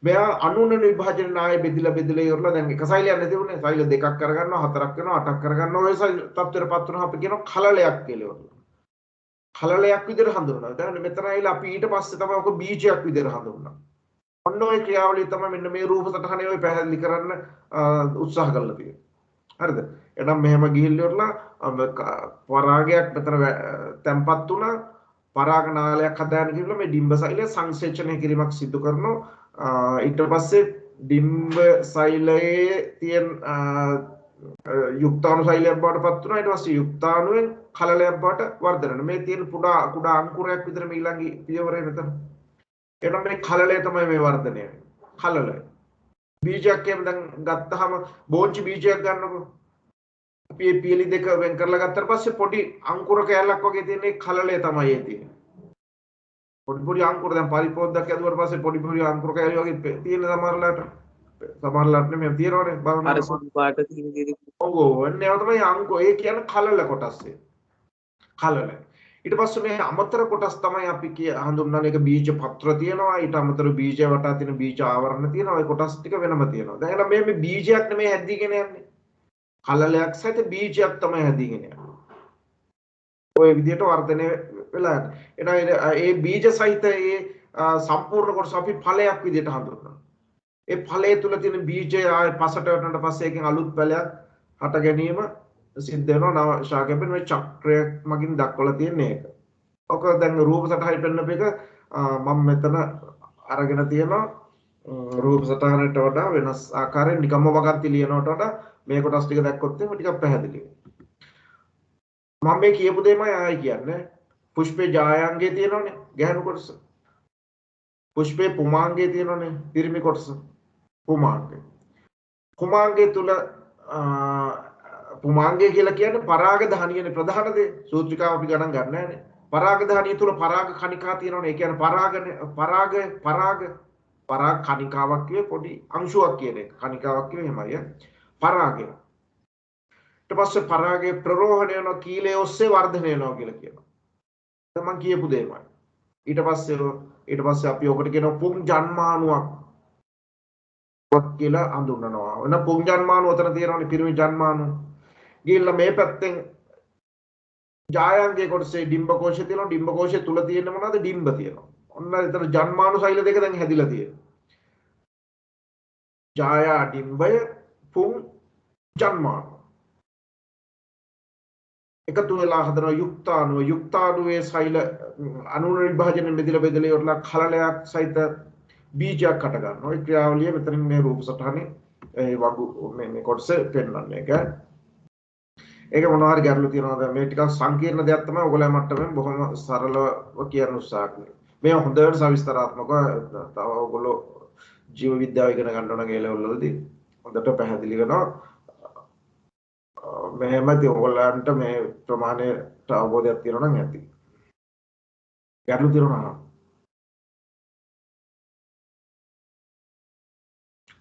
මෙයා අනුනන විභජන ආයේ බෙදලා ඉවරලා දැන් එක සෛලයක් නැති වුණේ. සෛල දෙකක් කරගන්නවා, හතරක් වෙනවා, අටක් කරගන්නවා. ඔය සෛල තත්ත්වයටපත් වුණා අපි කියනවා කලලයක් කියලා ඉවරලා. කලලයක් විදිහට හඳුන්වනවා. දැන් මෙතන ඇවිල්ලා අපි ඊට පස්සේ තමයි ඔක බීජයක් විදිහට හඳුන්වනවා. ඔන්න ඔය ක්‍රියාවලිය තමයි මෙන්න මේ රූප සටහනේ ඔය පැහැදිලි කරන්න උත්සාහ කරලා තියෙන්නේ. හරිද? එහෙනම් මෙහෙම ගිහිල්ලා පරාගයක් මෙතන තැම්පත් වුණා. පරාග නාලයක් හදාගෙන ගිහිල්ලා මේ ඩිම්බ සෛලය සංසේචනය කිරීමක් සිදු කරනවා. ඊට පස්සේ ඩිම්බ සෛලයේ තියෙන යුක්තාණු සෛලයක් බවට පත් වුණා. ඊට පස්සේ යුක්තාණුවෙන් කලලයක් බවට වර්ධනය වෙනවා. මේ තියෙන කුඩා අංකුරයක් විතර මේ ඊළඟ පියවරේ මෙතන. එහෙනම් මේ කලලය තමයි මේ වර්ධනය වෙන්නේ. කලලය. බීජයක් එහෙම දැන් ගත්තාම බෝංචි බීජයක් ගන්නකො. අපි මේ පියලි දෙක වෙන් කරලා ගත්තාට පස්සේ පොඩි අංකුර කෑල්ලක් වගේ තියෙන ඒ කලලය තමයි ඒ තියෙන්නේ. පොඩි අංකුර දැන් පරිපෝද්දක් ඇදුවට පස්සේ පොඩි අංකුර කෑලි වගේ තියෙන සමහරලාට නෙමෙයි තියෙනවනේ බලන්න. අර සුදු පාට තියෙන දේ. ඔව් ඔන්නේ තමයි අංකෝ. ඒ කියන්නේ කලල කොටස් ඒ. කලල. ඊට පස්සේ මේ අමතර කොටස් තමයි අපි හඳුන්වන්නේ. ඒක බීජ පත්‍ර තියෙනවා. ඊට අමතර බීජ වටා තියෙන බීජ ආවරණ තියෙනවා. ඒ කොටස් ටික වෙනම තියෙනවා. දැන් එහෙනම් මේ බීජයක් නෙමෙයි හැදීගෙන යන්නේ. කලලයක් සහිත බීජයක් තමයි හැදීගෙන යන්නේ. ඔය විදිහට වර්ධනය වෙලා යනවා. ඒ බීජ සහිත ඒ සම්පූර්ණ කොටස අපි ඵලයක් විදිහට හඳුන්වනවා. ඒ ඵලයේ තුල තියෙන බීජය ආය පසට වටනට පස්සේ එකෙන් අලුත් ඵලයක් හට ගැනීම සිද්ධ වෙනවා. නව ශාකයෙන් මේ චක්‍රයක් මගින් දක්වලා තියෙන්නේ ඒක. ඔක දැන් රූප සටහයි පෙන්නප එක මම මෙතන අරගෙන තියෙනවා. රූප සටහනට වඩා වෙනස් ආකාරයෙන් නිකම්ම වගන්ති ලියනවට වඩා මේ කොටස් ටික දැක්කොත් එහෙම ටිකක් පැහැදිලි වෙනවා. මම මේ කියපු දෙයමයි ආයි කියන්නේ. පුෂ්පේ ජායාංගයේ තියෙනවනේ ගැහණු කොටස. පුෂ්පේ පුමාංගයේ තියෙනවනේ පිරිමි කොටස. පුමාංගය. පුමාංගය තුල පුමාංගය කියලා කියන්නේ පරාග ධානියනේ ප්‍රධාන දේ. සූත්‍රිකාව අපි ගණන් ගන්න නැහැනේ. පරාග ධානිය තුල පරාග කණිකා තියෙනවනේ. ඒ කියන්නේ පරාග කණිකාවක් කියේ පොඩි අංශුවක් කියන එක. කණිකාවක් කියේ එහෙමයි. පරාගය. ඊට පස්සේ පරාගයේ ප්‍රරෝහණය වෙනවා කීලයේ ඔස්සේ වර්ධනය වෙනවා කියලා කියනවා. දැන් මම කියපු දෙයමයි. ඊට පස්සේ අපි ඔකට කියනවා පුං ජන්මාණුවක් කියලා හඳුන්වනවා. වෙන පුං ජන්මාණු උතන තියෙනවනේ පිරිමි ජන්මාණු. ගිහිල්ලා මේ පැත්තෙන් ජායංගේ කොටසේ ඩිම්බ කෝෂය තියෙනවා. ඩිම්බ කෝෂය තුල තියෙන මොනවද? ඩිම්බ තියෙනවා. ඔන්න එතන ජන්මාණු සෛල දෙක දැන් හැදිලා තියෙනවා. ජායා ඩිම්බය පුං ජන්මාණු. එකතු වෙලා හදන යුක්තාණුවේ සෛල අණු විභාජන බෙදලා ඉවරලා කලලයක් සහිත බීජයක් හට ගන්නවා. ඒ ක්‍රියාවලිය මෙතනින් මේ රූප සටහනේ ඒ වගු මේ කොටස පෙන්වන්නේ. ඒක මොනවා හරි ගැටලු තියනවාද? මේ ටිකක් සංකීර්ණ දෙයක් තමයි ඔයගොල්ලෝ මට්ටමෙන් බොහොම සරලව කියන්න උත්සාහ කරන්නේ. මේ හොඳට සවිස්තරාත්මකව තව ඔයගොල්ලෝ ජීව විද්‍යාව ඉගෙන ගන්න ඕන ඒ ලෙවල් වලදී හොඳට පැහැදිලි වෙනවා. මෙහෙමදී ඔයගොල්ලන්ට මේ ප්‍රමාණයට අවබෝධයක් තියෙනවා නම් ඇති. ගැටලු තියෙනවා.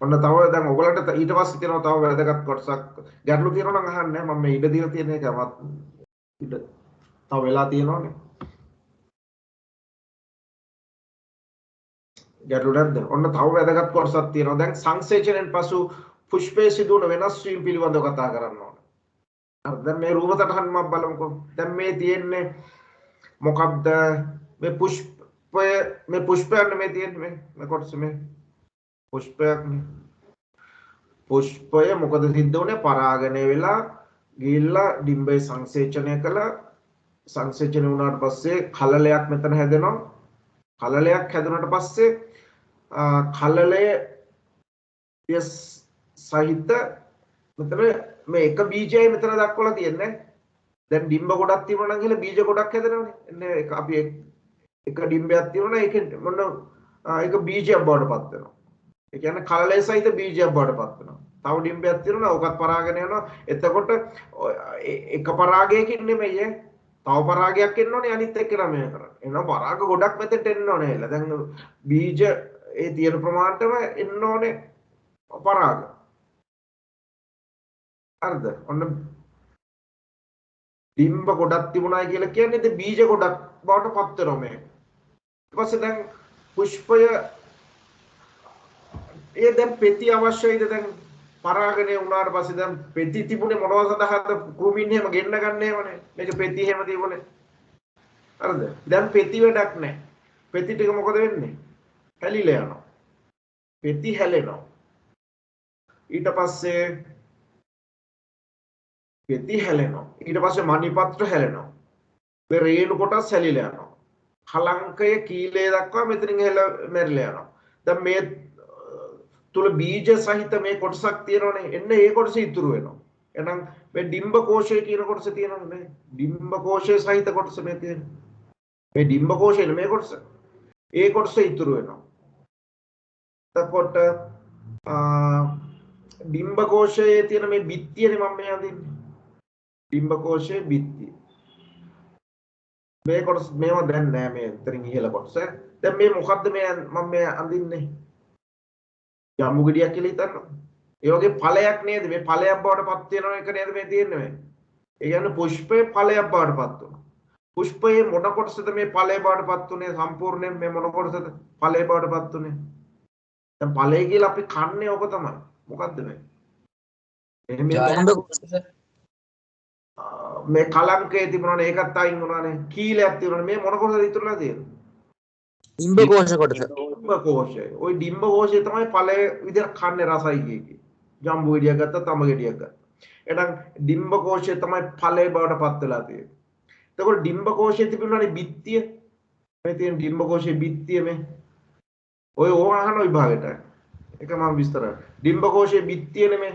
ඔන්න තව දැන් ඔයගලන්ට ඊට පස්සේ තියෙනවා තව වැදගත් කොටසක් ගැටලු තියෙනවා නම් අහන්න මම මේ ඉඩ දීලා තියෙන එක ඉඩ තව වෙලා තියෙනවනේ ගැටලු නැද්ද? ඔන්න තව වැදගත් කොටසක් තියෙනවා. දැන් සංසේචනයෙන් පසු පුෂ්පයේ සිදුවන වෙනස් වීම පිළිබඳව කතා කරන්න ඕන. හරි දැන් මේ රූප සටහන් මම බලමුකෝ. දැන් මේ තියෙන්නේ මොකක්ද? මේ පුෂ්පයන් මේ තියෙන්නේ මේ කොටස මේ පුෂ්පය මොකද සිද්ධ වුනේ? පරාගණය වෙලා ගිහිල්ලා ඩිම්බය සංසේචනය කළා. සංසේචනය වුණාට පස්සේ කලලයක් මෙතන හැදෙනවා. කලලයක් හැදුනට පස්සේ කලලය සහිත මෙතන මේ එක බීජයයි මෙතන දක්වලා තියෙන්නේ. දැන් ඩිම්බ ගොඩක් තියෙනවා නම් කියලා බීජ ගොඩක් හැදෙනවනේ. එන්නේ අපි එක ඩිම්බයක් තියෙනවා නම් ඒකෙන් මොන ඒක බීජයක් බවට පත් වෙනවා. ඒ කියන්නේ කලලය සහිත බීජයක් බවට පත් වෙනවා. තව ඩිම්බයක් තියෙනවා ඕකත් පරාගණය වෙනවා. එතකොට එක පරාගයකින් නෙමෙයි තව පරාගයක් එන්න ඕනේ අනිත් එක්කම මේ කරන්නේ. එනවා පරාග ගොඩක් මෙතෙන්ට එන්න ඕනේ කියලා. දැන් බීජ ඒ තියෙන ප්‍රමාණයටම එන්න ඕනේ පරාග. හරිද? ඔන්න ඩිම්බ ගොඩක් තිබුණායි කියලා කියන්නේ ඉතින් බීජ ගොඩක් බවට පත් වෙනවා මේ. ඊට පස්සේ දැන් පුෂ්පය ඒ දැන් පෙති අවශ්‍යයිද? දැන් පරාගණය වුණාට පස්සේ දැන් පෙති තිබුණේ මොනවද සඳහාද? කෘමීන් එහෙම ගෙන්න ගන්න එහෙමනේ. මේක පෙති එහෙම තිබුණේ. හරිද? දැන් පෙති වැඩක් නැහැ. පෙති ටික මොකද වෙන්නේ? හැලිලා යනවා. පෙති හැලෙනවා. ඊට පස්සේ පෙති හැලෙනවා. ඊට පස්සේ මණිපත්‍ර හැලෙනවා. මේ රේණු කොටස් හැලිලා යනවා. කලංකය කීලයේ දක්වා මෙතනින් මැරිලා යනවා. දැන් මේ තුල බීජ සහිත මේ කොටසක් තියෙනවනේ. එන්න ඒ කොටස ඉතුරු වෙනවා. එහෙනම් මේ ඩිම්බ කෝෂය කියන කොටස තියෙනවනේ මේ. ඩිම්බ කෝෂය සහිත කොටස මේ තියෙනවා. මේ ඩිම්බ කෝෂය මේ කොටස. ඒ කොටස ඉතුරු වෙනවා. එතකොට ඩිම්බ කෝෂයේ තියෙන මේ බිත්තියනේ මම මේ අඳින්නේ. ඩිම්බ කෝෂයේ බිත්තිය. මේ කොටස මේවා දැන් නෑ මේ අතරින් ඉහළ කොටස. දැන් මේ මොකද්ද මේ මම මේ අඳින්නේ? ජම්බු ගෙඩියක් කියලා හිතන්න. ඒ වගේ ඵලයක් නේද? මේ ඵලයක් බවට පත් වෙන එක නේද මේ තියෙන්නේ මේ. ඒ කියන්නේ පුෂ්පයේ ඵලයක් බවට පත් වෙනවා. පුෂ්පයේ මොන කොටසද මේ ඵලය බවට පත් උනේ? සම්පූර්ණයෙන් මේ මොන කොටසද ඵලය බවට පත් උනේ? දැන් ඵලය කියලා අපි කන්නේ ඕක තමයි. මොකද්ද මේ? මේ කලංකයේ තිබුණානේ ඒකත් අයින් වුණානේ. කීලයක් තිබුණානේ. මේ මොන කොටසද ඉතුරුලා තියෙන්නේ? ඩිම්බ කෝෂ කොටස. ඩිම්බ කෝෂය. ওই ඩිම්බ කෝෂය තමයි ඵලය විදිහට කන්නේ රසයි කියේ. ජම්බු ගෙඩියක් ගත්තා, තම ගෙඩියක් ගත්තා. එහෙනම් ඩිම්බ කෝෂය තමයි ඵලය බවට පත් වෙලා තියෙන්නේ. එතකොට ඩිම්බ කෝෂයේ තිබුණානේ බිත්තිය. මේ තියෙන ඩිම්බ කෝෂයේ බිත්තිය මේ. ඔය අහන විභාගෙට. ඒක මම විස්තර. ඩිම්බ කෝෂයේ බිත්තිය නෙමෙයි.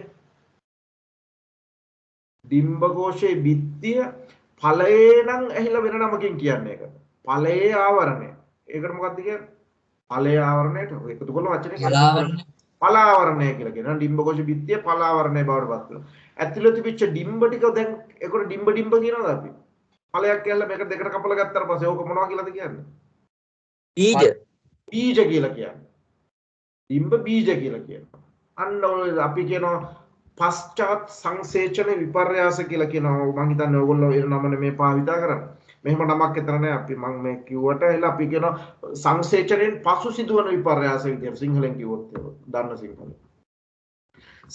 ඩිම්බ කෝෂයේ බිත්තිය ඵලයේ නම් ඇහිලා වෙන නමකින් කියන්නේ ඒක. ඵලයේ ආවරණය. ඒකට මොකක්ද කියන්නේ? ඵලයේ ආවරණයට එකතු කරලා වචනේ පලාවරණය කියලා කියනවා. ඩිම්බකෝෂ බිත්තිය පලාවරණය බවට පත් වෙනවා. ඇතුළේ තිබිච්ච ඩිම්බ ටික දැන් ඒකට ඩිම්බ කියනවාද අපි? ඵලයක් කියලා මේක දෙකට කපලා ගත්තාට පස්සේ ඕක මොනවා කියලාද කියන්නේ? බීජ කියලා කියන්නේ. ඩිම්බ බීජ කියලා කියනවා. අන්න ඔය අපි කියනවා පශ්චාත් සංසේචන විපර්යාස කියලා කියනවා. මම හිතන්නේ ඕගොල්ලෝ ඒ නම මේ භාවිතා කරන්නේ. මෙහෙම නමක් විතර නෑ අපි මම මේ කිව්වට එලා අපි කියනවා සංසේචනයෙන් පසු සිදුවන විපර්යාස විදියට සිංහලෙන් කිව්වොත් දන්න සිංහලෙන්.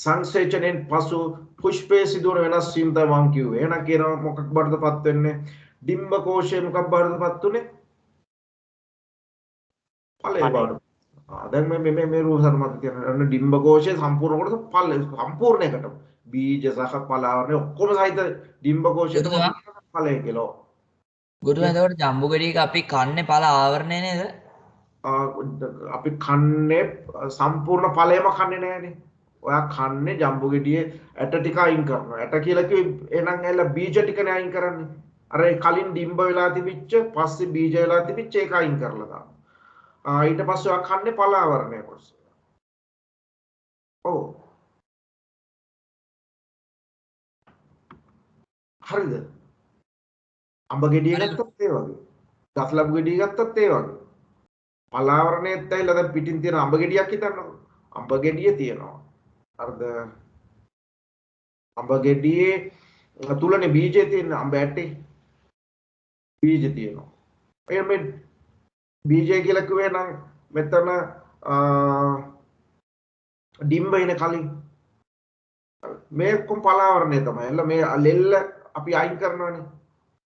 සංසේචනයෙන් පසු පුෂ්පයේ සිදුවන වෙනස් වීම තමයි මම කිව්වේ. එහෙනම් කියනවා මොකක් බාටදපත් වෙන්නේ? ඩිම්බ කෝෂය මොකක් බාටදපත් උනේ? ඵලය බාට. දැන් මේ රූපසර මත තියෙන ඩිම්බ කෝෂයේ සම්පූර්ණ කොටස ඵල සම්පූර්ණ එකට බීජ සහ පලාවරණය ඔක්කොම සහිත ඩිම්බ කෝෂය තමයි ඵලය කියලා. ගුරුතුමා එතකොට ජම්බු ගෙඩියක අපි කන්නේ පළ ආවරණය නේද? අපි කන්නේ සම්පූර්ණ ඵලයම කන්නේ නැහැනේ. ඔයා කන්නේ ජම්බු ගෙඩියේ ඇට ටික අයින් කරනවා. ඇට කියලා කිව්වේ එහෙනම් ඇල බීජ ටිකනේ අයින් කරන්නේ. අර කලින් ඩිම්බ වෙලා තිබිච්ච පස්සේ බීජ වෙලා තිබිච්ච ඒක අයින් කරලා දානවා. ඊට පස්සේ ඔයා කන්නේ පලාවරණය කොටස. ඔව්. හරිද? අඹ ගෙඩිය ගත්තත් ඒ වගේ. ගස්ලබු ගෙඩිය ගත්තත් ඒ වගේ. පලාවරණයත් ඇවිල්ලා දැන් පිටින් තියෙන අඹ ගෙඩියක් හිතන්නකෝ. අඹ ගෙඩිය තියෙනවා. හරිද? අඹ ගෙඩියේ තුලනේ බීජය තියෙන අඹ ඇටේ. බීජ තියෙනවා. එය මේ බීජය කියලා කිව්වේ නම් මෙතන ඩිම්බ ඉන කලින් මේ කොම් පලාවරණය තමයි. එළ මේ ලෙල්ල අපි අයින් කරනවානේ.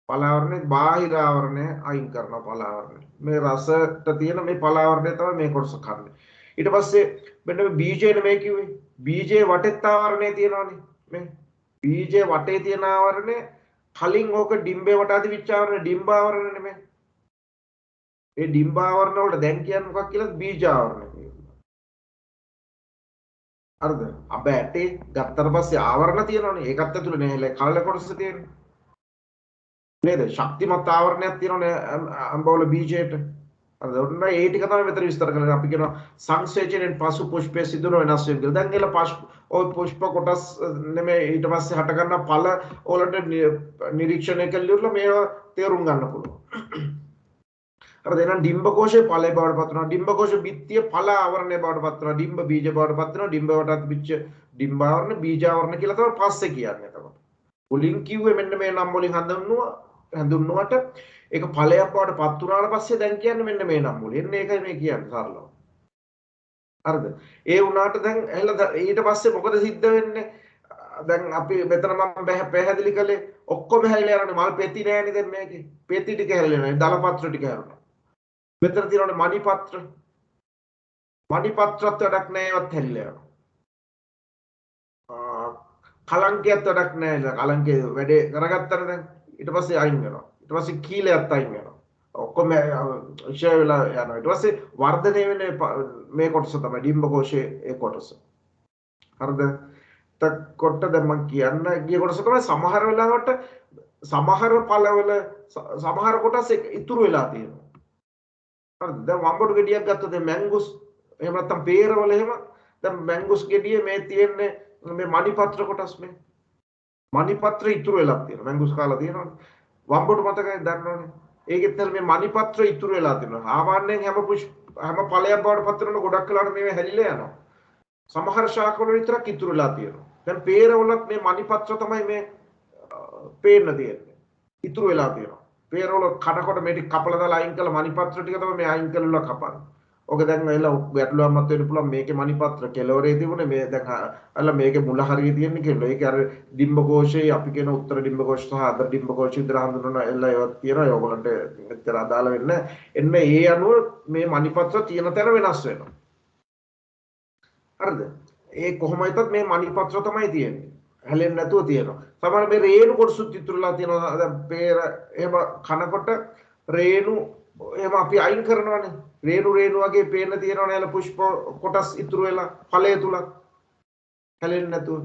පලාවරණය බාහිර ආවරණය අයින් කරනවා පලාවරණය. මේ රසට තියෙන මේ පලාවරණය තමයි මේ කොටස කන්නේ. ඊට පස්සේ මෙන්න මේ බීජයනේ මේ කිව්වේ. බීජයේ වටෙත් ආවරණය තියෙනවානේ. මේ බීජයේ වටේ තියෙන ආවරණය කලින් ඕක ඩිම්බේ වටා තිබිච්ච ආවරණය ඩිම්බ ආවරණය නෙමෙයි. ඒ ඩිම්බ ආවරණ වලට දැන් කියන්නේ මොකක් කියලාද? බීජ ආවරණය කියලා. හරිද? අඹ ඇටේ ගත්තට පස්සේ ආවරණ තියෙනවනේ. ඒකත් ඇතුළේ නෑ කලල කොටස තියෙන්නේ. නේද? ශක්තිමත් ආවරණයක් තියෙනවනේ අඹවල බීජයට. හරිද? ඔන්න ඒ ටික තමයි මෙතන විස්තර කරන්නේ. අපි කියනවා සංසේචනයෙන් පසු පුෂ්පයේ සිදුවන වෙනස් වීම කියලා. දැන් එල ඔය පුෂ්ප කොටස් නෙමෙයි ඊට පස්සේ හට ගන්න ඵල වලට නිරීක්ෂණය කළොත් මේවා තේරුම් ගන්න පුළුවන්. හරිද? එහෙනම් ඩිම්බ කෝෂයේ ඵලය බවට පත් වෙනවා. ඩිම්බ කෝෂ බිත්තිය ඵල ආවරණය බවට පත් වෙනවා. ඩිම්බ බීජ බවට පත් වෙනවා. ඩිම්බ වටත් පිච්ච ඩිම්බ ආවරණ බීජ ආවරණ කියලා තමයි පස්සේ කියන්නේ. එතකොට මුලින් කිව්වේ මෙන්න මේ නම් වලින් හඳුන්වුවට ඒක ඵලයක් බවට පත් වුණාට පස්සේ දැන් කියන්නේ මෙන්න මේ නම් වලින්. එන්නේ ඒකයි මේ කියන්නේ සරලව. හරිද? ඒ වුණාට දැන් ඊට පස්සේ මොකද සිද්ධ වෙන්නේ? දැන් අපි මෙතන මම පැහැදිලි කළේ ඔක්කොම හැලිලා යනනේ මල් පෙති නෑනේ දැන් මේකේ. පෙති ටික හැලිලා නෑ. දලපත්‍ර ටික හැරුණා. මෙතන තියෙනවනේ මණිපත්‍ර. මණිපත්‍රත් වැඩක් නෑ ඒවත් හැලිලා යනවා. කලංකයත් වැඩක් නෑ. කලංකේ වැඩේ කරගත්තට දැන් ඊට පස්සේ අයින් වෙනවා. ඊට පස්සේ කීලයක් අයින් වෙනවා. ඔක්කොම ෂේ වෙලා යනවා. ඊට පස්සේ වර්ධනය වෙන්නේ මේ කොටස තමයි ඩිම්බ කෝෂයේ ඒ කොටස. හරිද? කොට දැන් මම කියන්න ගිය කොටස තමයි සමහර වෙලාවට සමහර ඵලවල සමහර කොටස් ඉතුරු වෙලා තියෙනවා. හරිද? දැන් වම්බඩු ගෙඩියක් ගත්තොත් මැංගුස් එහෙම නැත්නම් peerවල එහෙම දැන් මැංගුස් ගෙඩියේ මේ තියෙන්නේ මේ මණිපත්‍ර කොටස් මේ මණිපත්‍ර ඉතුරු වෙලා තියෙනවා. මැංගුස් කාලා තියෙනවනේ. වම්බඩු මතකයි දන්නවනේ. ඒකෙත් මේ මණිපත්‍ර ඉතුරු වෙලා තියෙනවා. සාමාන්‍යයෙන් හැම ඵලයක් බවට පත් වෙනකොට ගොඩක් වෙලාවට මේවා හැලිලා යනවා. සමහර ශාකවල විතරක් ඉතුරු වෙලා තියෙනවා. දැන් peerවලත් මේ මණිපත්‍ර තමයි මේ පේන්න තියෙන්නේ. ඉතුරු වෙලා තියෙනවා. peerවල කඩකොට මේ ටික කපලා දාලා අයින් කළා මණිපත්‍ර ටික තමයි මේ අයින් කළා කපන්නේ. ඔක දැන් වෙලා ගැටලුවක් මත වෙන්න පුළුවන් මේකේ මණිපත්‍ර කෙලවරේ තිබුණේ මේ දැන් අල්ල මේකේ මුල හරිය තියෙන්නේ කියලා. ඒක අර ඩිම්බ කෝෂයේ අපි කියන උත්තර ඩිම්බ කෝෂ සහ අද ඩිම්බ කෝෂ විතර හඳුනන එල්ලා ඒවත් තියෙනවා. ඒගොල්ලන්ට එච්චර අදාළ වෙන්නේ එන්නේ ඒ අනුව මේ මණිපත්‍ර තියෙන තැන වෙනස් වෙනවා. හරිද? ඒ කොහොමයිතත් මේ මණිපත්‍ර තමයි තියෙන්නේ. හැලෙන්නේ නැතුව තියෙනවා. සමහර මේ රේණු කොටසුත් ඉතුරුලා තියෙනවා. දැන් peer එහෙම කනකොට රේණු එහෙම අපි අයින් කරනවානේ. රේණු වගේ පේන්න තියෙනවනේ එල පුෂ්ප කොටස් ඉතුරු වෙලා ඵලය තුල හැලෙන්නේ නැතුව.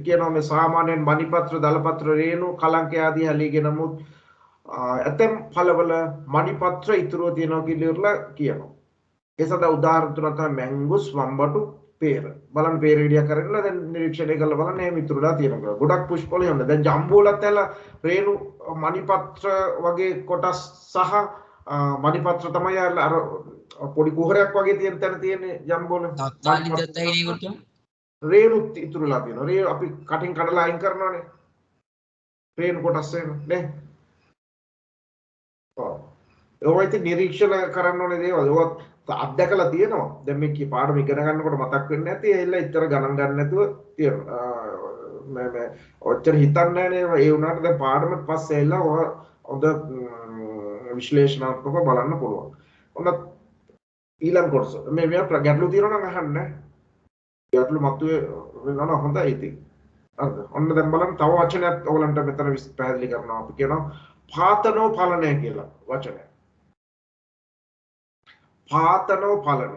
කියනවා මේ සාමාන්‍යයෙන් මණිපත්‍ර දලපත්‍ර රේණු කලංක ආදී හැලීගෙන නමුත් ඇතැම් ඵලවල මණිපත්‍ර ඉතුරුව තියෙනවා කියලා කියනවා. ඒ සඳහා උදාහරණ තුනක් තමයි මැංගුස් වම්බටු peer බලන්න peer area කරලා දැන් නිරීක්ෂණය කරලා බලන්න එහෙම ඉතුරුලා තියෙනවා ගොඩක් පුෂ් වල යනවා දැන් ජම්බෝ වලත් ඇලා රේණු මණිපත්‍ර වගේ කොටස් සහ මණිපත්‍ර තමයි අර පොඩි කුහරයක් වගේ තියෙන තැන තියෙන්නේ ජම්බෝ වල තත්කාලික දත්තහිනේකට රේණුත් ඉතුරුලා තියෙනවා රේ අපි කටින් කඩලා අයින් කරනවානේ රේණු කොටස් එහෙම නේ ඔව් ඒවා ඉතින් නිරීක්ෂණ කරන්න ඕනේ දේවල් ඒවත් අත්දැකලා තියෙනවා දැන් මේ පාඩම ඉගෙන ගන්නකොට මතක් වෙන්නේ නැති ඒilla ඉතර ගණන් ගන්න නැතුව තියෙනවා මම ඔච්චර හිතන්නේ නැහැ ඒ වුණාට දැන් පාඩමට පස්සේ ඇවිල්ලා හොඳ විශ්ලේෂණාත්මකව බලන්න පුළුවන් ඔන්න ඊළඟ කොටස මේ ගැටලු තියෙනවා නම් අහන්න ගැටලු මතුවේ වෙනවා හොඳයි ඉතින් හරිද ඔන්න දැන් බලන්න තව වචනයක් ඔයගලන්ට මෙතන පැහැදිලි කරනවා අපි කියනවා පාතනෝ පලනය කියලා වචනය පාතනෝ පලන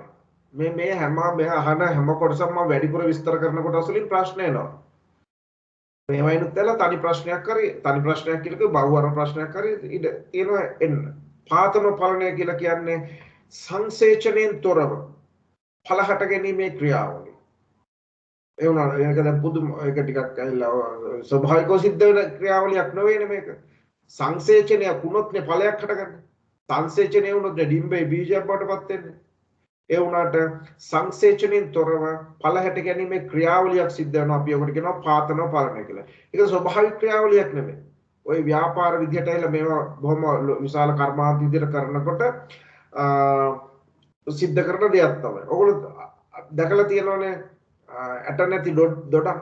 මේ හැම මේ අහන හැම කොටසක්ම වැඩිපුර විස්තර කරන කොටස් වලින් ප්‍රශ්න එනවා මේ වයින්ුත් ඇලා තනි ප්‍රශ්නයක් කියලා බහුවර්ණ ප්‍රශ්නයක් කරේ ඉත තියෙනවා එන්න පාතනෝ පලනය කියලා කියන්නේ සංසේචනයෙන් තොරව ඵල හට ගැනීමේ ක්‍රියාවලිය ඒ වුණා ඒක දැන් පුදුම ඒක ටිකක් ඇවිල්ලා ස්වභාවිකව සිද්ධ වෙන ක්‍රියාවලියක් නෙවෙයිනේ මේක සංසේචනයක් වුණොත්නේ ඵලයක් හටගන්නේ සංසේචනය වුණොත් ඩිම්බේ බීජයක් බවට පත් වෙන්නේ ඒ වුණාට සංසේචනයෙන් තොරව ඵල හැට ගැනීමේ ක්‍රියාවලියක් සිද්ධ වෙනවා අපි ඔකට කියනවා පාතනෝ පලනය කියලා. ඒක ස්වභාවික ක්‍රියාවලියක් නෙමෙයි. ওই ව්‍යාපාර විදිහට ඇවිල්ලා මේවා බොහොම විශාල කර්මාන්ත විදිහට කරනකොට සිද්ධ කරන දෙයක් තමයි. ඔයගොල්ලෝ දැකලා තියෙනවනේ ඇට නැති දොඩක්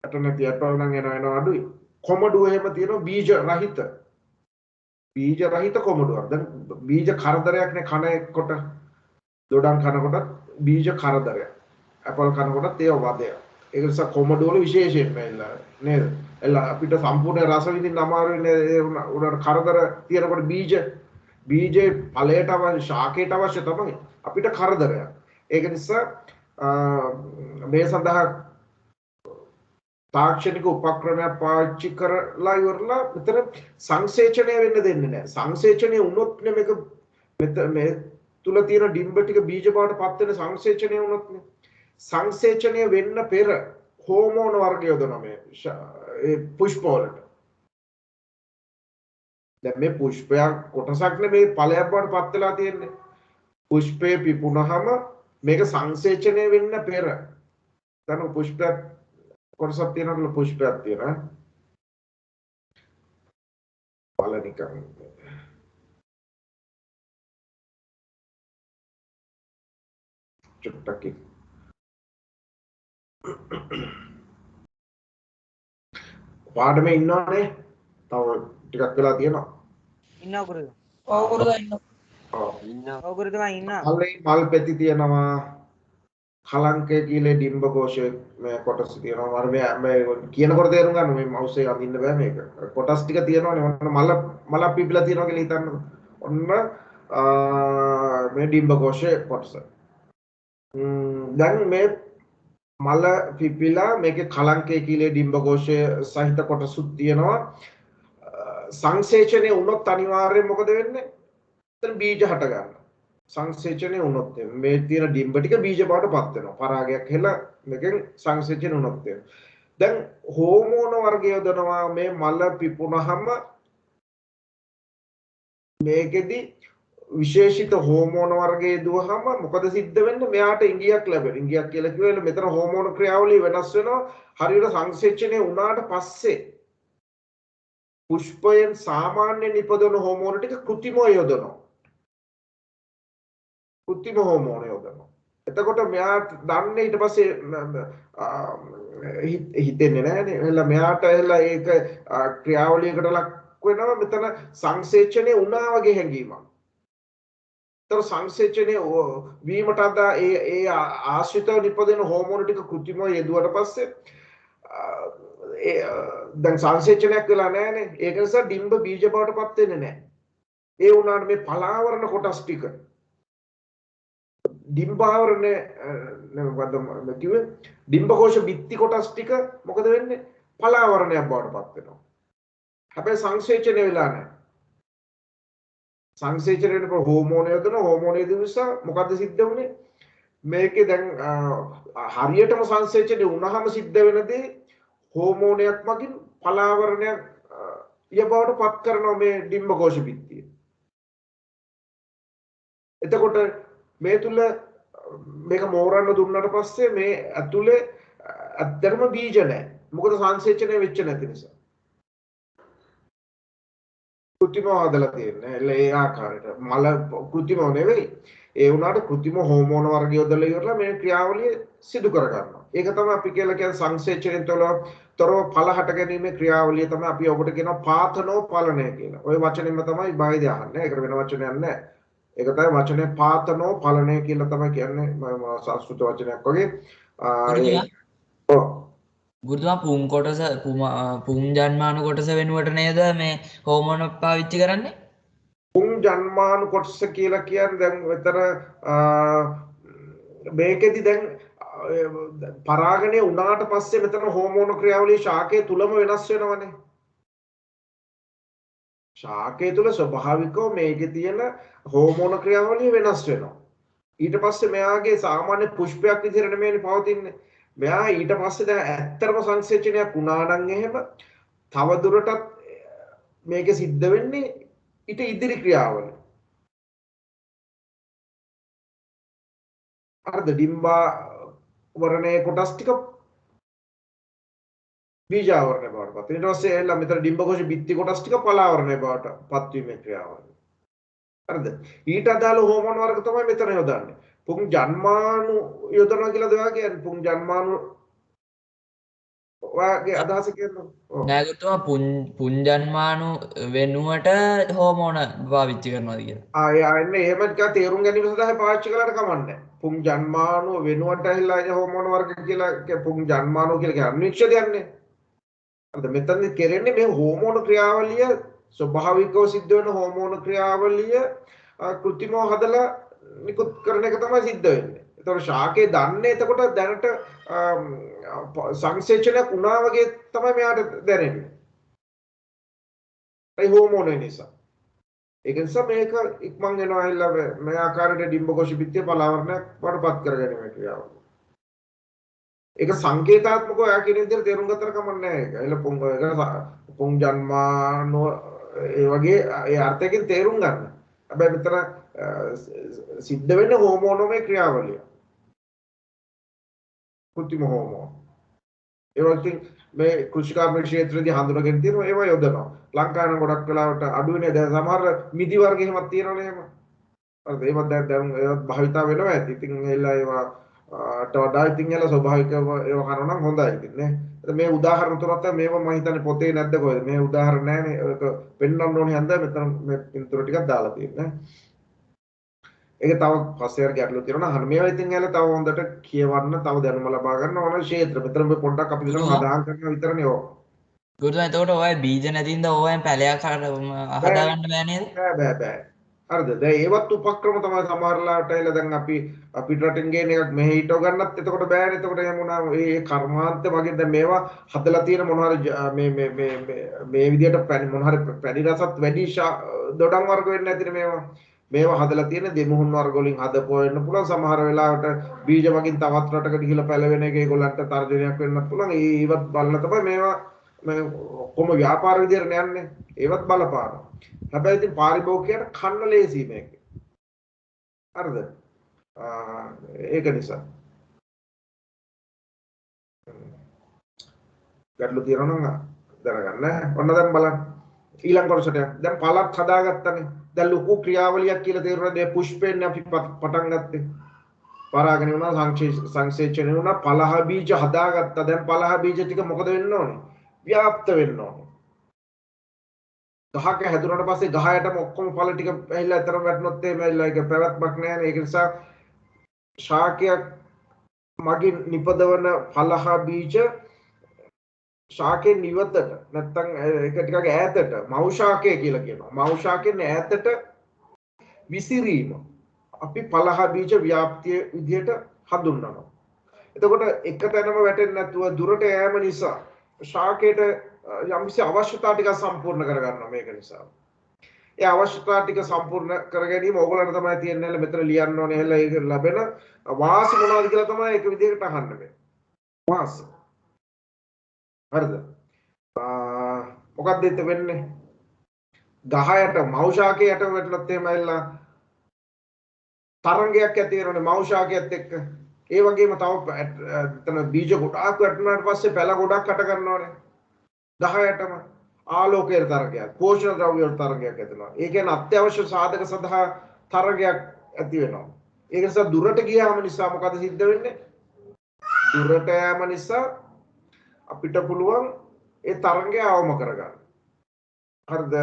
ඇට නැති ඇටවල නම් එනවා අඩුයි. කොමඩුව එහෙම තියෙනවා බීජ රහිත කොමඩුවක්. දැන් බීජ කරදරයක්නේ කන එක්කොට දොඩම් කනකොට බීජ කරදරයක්. ඇපල් කනකොටත් ඒව වදයක්. ඒක නිසා කොමඩුව වල විශේෂයෙන්ම නේද? එලා අපිට සම්පූර්ණ රස විඳින්න අමාරු වෙන්නේ උඩට කරදර තියෙනකොට බීජේ ඵලයට අවශ්‍ය ශාකයට අවශ්‍ය තමයි අපිට කරදරයක්. ඒක නිසා මේ සඳහා තාක්ෂණික උපක්‍රමයක් පාවිච්චි කරලා ඉවරලා මෙතන සංසේචනය වෙන්න දෙන්නේ නැහැ. සංසේචනය වුණොත් මේක මේ තුල තියෙන ඩිම්බ ටික බීජ බවට පත් වෙන සංසේචනය වුණොත් සංසේචනය වෙන්න පෙර හෝමෝන වර්ග යොදනවා මේ පුෂ්ප වලට. දැන් මේ පුෂ්පයක් කොටසක් නෙමේ ඵලයක් බවට පත් වෙලා තියෙන්නේ. පුෂ්පේ පිපුණාම මේක සංසේචනය වෙන්න පෙර දැන් පුෂ්පයක් කොටසක් තියෙනවා පුෂ්පයක් තියෙනවා බලනිකන් චුට්ටක් පාඩමේ ඉන්නවනේ තව ටිකක් වෙලා තියෙනවා ඉන්නවා ගුරුතුමා. ඔව් ගුරුතුමා ඉන්නවා. ඔව් ගුරුතුමා ඉන්නවා. මල් පෙති තියෙනවා කලංකය කියලා ඩිම්බ කෝෂයේ මේ කොටස් තියෙනවා මම මේ කියනකොට තේරුම් ගන්න මේ මවුස් එක අඳින්න බෑ මේක කොටස් ටික තියෙනවානේ ඔන්න මල පිපිලා තියෙනවා කියලා හිතන්නකො ඔන්න මේ ඩිම්බ කෝෂයේ කොටස දැන් මේ මල පිපිලා මේකේ කලංකය කියලා ඩිම්බ කෝෂයේ සහිත කොටසුත් තියෙනවා සංසේචනයේ වුණොත් අනිවාර්යයෙන් මොකද වෙන්නේ එතන බීජ හට ගන්නවා සංසේචනය වුණොත් මේ තියෙන ඩිම්බ ටික බීජ බවට පත් වෙනවා පරාගයක් හෙලා මේකෙන් සංසේචනය වුණොත් දැන් හෝමෝන වර්ගය යොදනවා මේ මල පිපුණාම මේකෙදි විශේෂිත හෝමෝන වර්ගය දුවහම මොකද සිද්ධ වෙන්නේ මෙයාට ඉංගියක් ලැබෙනවා ඉංගියක් කියලා කිව්වෙල මෙතන හෝමෝන ක්‍රියාවලිය වෙනස් වෙනවා හරියට සංසේචනය වුණාට පස්සේ පුෂ්පයෙන් සාමාන්‍ය නිපදවන හෝමෝන ටික කෘත්‍රිමව යොදනවා කෘත්‍රිම හෝමෝන යොදනවා. එතකොට මෙයාට දන්නේ ඊට පස්සේ හිතෙන්නේ නැහැනේ. එහෙනම් මෙයාට එහෙලා ඒක ක්‍රියාවලියකට ලක් වෙනවා මෙතන සංසේචනය වුණා වගේ හැඟීමක්. ඒතර සංසේචනය වීමට අද ඒ ආශ්‍රිතව නිපදෙන හෝමෝන ටික කෘත්‍රිමව යෙදුවට පස්සේ දැන් සංසේචනයක් වෙලා නැහැනේ. ඒක නිසා ඩිම්බ බීජ බවට පත් වෙන්නේ නැහැ. ඒ වුණාට මේ පලාවරණ කොටස් ටික ඩිම්බාවරණය මොකද්ද කිව්වේ ඩිම්බ කෝෂ බිත්ති කොටස් ටික මොකද වෙන්නේ පලාවරණයක් බවට පත් වෙනවා හැබැයි සංසේචනය වෙලා නැහැ සංසේචනය වෙනකොට හෝමෝන යොදන හෝමෝන යොදන නිසා මොකද්ද සිද්ධ වුනේ මේකේ දැන් හරියටම සංසේචනය වුණාම සිද්ධ වෙන දේ හෝමෝනයක් මගින් පලාවරණයක් යබවට පත් කරනවා මේ ඩිම්බකෝෂ පිටිය. එතකොට මේ තුල මේක මෝරන්න දුන්නාට පස්සේ මේ ඇතුලේ ඇත්තටම බීජ නැහැ. මොකද සංසේචනය වෙච්ච නැති නිසා. කෘත්‍රිමව හදලා තියෙන්නේ. ඒ ආකාරයට මල කෘත්‍රිමව නෙවෙයි. ඒ වුණාට කෘත්‍රිම හෝමෝන වර්ග යොදලා ඉවරලා මේ ක්‍රියාවලිය සිදු කර ගන්නවා. ඒක තමයි අපි කියලා කියන්නේ සංසේචනයෙන් තොරව ඵල හට ගැනීමේ ක්‍රියාවලිය තමයි අපි ඔබට කියනවා පාතනෝ පලනය කියලා. ওই වචනයෙන්ම තමයි බාහිර අහන්නේ. ඒකට වෙන වචනයක් නැහැ. ඒක තමයි වචනේ පාතනෝ පලනය කියලා තමයි කියන්නේ සංස්කෘත වචනයක් වගේ. ගුරුතුමා පුම් කොටස පුම් ජන්මාණු කොටස වෙනුවට නේද මේ හෝමෝන පාවිච්චි කරන්නේ? පුම් ජන්මාණු කොටස කියලා කියන්නේ දැන් විතර මේකෙදි දැන් පරාගණය වුණාට පස්සේ මෙතන හෝමෝන ක්‍රියාවලිය ශාකයේ තුලම වෙනස් වෙනවනේ. ශාකයේ තුල ස්වභාවිකව මේකේ තියෙන හෝමෝන ක්‍රියාවලිය වෙනස් වෙනවා. ඊට පස්සේ මෙයාගේ සාමාන්‍ය පුෂ්පයක් විදිහට නෙමෙයිනේ පවතින්නේ. මෙයා ඊට පස්සේ දැන් ඇත්තටම සංසේචනයක් වුණා නම් එහෙම තව දුරටත් මේක සිද්ධ වෙන්නේ ඊට ඉදිරි ක්‍රියාවල. අර්ධ ඩිම්බා වර්ණයේ කොටස් ටික බීජාවරණය බවට පත්. ඊට පස්සේ එලා මෙතන ඩිම්බකෝෂ බිත්ති කොටස් ටික පලාවරණය බවට පත්වීමේ ක්‍රියාවල. හරිද? ඊට අදාළ හෝමෝන වර්ග තමයි මෙතන යොදන්නේ. පුං ජන්මාණු යොදනවා කියලා දෙවා කියන්නේ පුං ජන්මාණු වාගේ අදහස කියනවා. නෑ ගුරුතුමා පුම් ජන්මාණු වෙනුවට හෝමෝන පාවිච්චි කරනවාද කියලා. එන්නේ එහෙම ටිකක් තේරුම් ගැනීම සඳහා පාවිච්චි කළාට කමන්නේ. පුං ජන්මාණු වෙනුවට ඇහිලා හෝමෝන වර්ග කියලා පුං ජන්මාණු කියලා කියන්නේ අන්වික්ෂ දෙන්නේ. අද මෙතන කෙරෙන්නේ මේ හෝමෝන ක්‍රියාවලිය ස්වභාවිකව සිද්ධ වෙන හෝමෝන ක්‍රියාවලිය කෘත්‍රිමව හදලා නිකුත් කරන එක තමයි සිද්ධ වෙන්නේ. ඒතකොට ශාකේ දන්නේ එතකොට දැනට සංසේචනයක් වුණා වගේ තමයි මෙයාට දැනෙන්නේ. ඒ හෝමෝන නිසා. ඒක නිසා මේක ඉක්මන් වෙනවා ඇවිල්ලා මේ ආකාරයට ඩිම්බකෝෂ පිටියේ පලාවරණයක් වඩපත් කරගැනීමේ ක්‍රියාව. ඒක සංකේතාත්මකව ඔයා කියන විදිහට තේරුම් ගත්තට කමක් නැහැ ඒක. එළ පුං ජන්මානෝ ඒ වගේ ඒ අර්ථයෙන් තේරුම් ගන්න. හැබැයි මෙතන සිද්ධ වෙන්නේ හෝමෝනෝමේ ක්‍රියාවලිය. කෘත්‍රිම හෝමෝන. ඒ වගේ මේ කෘෂිකාර්මික ක්ෂේත්‍රයේදී හඳුනගෙන තියෙනවා ඒවා යොදනවා. ලංකාවේ නම් ගොඩක් වෙලාවට අඩු වෙනේ දැන් සමහර මිදි වර්ග එහෙමත් තියෙනවනේ එහෙම. හරිද? ඒවත් දැන් ඒවත් භාවිතා වෙනවා ඇති. ඉතින් එලා ඒවා වඩා ඉතින් එලා ස්වභාවිකව ඒවා කරනවා නම් හොඳයි ඉතින් නේ. මේ උදාහරණ තුනක් තමයි මේව මම හිතන්නේ පොතේ නැද්ද කොහෙද? මේ උදාහරණ නැහැනේ. ඒක පෙන්වන්න ඕනේ හන්ද මෙතන මේ පින්තූර ටිකක් දාලා තියෙන්නේ. ඒක තව පස්සේ ගැටලු තියෙනවා නේද? මේවා ඉතින් ඇල තව හොඳට කියවන්න තව දැනුම ලබා ගන්න ඕන ක්ෂේත්‍ර. මෙතන මේ පොඩ්ඩක් අපි දෙනවා හදාහන් කරනවා විතරනේ ඕක. ගුරුතුමා එතකොට ඔය බීජ නැතිඳ ඕවෙන් පැලයක් හදාගන්න බෑ නේද? බෑ. හරිද? දැන් ඒවත් උපක්‍රම තමයි සමහරලාට එල දැන් අපි රටින් ගේන එකක් මෙහෙ හිටව ගන්නත් එතකොට බෑනේ. එතකොට එහෙම වුණා මේ කර්මාන්ත වගේ දැන් මේවා හදලා තියෙන මොන හරි මේ විදිහට මොන හරි පැණි රසත් වැඩි දොඩම් වර්ග වෙන්නේ නැතිනේ මේවා. මේවා හදලා තියෙන දෙමුහුන් වර්ග වලින් හදපුවා වෙන්න පුළුවන්. සමහර වෙලාවට බීජ වලින් තවත් රටකට ගිහිල්ලා පැලවෙන එක ඒගොල්ලන්ට තර්ජනයක් වෙන්නත් පුළුවන්. ඒවත් බලලා තමයි මේවා මේ කොහොම ව්‍යාපාර විදියට යන්නේ. ඒවත් බලපානවා. හැබැයි ඉතින් පාරිභෝගිකයට කන්න ලේසි මේක. හරිද? ඒක නිසා. ගැටලු තියෙනවා නම් දැනගන්න. ඔන්න දැන් බලන්න. ඊළඟ කොටසට දැන් පළක් හදාගත්තනේ. දැන් ලොකු ක්‍රියාවලියක් කියලා තේරුණා. මේ පුෂ්පයෙන් අපි පටන් ගත්තේ. පරාගණය වුණා සංසේචනය වුණා පළහ බීජ හදාගත්තා. දැන් පළහ බීජ ටික මොකද වෙන්න ඕනේ? ව්‍යාප්ත වෙන්න ඕනේ. ගහක හැදුනට පස්සේ ගහයටම ඔක්කොම ඵල ටික ඇහිලා අතර වැටුනොත් එහෙම ඇහිලා ඒක පැවැත්මක් නැහැ නේ. ඒක නිසා ශාකයක් මගින් නිපදවන පළහ බීජ ශාකේ නිවතට නැත්තම් ඒක ටිකක් ඈතට මව් ශාකය කියලා කියනවා. මව් ශාකෙන් ඈතට විසිරීම අපි පළහ බීජ ව්‍යාප්තිය විදිහට හඳුන්වනවා. එතකොට එක තැනම වැටෙන්නේ නැතුව දුරට යෑම නිසා ශාකයට යම්කිසි අවශ්‍යතා ටිකක් සම්පූර්ණ කරගන්නවා මේක නිසා. ඒ අවශ්‍යතා ටික සම්පූර්ණ කර ගැනීම ඕගොල්ලන්ට තමයි තියෙන්නේ. මෙතන ලියන්න ඕනේ එහෙලා ඒක ලැබෙන වාසි මොනවද කියලා තමයි ඒක විදිහකට අහන්න මේ. වාසි. හරිද? මොකක්ද ඉත වෙන්නේ? ගහයට මෞෂාකයට වැටුණත් එහෙම ඇවිල්ලා තරංගයක් ඇති වෙනවනේ මෞෂාකයත් එක්ක. ඒ වගේම තව එතන බීජ ගොඩාක් වැටුණාට පස්සේ පැල ගොඩක් හට ගන්නවනේ. ගහයටම ආලෝකයේ තරංගයක්, පෝෂණ ද්‍රව්‍ය වල තරංගයක් ඇතිවෙනවා. ඒ කියන්නේ අත්‍යවශ්‍ය සාධක සඳහා තරංගයක් ඇති වෙනවා. ඒක නිසා දුරට ගියාම නිසා මොකද සිද්ධ වෙන්නේ? දුරට යෑම නිසා අපිට පුළුවන් ඒ තරංගය අවම කරගන්න. හරිද?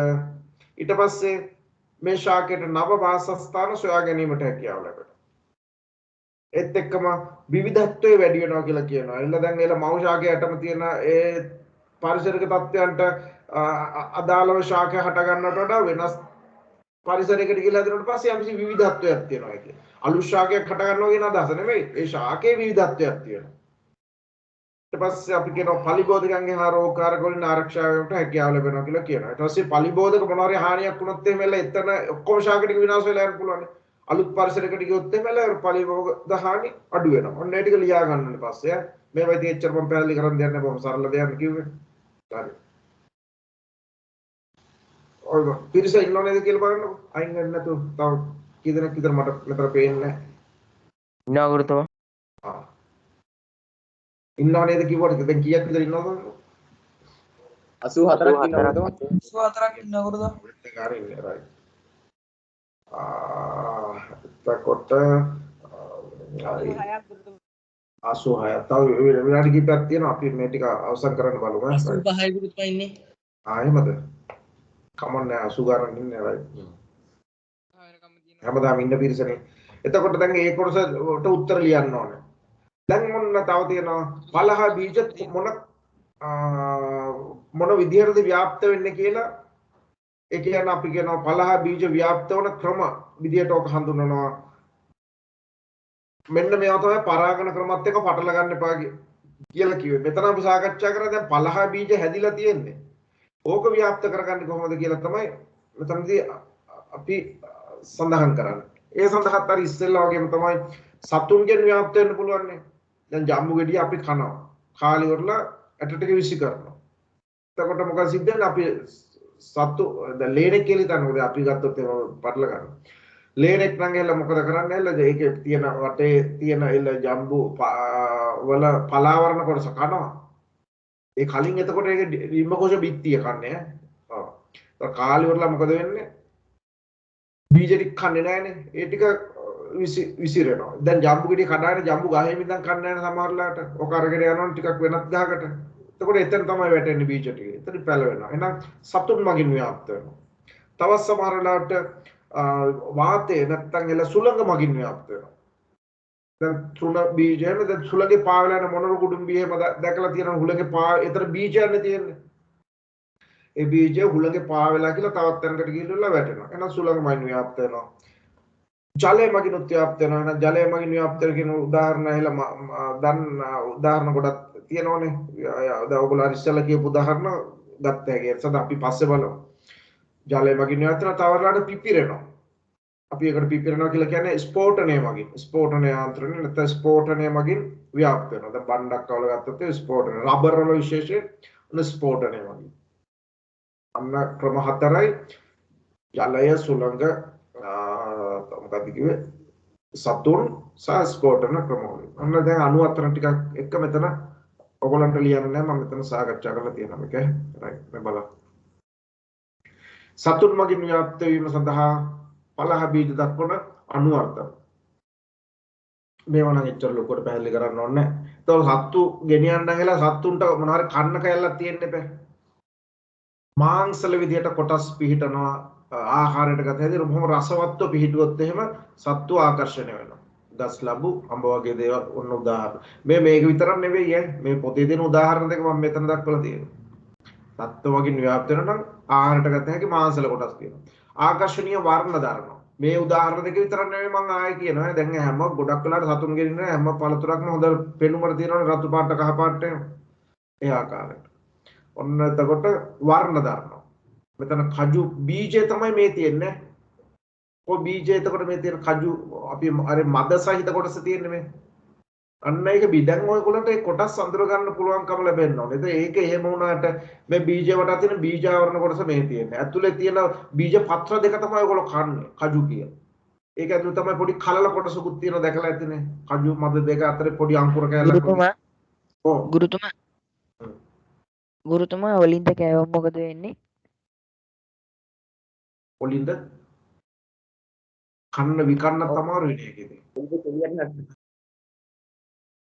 ඊට පස්සේ මේ ශාකයට නව වාසස්ථාන සොයා ගැනීමට හැකියාව ලැබෙනවා. ඒත් එක්කම විවිධත්වයේ වැඩි වෙනවා කියලා කියනවා. එළ දැන් එළ මව් ශාකයටම තියෙන ඒ පාරිසරික තත්ත්වයන්ට අදාළව ශාකය හට ගන්නට වඩා වෙනස් පරිසරයකට ගිහිල්ලා හදනකොට පස්සේ යම්කිසි විවිධත්වයක් තියෙනවා කියන්නේ. අලුත් ශාකයක් හට ගන්නවා කියන අදහස නෙමෙයි. ඒ ශාකයේ විවිධත්වයක් තියෙනවා. ඊට පස්සේ අපි කියනවා පලිබෝධකයන්ගේ හා රෝගකාරක වලින් ආරක්ෂා වීමට හැකියාව ලැබෙනවා කියලා කියනවා. ඊට පස්සේ පලිබෝධක මොනවා හරි හානියක් වුණොත් එහෙම එළ එතන ඔක්කොම ශාක ටික විනාශ වෙලා යන්න පුළුවන්. අලුත් පරිසරයකට ගියොත් එහෙම එළ පලිබෝධ හානි අඩු වෙනවා. ඔන්න ඒ ටික ලියා ගන්න ඕනේ පස්සේ. මේවා ඉතින් එච්චර මම පැහැදිලි කරන් දෙන්නේ බොහොම සරල දෙයක් කිව්වේ. හරි. ඔය පිරිස ඉන්නව නේද කියලා බලන්නකො. අයින් වෙන්න නැතුව තව කී දෙනෙක් විතර මට මෙතන පේන්නේ නැහැ. ඉන්නවා ගුරුතුමා. ආ. ඉන්නව නේද කිව්වට දැන් කීයක් විතර ඉන්නවද? 84ක් ඉන්නවා ගුරුතුමා. 84ක් ඉන්න ගුරුතුමා. ඒක හරියන්නේ right. එතකොට 86ක් ගුරුතුමා. 86 තව විනාඩි කිහිපයක් තියෙනවා අපි මේ ටික අවසන් කරන්න බලමු. 85යි ගුරුතුමා ඉන්නේ. එහෙමද? කමන්න 80 ගණන් ඉන්නේ right. හැමදාම ඉන්න පිරිසනේ. එතකොට දැන් ඒ කොටසට උත්තර ලියන්න ඕනේ. දැන් මොන තව තියෙනවා පලහ බීජ මොන විදිහටද ව්‍යාප්ත වෙන්නේ කියලා ඒ කියන්නේ අපි කියනවා පලහ බීජ ව්‍යාප්ත වන ක්‍රම විදිහට ඔක හඳුන්වනවා. මෙන්න මේවා තමයි පරාගන ක්‍රමත් එක්ක පටල ගන්න එපා කියලා කිව්වේ. මෙතන අපි සාකච්ඡා කරා දැන් පලහ බීජ හැදිලා තියෙන්නේ. ඕක ව්‍යාප්ත කරගන්නේ කොහොමද කියලා තමයි මෙතනදී අපි සඳහන් කරන්නේ. ඒ සඳහාත් අර ඉස්සෙල්ලා වගේම තමයි සතුන්ගෙන් ව්‍යාප්ත වෙන්න පුළුවන් නේ. දැන් ජම්බු ගෙඩිය අපි කනවා. කාලි වරලා ඇට ටික විසි කරනවා. එතකොට මොකද සිද්ධ වෙන්නේ අපි සතු දැන් ලේනෙක් කියලා හිතන්නකෝ. අපි ගත්තොත් එහෙම පටල ගන්නවා. ලේනෙක් නම් එල්ල මොකද කරන්නේ එල්ල ඒකේ තියෙන වටේ තියෙන එල්ල ජම්බු වල පලාවරණ කොටස කනවා. ඒ කලින් එතකොට ඒක රිම්බකෝෂ බිත්තිය කන්නේ ඈ. ඔව්. ඒක කාලි වරලා මොකද වෙන්නේ? බීජ ටික කන්නේ නැහනේ. ඒ ටික විසිරෙනවා. දැන් ජම්බු ගෙඩිය කඩාගෙන ජම්බු ගහේ ඉඳන් කන්නේ නැහැ සමහරලාට. ඔක අරගෙන යනවනේ ටිකක් වෙනත් ගහකට. එතකොට එතන තමයි වැටෙන්නේ බීජ ටික. එතන පැල වෙනවා. එහෙනම් සතුන් මගින් ව්‍යාප්ත වෙනවා. තවත් සමහරලාට වාතය නැත්තම් එල සුළඟ මගින් ව්‍යාප්ත වෙනවා. දැන් තුන බීජයම දැන් සුළඟේ පාවෙලා යන මොනර කුඩුම්බියේම දැකලා තියෙනවා හුළඟේ පා ඒතර බීජයන්නේ තියෙන්නේ. ඒ බීජය හුළඟේ පාවෙලා කියලා තවත් තැනකට ගිහිල්ලා වැටෙනවා. එහෙනම් සුළඟ මගින් ව්‍යාප්ත වෙනවා. ජලය මගින් ව්‍යාප්ත වෙනවා. එහෙනම් ජලය මගින් ව්‍යාප්ත කියන උදාහරණ එහෙලා දැන් උදාහරණ ගොඩක් තියෙනවනේ. දැන් ඔයගොල්ලෝ ඉස්සෙල්ලා කියපු උදාහරණ ගත්ත හැකි. ඒක සඳහා අපි පස්සේ බලමු. ජලය මගින් ව්‍යාප්ත වෙනවා තවරලාට පිපිරෙනවා. අපි ඒකට පිපිරෙනවා කියලා කියන්නේ ස්ෆෝටනය මගින්. ස්ෆෝටන යාන්ත්‍රණය නැත්නම් ස්ෆෝටනය මගින් ව්‍යාප්ත වෙනවා. දැන් බණ්ඩක් කවල ගත්තොත් ඒ ස්ෆෝටන. රබර් වල විශේෂයෙන් ස්ෆෝටනය මගින්. අන්න ක්‍රම හතරයි ජලය සුළඟ මොකක්ද කිව්වේ සතුන් සහ ස්ෆෝටන ක්‍රම වලින්. අන්න දැන් 94 ටිකක් එක මෙතන ඔයගොල්ලන්ට ලියන්න නෑ මම මෙතන සාකච්ඡා කරලා තියෙනවා මේක. රයිට් මේ බලන්න. සතුන් මගින් ව්‍යාප්ත වීම සඳහා පලහ බීජ දක්වන අනුවර්තන. මේවා නම් එච්චර ලොකුවට පැහැදිලි කරන්න ඕනේ නැහැ. ඒතකොට සත්තු ගෙනියන්න ගිහලා සත්තුන්ට මොනවා හරි කන්න කැල්ලක් තියෙන්න එපා. මාංශල විදියට කොටස් පිහිටනවා ආහාරයට ගත හැදී බොහොම රසවත්ව පිහිටුවොත් එහෙම සත්තු ආකර්ෂණය වෙනවා. ගස් ලැබු අඹ වගේ දේවල් ඔන්න උදාහරණ. මේක විතරක් නෙවෙයි මේ පොතේ දෙන උදාහරණ දෙක මම මෙතන දක්වලා තියෙනවා. සත්තු වගේ ව්‍යාප්ත වෙනවා නම් ආහාරයට ගත හැකි මාංශල කොටස් කියනවා. ආකර්ෂණීය වර්ණ දරනවා. මේ උදාහරණ දෙක විතරක් නෙවෙයි මම ආයෙ කියනවා. දැන් හැම ගොඩක් වෙලාවට සතුන් ගෙනින්න හැම පළතුරක්ම හොඳ පෙනුමට තියෙනවනේ රතු පාට කහ පාට ඒ ආකාරයට. ඔන්න එතකොට වර්ණ දරනවා. මෙතන කජු බීජය තමයි මේ තියෙන්නේ. කො බීජය එතකොට මේ තියෙන කජු අපි අර මද සහිත කොටස තියෙන්නේ මේ. අන්න ඒක බිඩන් ඔයගොල්ලන්ට ඒ කොටස් අඳුර ගන්න පුළුවන්කම ලැබෙන්න ඕනේ. ඉතින් ඒක එහෙම වුණාට මේ බීජ වට තියෙන බීජ ආවරණ කොටස මේ තියෙන්නේ. ඇතුලේ තියෙන බීජ පත්‍ර දෙක තමයි ඔයගොල්ලෝ කන්නේ කජු කියන. ඒක ඇතුලේ තමයි පොඩි කලල කොටසකුත් තියෙන දැකලා ඇතිනේ. කජු මද දෙක අතරේ පොඩි අංකුර කැලක්. ගුරුතුමා ඔලින්ද කෑවම මොකද වෙන්නේ? ඔලින්ද කන්න විකන්න තමයි වෙන්නේ ඒකේ.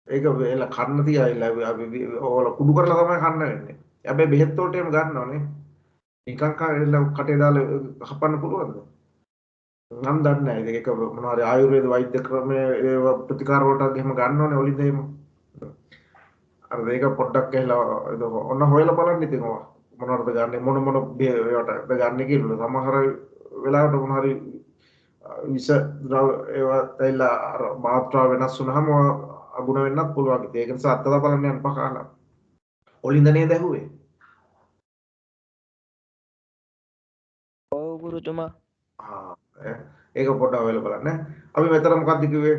ඒක වෙලා කන්න තියයිලා අපි ඕල කුඩු කරලා තමයි කන්න වෙන්නේ. හැබැයි බෙහෙත් වලට එහෙම ගන්නවනේ. නිකන් කටේ දාලා හපන්න පුළුවන්ද? නම් දන්නේ නැහැ. ඒක මොනවා හරි ආයුර්වේද වෛද්‍ය ක්‍රමයේ ඒව ප්‍රතිකාර වලට එහෙම ගන්නවනේ ඔලින්ද එහෙම. අර මේක පොඩ්ඩක් ගහලා ඔන්න හොයලා බලන්න ඉතින් මොනවද ගන්නේ මොන ඒවට ගන්න කියලා. සමහර වෙලාවට මොන හරි විස ද්‍රව ඒවා තැයිලා අර මාත්‍රා වෙනස් වුනහම අගුණ වෙන්නත් පුළුවන්. ඒක නිසා අත්දැක බලන්න යන්න පහලා. ඔලින්ද නේද ඇහුවේ? ඔව් ගුරුතුමා. ඒක පොඩ්ඩක් හොයලා බලන්න. අපි මෙතන මොකක්ද කිව්වේ?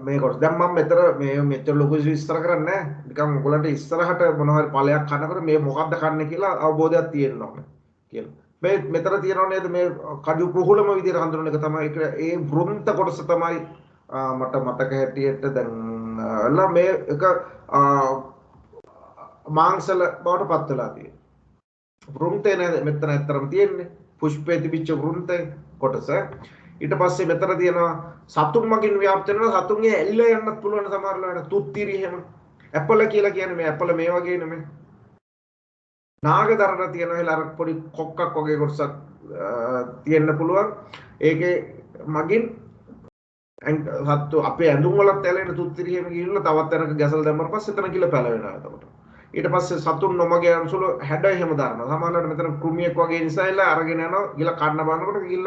මේ කොටස දැන් මම මෙතන මේ මෙච්චර ලොකු විස්තර කරන්නේ නැහැ. නිකන් ඔයගලන්ට ඉස්සරහට මොනවා හරි ඵලයක් කනකොට මේ මොකද්ද කන්නේ කියලා අවබෝධයක් තියෙන්න ඕනේ කියලා. මේ මෙතන තියෙනව නේද මේ කඩු පුහුලම විදිහට හඳුනන එක තමයි ඒ වෘන්ත කොටස තමයි මට මතක හැටියට දැන් මේ එක මාංශල බවට පත් වෙලා තියෙනවා. වෘන්තේ නේද මෙතන ඇත්තරම තියෙන්නේ. පුෂ්පේ තිබිච්ච වෘන්තේ කොටස. ඊට පස්සේ මෙතන තියෙනවා සතුන් මගින් ව්‍යාප්ත වෙනවා. සතුන්ගේ ඇලිලා යන්නත් පුළුවන් සමහර වෙලාවට තුත්තිරි එහෙම. ඇපල කියලා කියන්නේ මේ ඇපල මේ වගේ නෙමෙයි. නාගදරන තියෙන වෙලාව අර පොඩි කොක්කක් වගේ කොටසක් තියෙන්න පුළුවන්. ඒකේ මගින් සත්තු අපේ ඇඳුම් වලත් ඇලෙන තුත්තිරි එහෙම ගිහිල්ලා තවත් තැනක ගැසලා දැම්මම පස්සේ එතන ගිල පැලවෙනවා එතකොට. ඊට පස්සේ සතුන් නොමග යන සුළු හැඩ එහෙම දානවා. සමහරවිට මෙතන කෘමියෙක් වගේ නිසා එලා අරගෙන යනවා. ගිල කන්න බලනකොට ගිල්ල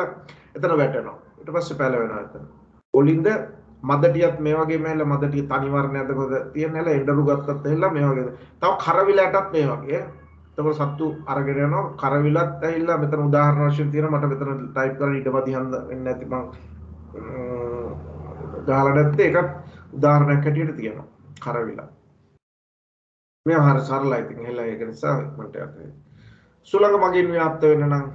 එතන වැටෙනවා. ඊට පස්සේ පැලවෙනවා එතන. ඔලින්ද මදටියත් මේ වගේ මේල මදටිය තනි වර්ණයක්ද කොහොද තියෙන හැල එඬරු ගත්තත් එහෙලා මේ වගේද. තව කරවිලටත් මේ වගේ. එතකොට සත්තු අරගෙන යනවා. කරවිලත් ඇහිලා මෙතන උදාහරණ වශයෙන් තියෙනවා. මට මෙතන ටයිප් කරලා ඊටපස්සේ හඳ වෙන්නේ නැති මං ගහලා නැත්තේ ඒකත් උදාහරණයක් හැටියට තියෙනවා. කරවිලා. මේ හරිය සරලයි ඉතින් එහෙලා ඒක නිසා මට යන්නේ. සුළඟ මගින් ව්‍යාප්ත වෙන්න නම්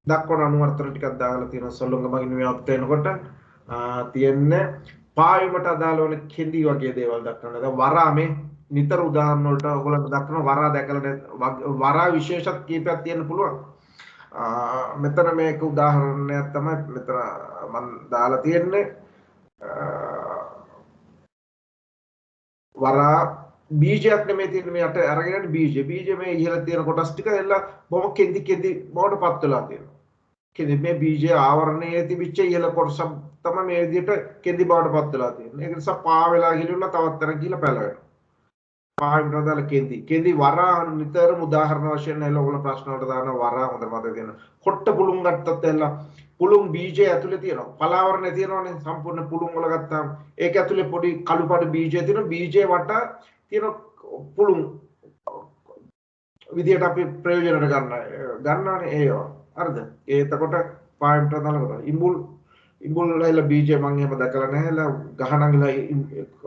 දක්වන අනුවර්තන ටිකක් දාලා තියෙනවා. සුළඟ මගින් ව්‍යාප්ත වෙනකොට තියෙන්නේ පායුමට අදාළ වෙන කෙඳි වගේ දේවල් දක්වනවා. දැන් වරා මේ නිතර උදාහරණ වලට ඔයගොල්ලන්ට දක්වන වරා දැකලා වරා විශේෂත් කීපයක් තියෙන්න පුළුවන්. මෙතන මේක උදාහරණයක් තමයි මෙතන මම දාලා තියෙන්නේ. වරා බීජයක් නෙමෙයි තියෙන්නේ මේ අට අරගෙන බීජ මේ ඉහළ තියෙන කොටස් ටික එල්ල බොහොම කෙඳි බවට පත් වෙලා තියෙනවා. කෙඳි මේ බීජ ආවරණයේ තිබිච්ච ඉහළ කොටස තමයි මේ විදිහට කෙඳි බවට පත් වෙලා තියෙන්නේ. ඒක නිසා පා වෙලා ගිහිල්ලා තවත් තැනක ගිහිල්ලා පැලවෙනවා. පාවින් රදාල කෙඳි වරා නිතරම උදාහරණ වශයෙන් එල්ල ඔයගොල්ලෝ ප්‍රශ්න වලට දාන වරා හොඳ මතක තියෙනවා. කොට්ට පුළුන් ගත්තත් එල්ල පුළුන් බීජය ඇතුලේ තියෙනවා. පලාවරණේ තියෙනවනේ සම්පූර්ණ පුළුන් වල ගත්තාම ඒක ඇතුලේ පොඩි කළු පාට බීජය තියෙනවා. බීජේ වට තියෙන පුළුන් විදියට අපි ප්‍රයෝජනට ගන්නවානේ ඒවා. හරිද? ඒ එතකොට පායින්ට් දාලා කරා. ඉඹුල් වල බීජය මම එහෙම දැකලා නැහැ. ගහනංගලා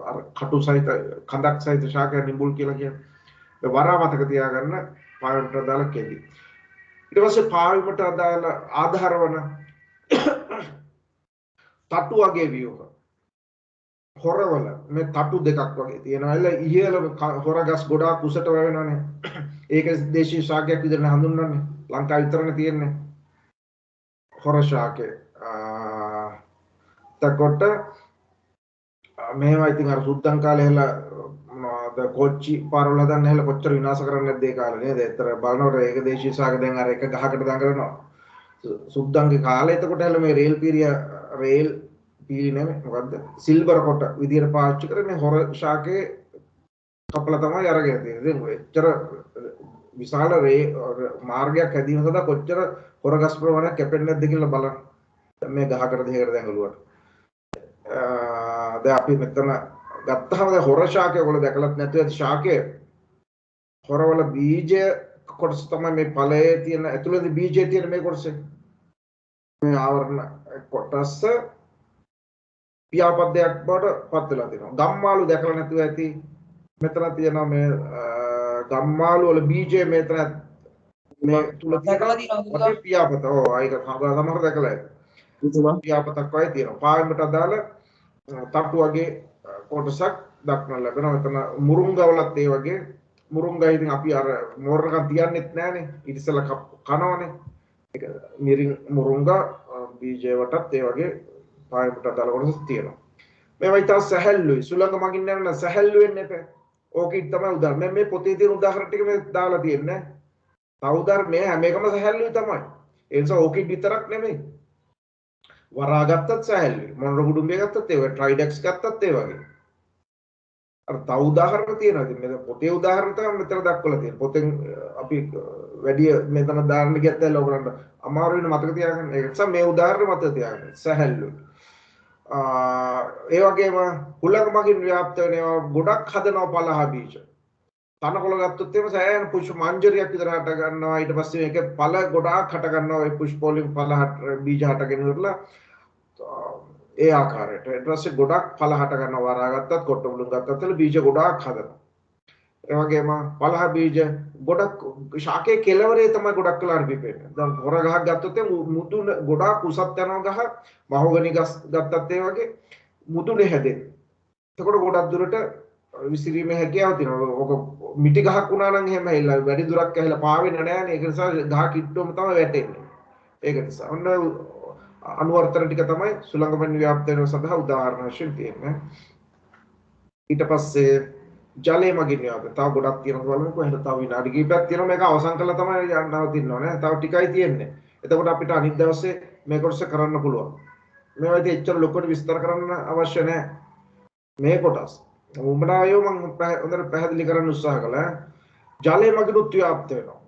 අර කටු සහිත කඳක් සහිත ශාකයන් ඉඹුල් කියලා කියන්නේ. වරා මතක තියාගන්න පායින්ට් දාලා කෙදි. ඊට පස්සේ පාවිමට අදාළ ආධාර වන තටු වගේ වියුහ. හොරවල මේ තටු දෙකක් වගේ තියෙනවා. එළ ඉහළ හොරගස් ගොඩාක් උසට වැවෙනවානේ. ඒක දේශීය ශාකයක් විදිහට හඳුන්වන්නේ. ලංකාවේ විතරනේ තියෙන්නේ. හොර ශාකේ. තකොට මේවා ඉතින් අර සුද්දන් කාලේ හැල මොනවාද කොච්චි පාරවල හදන්න හැල කොච්චර විනාශ කරන්නේ නැද්ද ඒ කාලේ නේද? ඒතර බලනකොට ඒක දේශීය ශාක දැන් අර එක ගහකට දඟලනවා. සුද්දන්ගේ කාලේ එතකොට හැල මේ රේල් පීරි නෙමෙයි මොකද්ද සිල්වර් කොට විදියට පාවිච්චි කරන්නේ හොර ශාකේ කපලා තමයි අරගෙන තියෙන්නේ. දැන් ඔය එච්චර විශාල මාර්ගයක් හැදීම සඳහා කොච්චර හොර ගස් ප්‍රමාණයක් කැපෙන්නේ නැද්ද කියලා බලන්න. මේ ගහකට දෙකකට දැඟලුවට. දැන් අපි මෙතන ගත්තාම දැන් හොර ශාකය ඔයගොල්ලෝ දැකලත් නැතුව ඇති ශාකය හොරවල බීජ කොටස තමයි මේ ඵලයේ තියෙන ඇතුළේ බීජයේ තියෙන මේ කොටස. මේ ආවරණ කොටස පියාපද්දයක් බවට පත් වෙලා තියෙනවා. ගම්මාළු දැකලා නැතුව ඇති. මෙතන තියෙනවා මේ ගම්මාළු වල බීජය මෙතන මේ තුල දැකලා තියෙනවා. පියාපත. ඔව් ඒක සමහර දැකලා ඇති. පියාපතක් වගේ තියෙනවා. පාවෙන්නට අදාළ තට්ටු වගේ කොටසක් දක්නට ලැබෙනවා. මෙතන මුරුංගවලත් ඒ වගේ මුරුංගා ඉතින් අපි අර මෝරණකම් තියන්නෙත් නැහනේ. ඊට ඉස්සෙල්ලා කනවනේ. ඒක මිරින් මුරුංගා බීජය වටත් ඒ වගේ පාවෙන්නට අදාළ කොටස් තියෙනවා. මේවා ඉතින් සැහැල්ලුයි. සුළඟ මගින් යන සැහැල්ලු වෙන්නේ නැහැ. ඕකෙත් තමයි උදාහරණ. මේ පොතේ තියෙන උදාහරණ ටික මේ දාලා තියෙන්නේ. තව උදාහරණ මේ හැම එකම සැහැල්ලුයි තමයි. ඒ නිසා ඕකෙත් විතරක් නෙමෙයි. වරා ගත්තත් සැහැල්ලුයි. මොනර කුඩුම්බිය ගත්තත් ඒ වගේ. ට්‍රයිඩෙක්ස් ගත්තත් ඒ වගේ. අර තව උදාහරණ තියෙනවා. ඉතින් මේ පොතේ උදාහරණ තමයි මෙතන දක්වලා තියෙන්නේ. පොතෙන් අපි වැඩි මෙතන දාන්න ගියත් ඇයි ඔයගලන්ට අමාරු වෙන මතක තියාගන්න. ඒ නිසා මේ උදාහරණ මතක තියාගන්න. සැහැල්ලුයි. ඒ වගේම හුලඟ මගින් ව්‍යාප්ත වෙන ඒවා ගොඩක් හදනවා පලහ බීජ. තනකොළ ගත්තොත් එහෙම සෑහෙන පුෂ්ප මංජරියක් විතර හට ගන්නවා. ඊට පස්සේ මේක පල ගොඩාක් හට ගන්නවා. ඒ පුෂ්ප වලින් පල බීජ හටගෙන ඉවරලා ඒ ආකාරයට ඊට පස්සේ ගොඩක් පල හට ගන්නවා. වරා ගත්තත් කොට මුළුන් ගත්තත් බීජ ගොඩාක් හදනවා. ඒ වගේම පලහ බීජ ගොඩක් ශාකයේ කෙළවරේ තමයි ගොඩක් වෙලාට පිපෙන්නේ. දැන් හොර ගහක් ගත්තොත් මුදුන ගොඩාක් උසත් යනවා ගහ. මහෝගනි ගස් ගත්තත් ඒ වගේ මුදුනේ හැදෙන්නේ. එතකොට ගොඩක් දුරට විසිරීමේ හැකියාව තියෙනවා. ඔක මිටි ගහක් වුණා නම් එහෙම ඇහිලා වැඩි දුරක් ඇහිලා පාවෙන්නේ නැහැ. ඒක නිසා ගහ කිට්ටුවම තමයි වැටෙන්නේ. ඒක නිසා ඔන්න අනුවර්තන ටික තමයි සුළඟපැණි ව්‍යාප්ත වෙනව සඳහා උදාහරණ වශයෙන් තියෙන්නේ. ඊට පස්සේ ජලය මගින් ව්‍යාප්ත. තව ගොඩක් තියෙනවා බලමු. කොහෙද තව විනාඩි කිහිපයක් තියෙනවා. මේක අවසන් කළා තමයි යන්නව තින්නව නේ. තව ටිකයි තියෙන්නේ. එතකොට අපිට අනිත් දවසේ මේ කොටස කරන්න පුළුවන්. මේවා ඉතින් එච්චර ලොකුට විස්තර කරන්න අවශ්‍ය නැහැ. මේ කොටස් උඹනායෝ මම හොඳට පැහැදිලි කරන්න උත්සාහ කළා. ජලය මගින් ව්‍යාප්ත වෙනවා.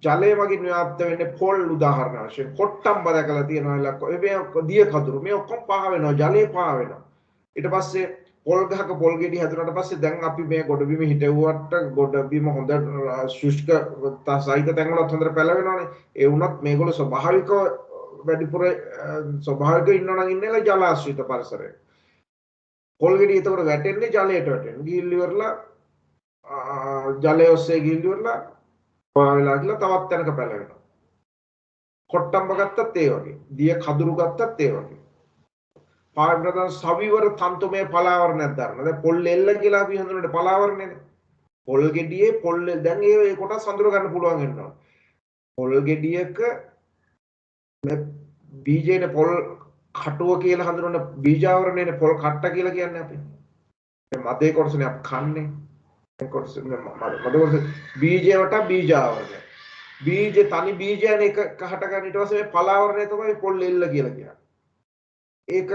ජලය මගින් ව්‍යාප්ත වෙන්නේ පොල් උදාහරණ වශයෙන් කොට්ටම් බදකලා තියෙනවා. මේ දිය කඳුරු මේ ඔක්කොම පහ වෙනවා. ජලය පහ වෙනවා. ඊට පස්සේ පොල් ගහක පොල් ගෙඩි හැදුනට පස්සේ දැන් අපි මේ ගොඩබිම හිටවුවට ගොඩබිම හොඳ ශුෂ්ක සහිත තැන් වලත් හොඳට පැලවෙනවානේ. ඒ වුණත් මේගොල්ලෝ ස්වභාවිකව වැඩිපුර ස්වභාවිකව ඉන්නවා නම් ඉන්නේ ජලාශ්‍රිත පරිසරයක. පොල් ගෙඩි ඒතකොට වැටෙන්නේ ජලයට වැටෙන්නේ. ගිහිල්ලි ඉවරලා ජලය ඔස්සේ ගිහිල්ලි ඉවරලා පාවෙලා ගිහලා තවත් තැනක පැලවෙනවා. කොට්ටම්බ ගත්තත් ඒ වගේ. දිය කඳුරු ගත්තත් ඒ වගේ. පාවිප්‍රදාන සවිවර තන්තුමේ පලාවරණයක් දරන. දැන් පොල් එල්ල කියලා අපි හඳුනන්නේ පලාවරණයනේ. පොල් ගෙඩියේ පොල් දැන් ඒ කොටස් හඳුර ගන්න පුළුවන් වෙනවා. පොල් ගෙඩියක මේ බීජේනේ පොල් කටුව කියලා හඳුනන බීජාවරණයනේ පොල් කට්ට කියලා කියන්නේ අපි. මේ මදේ කොටසනේ අපි කන්නේ. මේ කොටස මද කොටස බීජේ වට බීජාවරණය. බීජ තනි බීජයනේ එක කහට ගන්න ඊට පස්සේ මේ පලාවරණය තමයි පොල් එල්ල කියලා කියන්නේ. ඒක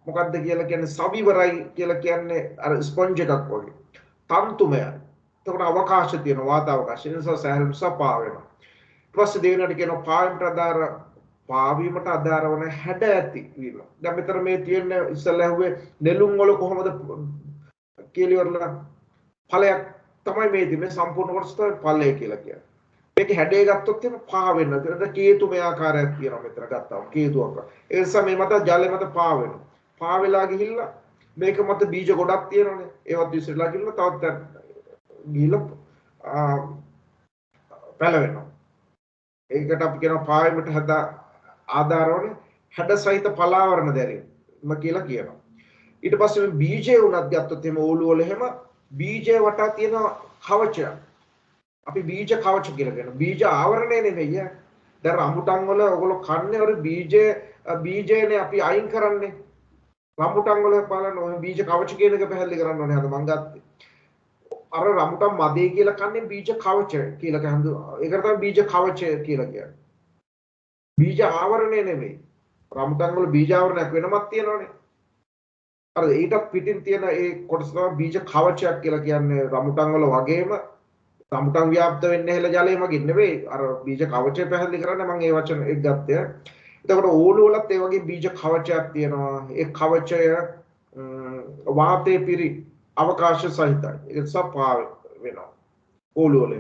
මොකක්ද කියලා කියන්නේ සවිවරයි කියලා කියන්නේ අර ස්පොන්ජ් එකක් වගේ. තන්තුමය. එතකොට අවකාශ තියෙනවා වාත අවකාශ. ඒ නිසා සෑහෙන නිසා පාවෙනවා. ඊට පස්සේ දෙවෙනිට කියනවා පාවීමට අදාර පාවීමට අදාර වන හැඩ ඇති වීම. දැන් මෙතන මේ තියෙන ඉස්සල්ලා ඇහුවේ නෙළුම් වල කොහොමද කියලා ඉවරලා ඵලයක් තමයි මේ තියෙන්නේ සම්පූර්ණ කොටස තමයි ඵලය කියලා කියන්නේ. මේක හැඩය ගත්තොත් එහෙම පා වෙනවා. ඒකට කේතුමය ආකාරයක් තියෙනවා මෙතන ගත්තාම කේතුවක්. ඒ නිසා මේ මත ජලය මත පා වෙනවා. පා වෙලා ගිහිල්ලා මේක මත බීජ ගොඩක් තියෙනවානේ. ඒවත් විසිරලා ගිහිල්ලා තවත් ගිහිල්ලා පැලවෙනවා. ඒකට අපි කියනවා පාවෙමිට හදා ආධාරවනේ හැඩ සහිත පලාවරණ දැරීම කියලා කියනවා. ඊට පස්සේ මේ බීජය උනත් ගත්තොත් එහෙම ඕලු වල එහෙම බීජය වටා තියෙන කවචය අපි බීජ කවච කියලා කියනවා. බීජ ආවරණය නෙවෙයි. දැන් රම්බුටන් වල ඔයගොල්ලෝ කන්නේ ඔය බීජයනේ අපි අයින් කරන්නේ. රම්බුටන් වල බලන්න ඔය බීජ කවච කියන එක පැහැදිලි කරන්න ඕනේ. අද මම ගත්තේ. අර රම්බුටන් මදේ කියලා කන්නේ බීජ කවච කියලා කියනවා. ඒකට තමයි බීජ කවචය කියලා කියන්නේ. බීජ ආවරණය නෙවෙයි. රම්බුටන් වල බීජ ආවරණයක් වෙනමක් තියෙනවනේ. අර ඊටත් පිටින් තියෙන ඒ කොටස තමයි බීජ කවචයක් කියලා කියන්නේ. රම්බුටන් වල වගේම රම්බුටන් ව්‍යාප්ත වෙන්නේ හැල ජලය මගින් නෙවෙයි. අර බීජ කවචය පැහැදිලි කරන්න මම ඒ වචන එක ගත්තේ. එතකොට ඕලු වලත් ඒ වගේ බීජ කවචයක් තියෙනවා. ඒ කවචය වාතයේ පිරි අවකාශ සහිතයි. ඒක නිසා පා වෙනවා. ඕලු වල.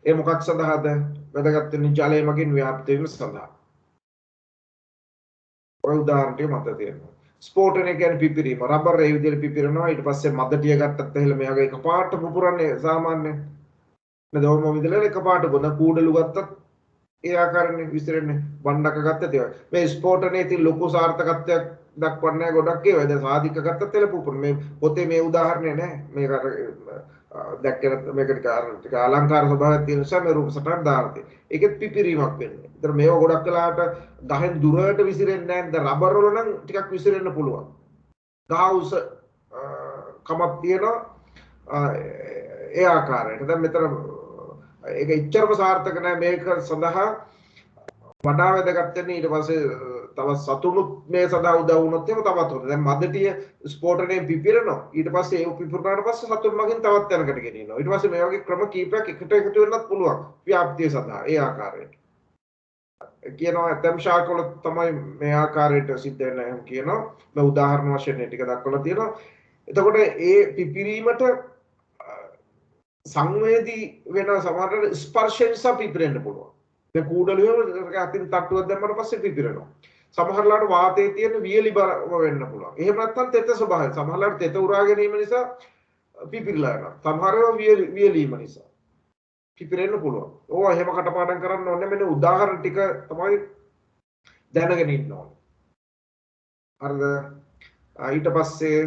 ඒ මොකක් සඳහාද? වැදගත් වෙන්නේ ජලය මගින් ව්‍යාප්ත වීම සඳහා. ඔය උදාහරණ ටික මතක තියෙනවා. ස්පෝටනේ කියන්නේ පිපිරීම. රබර් ඒ විදිහට පිපිරෙනවා. ඊට පස්සේ මදටිය ගත්තත් එහෙල මෙයාගේ එකපාරට පුපුරන්නේ සාමාන්‍යයෙන්. නේද? ඔහොම විදිහට එකපාරට ගොන කූඩලු ගත්තත් ඒ ආකාරයෙන් විසිරෙන්නේ. වණ්ඩක ගත්තත් ඒ මේ ස්පෝටනේ තින් ලොකු සාර්ථකත්වයක් දක්වන්නේ ගොඩක් ඒවා. දැන් සාධික ගත්තත් එහෙල පුපුරන. මේ පොතේ මේ උදාහරණය නෑ. මේක දැක්කම මේක ටික අලංකාර ස්වභාවයක් තියෙන නිසා මේ රූප සටහන් දාලා තියෙනවා. ඒකෙත් පිපිරීමක් වෙන්නේ. ඒතර මේව ගොඩක් වෙලාවට ගහෙන් දුරට විසිරෙන්නේ නැහැ. දැන් රබර් වල නම් ටිකක් විසිරෙන්න පුළුවන්. ගහ උස කමක් තියෙනවා ඒ ආකාරයට. දැන් මෙතන ඒක ඉච්චරම සාර්ථක නැහැ. මේක සඳහා වඩා වැදගත් වෙන්නේ ඊට පස්සේ තව සතුනුත් මේ සඳහා උදව් වුණොත් එහෙම තවත් හොඳ. දැන් මදටිය ස්පෝටනේ පිපිරෙනවා. ඊට පස්සේ ඒ පිපුරනාට පස්සේ සතුන් මගින් තවත් තැනකට ගෙනියනවා. ඊට පස්සේ මේ වගේ ක්‍රම කීපයක් එකට එකතු වෙන්නත් පුළුවන්. ව්‍යාප්තිය සඳහා ඒ ආකාරයට. කියනවා ඇතම් ශාකවල තමයි මේ ආකාරයට සිද්ධ වෙන්නේ එහෙම කියනවා. මේ උදාහරණ වශයෙන් ටික දක්වලා තියෙනවා. එතකොට ඒ පිපිරීමට සංවේදී වෙන සමහරවිට ස්පර්ශයෙන් නිසා පිපිරෙන්න පුළුවන්. දැන් කූඩලුවේ අතින් තට්ටුවක් දැම්මම පස්සේ පිපිරෙනවා. සමහරලාට වාතයේ තියෙන වියලි බව වෙන්න පුළුවන්. එහෙම නැත්නම් තෙත ස්වභාවය. සමහරලාට තෙත උරා ගැනීම නිසා පිපිරිලා යනවා. සමහරව වියලීම නිසා පිපිරෙන්න පුළුවන්. ඕවා එහෙම කටපාඩම් කරන්න ඕනේ. මෙන්න උදාහරණ ටික තමයි දැනගෙන ඉන්න ඕනේ. හරිද? ඊට පස්සේ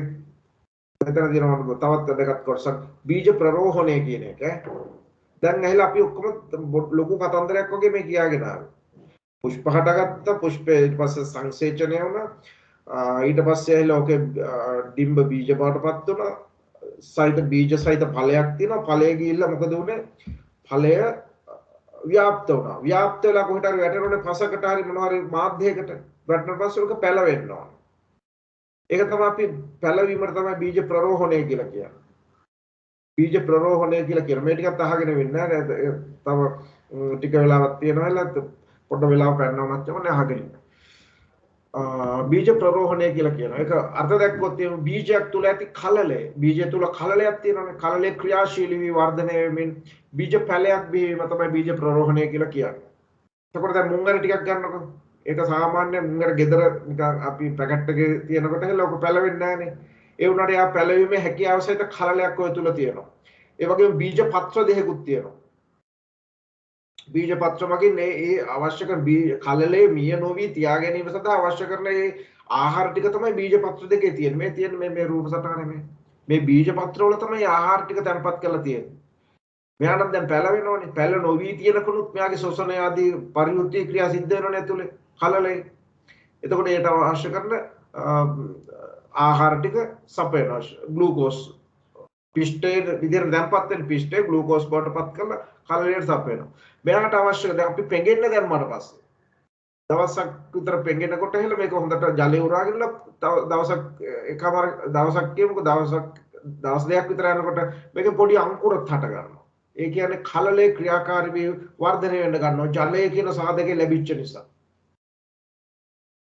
මෙතන දිනවල තවත් වැදගත් කොටසක් බීජ ප්‍රරෝහණය කියන එක. දැන් ඇහිලා අපි ඔක්කොම ලොකු කතන්දරයක් වගේ මේ කියාගෙන ආවේ. පුෂ්ප හටගත්ත පුෂ්පේ ඊට පස්සේ සංසේචනය වුණා. ඊට පස්සේ ඇහිලා ඔකේ ඩිම්බ බීජ බවටපත් වුණා. සහිත බීජ සහිත ඵලයක් තියෙනවා. ඵලය ගිහිල්ලා මොකද උනේ? ඵලය ව්‍යාප්ත වුණා. ව්‍යාප්ත වෙලා කොහෙට හරි වැටෙනෝනේ පසකට හරි මොනවා හරි මාධ්‍යයකට වැටෙන පස්සේ ඔක පැලවෙන්න ඕන. ඒක තමයි අපි පැලවීමට තමයි බීජ ප්‍රරෝහණය කියලා කියන්නේ. බීජ ප්‍රරෝහණය කියලා කියන මේ ටිකත් අහගෙන වෙන්නේ නැහැ. තව ටික වෙලාවක් තියෙනවා නේද? පොඩ වෙලාවක් ගන්නවා මච්චම නේ අහගෙන ඉන්න. බීජ ප්‍රරෝහණය කියලා කියනවා. ඒක අර්ථ දැක්කොත් මේ බීජයක් තුල ඇති කලලය. බීජය තුල කලලයක් තියෙනවානේ. කලලේ ක්‍රියාශීලී වී වර්ධනය වෙමින් බීජ පැලයක් බිහිවීම තමයි බීජ ප්‍රරෝහණය කියලා කියන්නේ. එතකොට දැන් මුංගර ටිකක් ගන්නකො. ඒක සාමාන්‍ය මුංගර ගෙදර නිකන් අපි පැකට් එකේ තියෙනකොට එහෙල ඔක පැලවෙන්නේ නැහනේ. ඒ වුණාට යා පැලවීමේ හැකියාව සහිත කලලයක් ඔය තුල තියෙනවා. ඒ වගේම බීජ පත්‍ර දෙකකුත් තියෙනවා. බීජ පත්‍ර මගින් ඒ අවශ්‍ය කරන කලලේ මිය නොවි තියා ගැනීම සඳහා අවශ්‍ය කරන ඒ ආහාර ටික තමයි බීජ පත්‍ර දෙකේ තියෙන්නේ. මේ තියෙන මේ රූප සටහනේ මේ බීජ පත්‍ර වල තමයි ආහාර ටික තැන්පත් කරලා තියෙන්නේ. මෙයා නම් දැන් පැලවෙනවනේ. පැල නොවි තියෙනකුණුත් මෙයාගේ ශෝෂණය ආදී පරිවෘත්ති ක්‍රියා සිද්ධ වෙනවනේ ඇතුලේ කලලේ. එතකොට ඒට අවශ්‍ය කරන ආහාර ටික සපයනවා. ග්ලූකෝස් පිෂ්ඨයේ විදිහට දැන්පත් වෙන පිෂ්ඨයේ ග්ලූකෝස් බවටපත් කරලා කලලයට සපයනවා. මෙයාට අවශ්‍ය දැන් අපි පෙඟෙන්න දැම්මට පස්සේ දවසක් විතර පෙඟෙනකොට එහෙල මේක හොඳට ජලය උරාගෙනලා දවසක් එකමාර දවසක් කියමුකෝ දවස් දෙකක් විතර යනකොට මේකේ පොඩි අංකුරත් හට ගන්නවා. ඒ කියන්නේ කලලේ ක්‍රියාකාරී වර්ධනය වෙන්න ගන්නවා ජලය කියන සාධකේ ලැබිච්ච නිසා.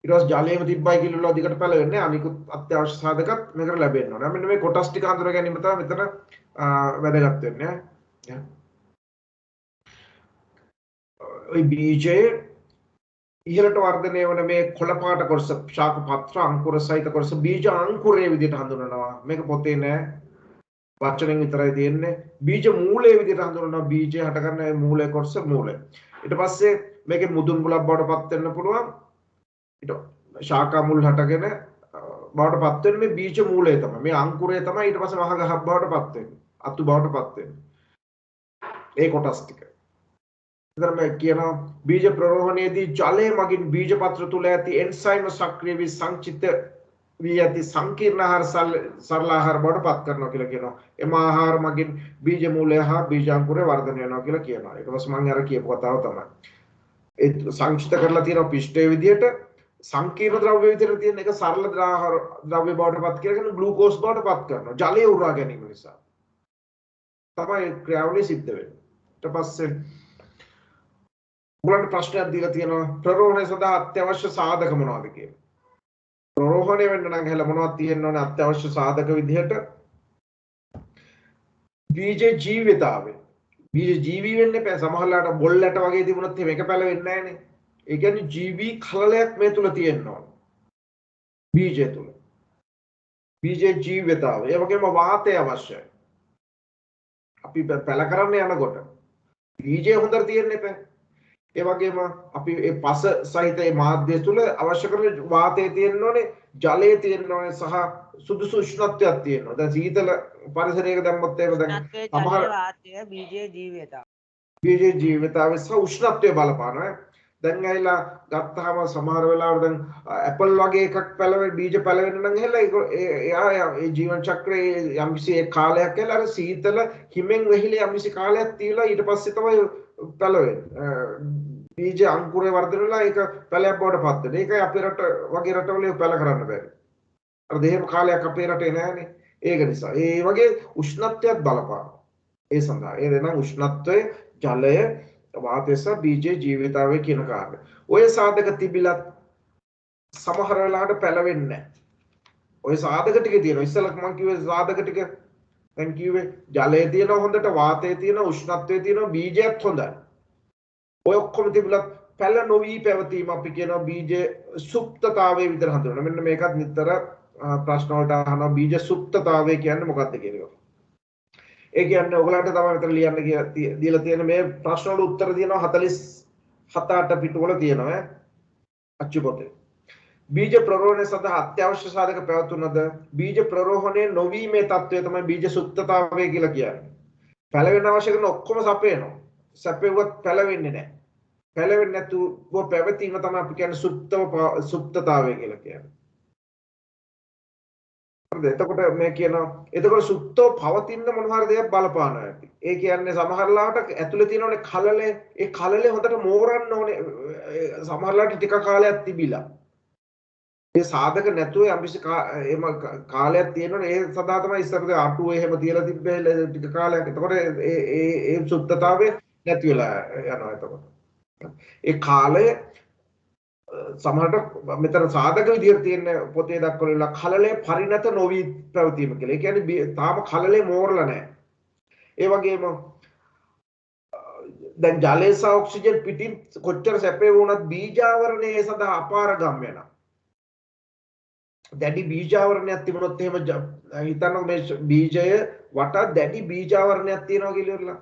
ඊට පස්සේ ජලයේම තිබ්බයි කියලා දිගට පැලවෙන්නේ අනිකුත් අත්‍යවශ්‍ය සාධකත් මේකට ලැබෙන්න ඕනේ. මෙන්න මේ කොටස් ටික හඳුනා ගැනීම තමයි මෙතන වැදගත් වෙන්නේ. ওই බීජයේ ඉහළට වර්ධනය වන මේ කොළ පාට කොටස ශාක පත්‍ර අංකුර සහිත කොටස බීජ අංකුරයේ විදිහට හඳුනනවා. මේක පොතේ නෑ. වචනෙන් විතරයි තියෙන්නේ. බීජ මූලයේ විදිහට හඳුනනවා. බීජය හටගන්න මේ මූලයේ කොටස මූලය. ඊට පස්සේ මේකේ මුදුන් බුලක් බවට පත් වෙන්න පුළුවන්. ශාකා මුල් හටගෙන බවට පත් වෙන මේ බීජ මූලය තමයි. මේ අංකුරය තමයි ඊට පස්සේ මහ ගහක් බවට පත් වෙන්නේ. අතු බවට පත් වෙන්නේ. ඒ කොටස් ටික. ඉතින් මේ කියනවා බීජ ප්‍රරෝහණයේදී ජලය මගින් බීජ පත්‍ර තුල ඇති එන්සයිම සක්‍රිය වී සංචිත වී ඇති සංකීර්ණ ආහාර සරල ආහාර බවට පත් කරනවා කියලා කියනවා. එම ආහාර මගින් බීජ මූලය හා බීජ අංකුරය වර්ධනය වෙනවා කියලා කියනවා. ඊට පස්සේ මම අර කියපු කතාව තමයි. ඒ සංක්ෂිප්ත කරලා තියෙන පිෂ්ඨයේ විදියට සංකීර්ණ ද්‍රව්‍ය විදියට තියෙන එක සරල ද්‍රව්‍ය බවට පත් කරගෙන ග්ලූකෝස් බවට පත් කරනවා. ජලය උරා ගැනීම නිසා. තමයි ක්‍රියාවලිය සිද්ධ වෙන්නේ. ඊට පස්සේ මුලට ප්‍රශ්නයක් දීලා තියෙනවා ප්‍රරෝහණය සඳහා අත්‍යවශ්‍ය සාධක මොනවද කියලා. ප්‍රරෝහණය වෙන්න නම් හැල මොනවද තියෙන්න ඕනේ අත්‍යවශ්‍ය සාධක විදිහට බීජ ජීවිතාවය. බීජ ජීවී වෙන්න එපා. සමහරලාට බොල්ලට වගේ තිබුණොත් මේක පැලවෙන්නේ නැහනේ. ඒ කියන්නේ ජීවී කලලයක් මේ තුල තියෙන්න ඕන. බීජය තුල. බීජයේ ජීවිතාව. ඒ වගේම වාතය අවශ්‍යයි. අපි පැල කරන්න යනකොට බීජය හොඳට තියෙන්න එපා. ඒ වගේම අපි මේ පස සහිත මේ මාධ්‍ය තුල අවශ්‍ය කරන වාතය තියෙන්න ඕනේ, ජලය තියෙන්න ඕනේ සහ සුදුසු උෂ්ණත්වයක් තියෙන්න ඕනේ. දැන් සීතල පරිසරයක දැම්මොත් එහෙම දැන් සමහර වාතය බීජයේ ජීවිතාව. බීජයේ ජීවිතාවය සහ උෂ්ණත්වය බලපානවා. දැන් ඇයිලා ගත්තාම සමහර වෙලාවට දැන් ඇපල් වගේ එකක් පැලවෙන බීජ පැලවෙන්න නම් එහෙලා එයා ඒ ජීවන චක්‍රයේ යම්කිසි කාලයක් කියලා අර සීතල හිමෙන් වෙහිලා යම්කිසි කාලයක් තියලා ඊට පස්සේ තමයි පැලවෙන්නේ. බීජ අංකුරේ වර්ධනය වෙලා ඒක පැලයක් බවට පත් වෙනවා. ඒකයි අපේ රට වගේ රටවල පැල කරන්න බැරි. අර දෙහෙම කාලයක් අපේ රටේ නැහැනේ. ඒක නිසා ඒ වගේ උෂ්ණත්වයක් බලපානවා. ඒ සඳහා ඒ දෙනම් උෂ්ණත්වය, ජලය, වාතය සහ බීජයේ ජීවිතාවය කියන කාරණා. ඔය සාධක තිබිලත් සමහර වෙලාවට පැලවෙන්නේ නැහැ. ඔය සාධක ටික තියෙනවා. ඉස්සෙල්ලා මම කිව්වේ සාධක ටික. දැන් කිව්වේ ජලය තියෙනවා හොඳට, වාතය තියෙනවා, උෂ්ණත්වය තියෙනවා, බීජයත් හොඳයි. ඔය ඔක්කොම තිබිලත් පැල නොවි පැවතීම අපි කියනවා බීජ සුප්තතාවයේ විතර හඳුනනවා. මෙන්න මේකත් නිතර ප්‍රශ්න වලට අහනවා බීජ සුප්තතාවය කියන්නේ මොකක්ද කියන එක. ඒ කියන්නේ ඔයගලන්ට තමයි විතර ලියන්න දීලා තියෙන මේ ප්‍රශ්න වල උත්තර තියෙනවා 47-8 පිටුවල තියෙනවා අච්චු පොතේ. බීජ ප්‍රරෝහණය සඳහා අත්‍යවශ්‍ය සාධක පැවතුනද බීජ ප්‍රරෝහණය නොවීමේ තත්ත්වය තමයි බීජ සුප්තතාවය කියලා කියන්නේ. පැලවෙන අවශ්‍ය කරන ඔක්කොම සපේනවා. සැපෙව්වත් පැලවෙන්නේ නැහැ. පැලවෙන්නේ නැතුව පැවතීම තමයි අපි කියන්නේ සුප්තතාවය කියලා කියන්නේ. එතකොට මේ කියනවා එතකොට සුප්තව පවතින මොනවා හරි දෙයක් බලපානවා ඇති. ඒ කියන්නේ සමහරලාට ඇතුලේ තියෙනනේ කලලේ, ඒ කලලේ හොඳට මෝරන්න ඕනේ. සමහරලාට ටික කාලයක් තිබිලා. ඒ සාධක නැතුව යම්කිසි එම කාලයක් තියෙනවනේ. ඒ සදා තමයි ඉස්සරද අටුව එහෙම තියලා තිබ්බේ ටික කාලයක්. එතකොට ඒ සුප්තතාවය නැති වෙලා යනවා. එතකොට ඒ කාලය සමහරට මෙතන සාධක විදියට තියෙන පොතේ දක්වලා කලලේ පරිණත නොවි පැවතීම කියලා. ඒ කියන්නේ තාම කලලේ මෝරලා නැහැ. ඒ වගේම දැන් ජලය සහ ඔක්සිජන් පිටින් කොච්චර සැපේ වුණත් බීජාවරණයේ සඳහා අපාරගම් වෙනවා. දැඩි බීජාවරණයක් තිබුණොත් එහෙම හිතන්න මේ බීජය වටා දැඩි බීජාවරණයක් තියෙනවා කියලා ඉවරලා.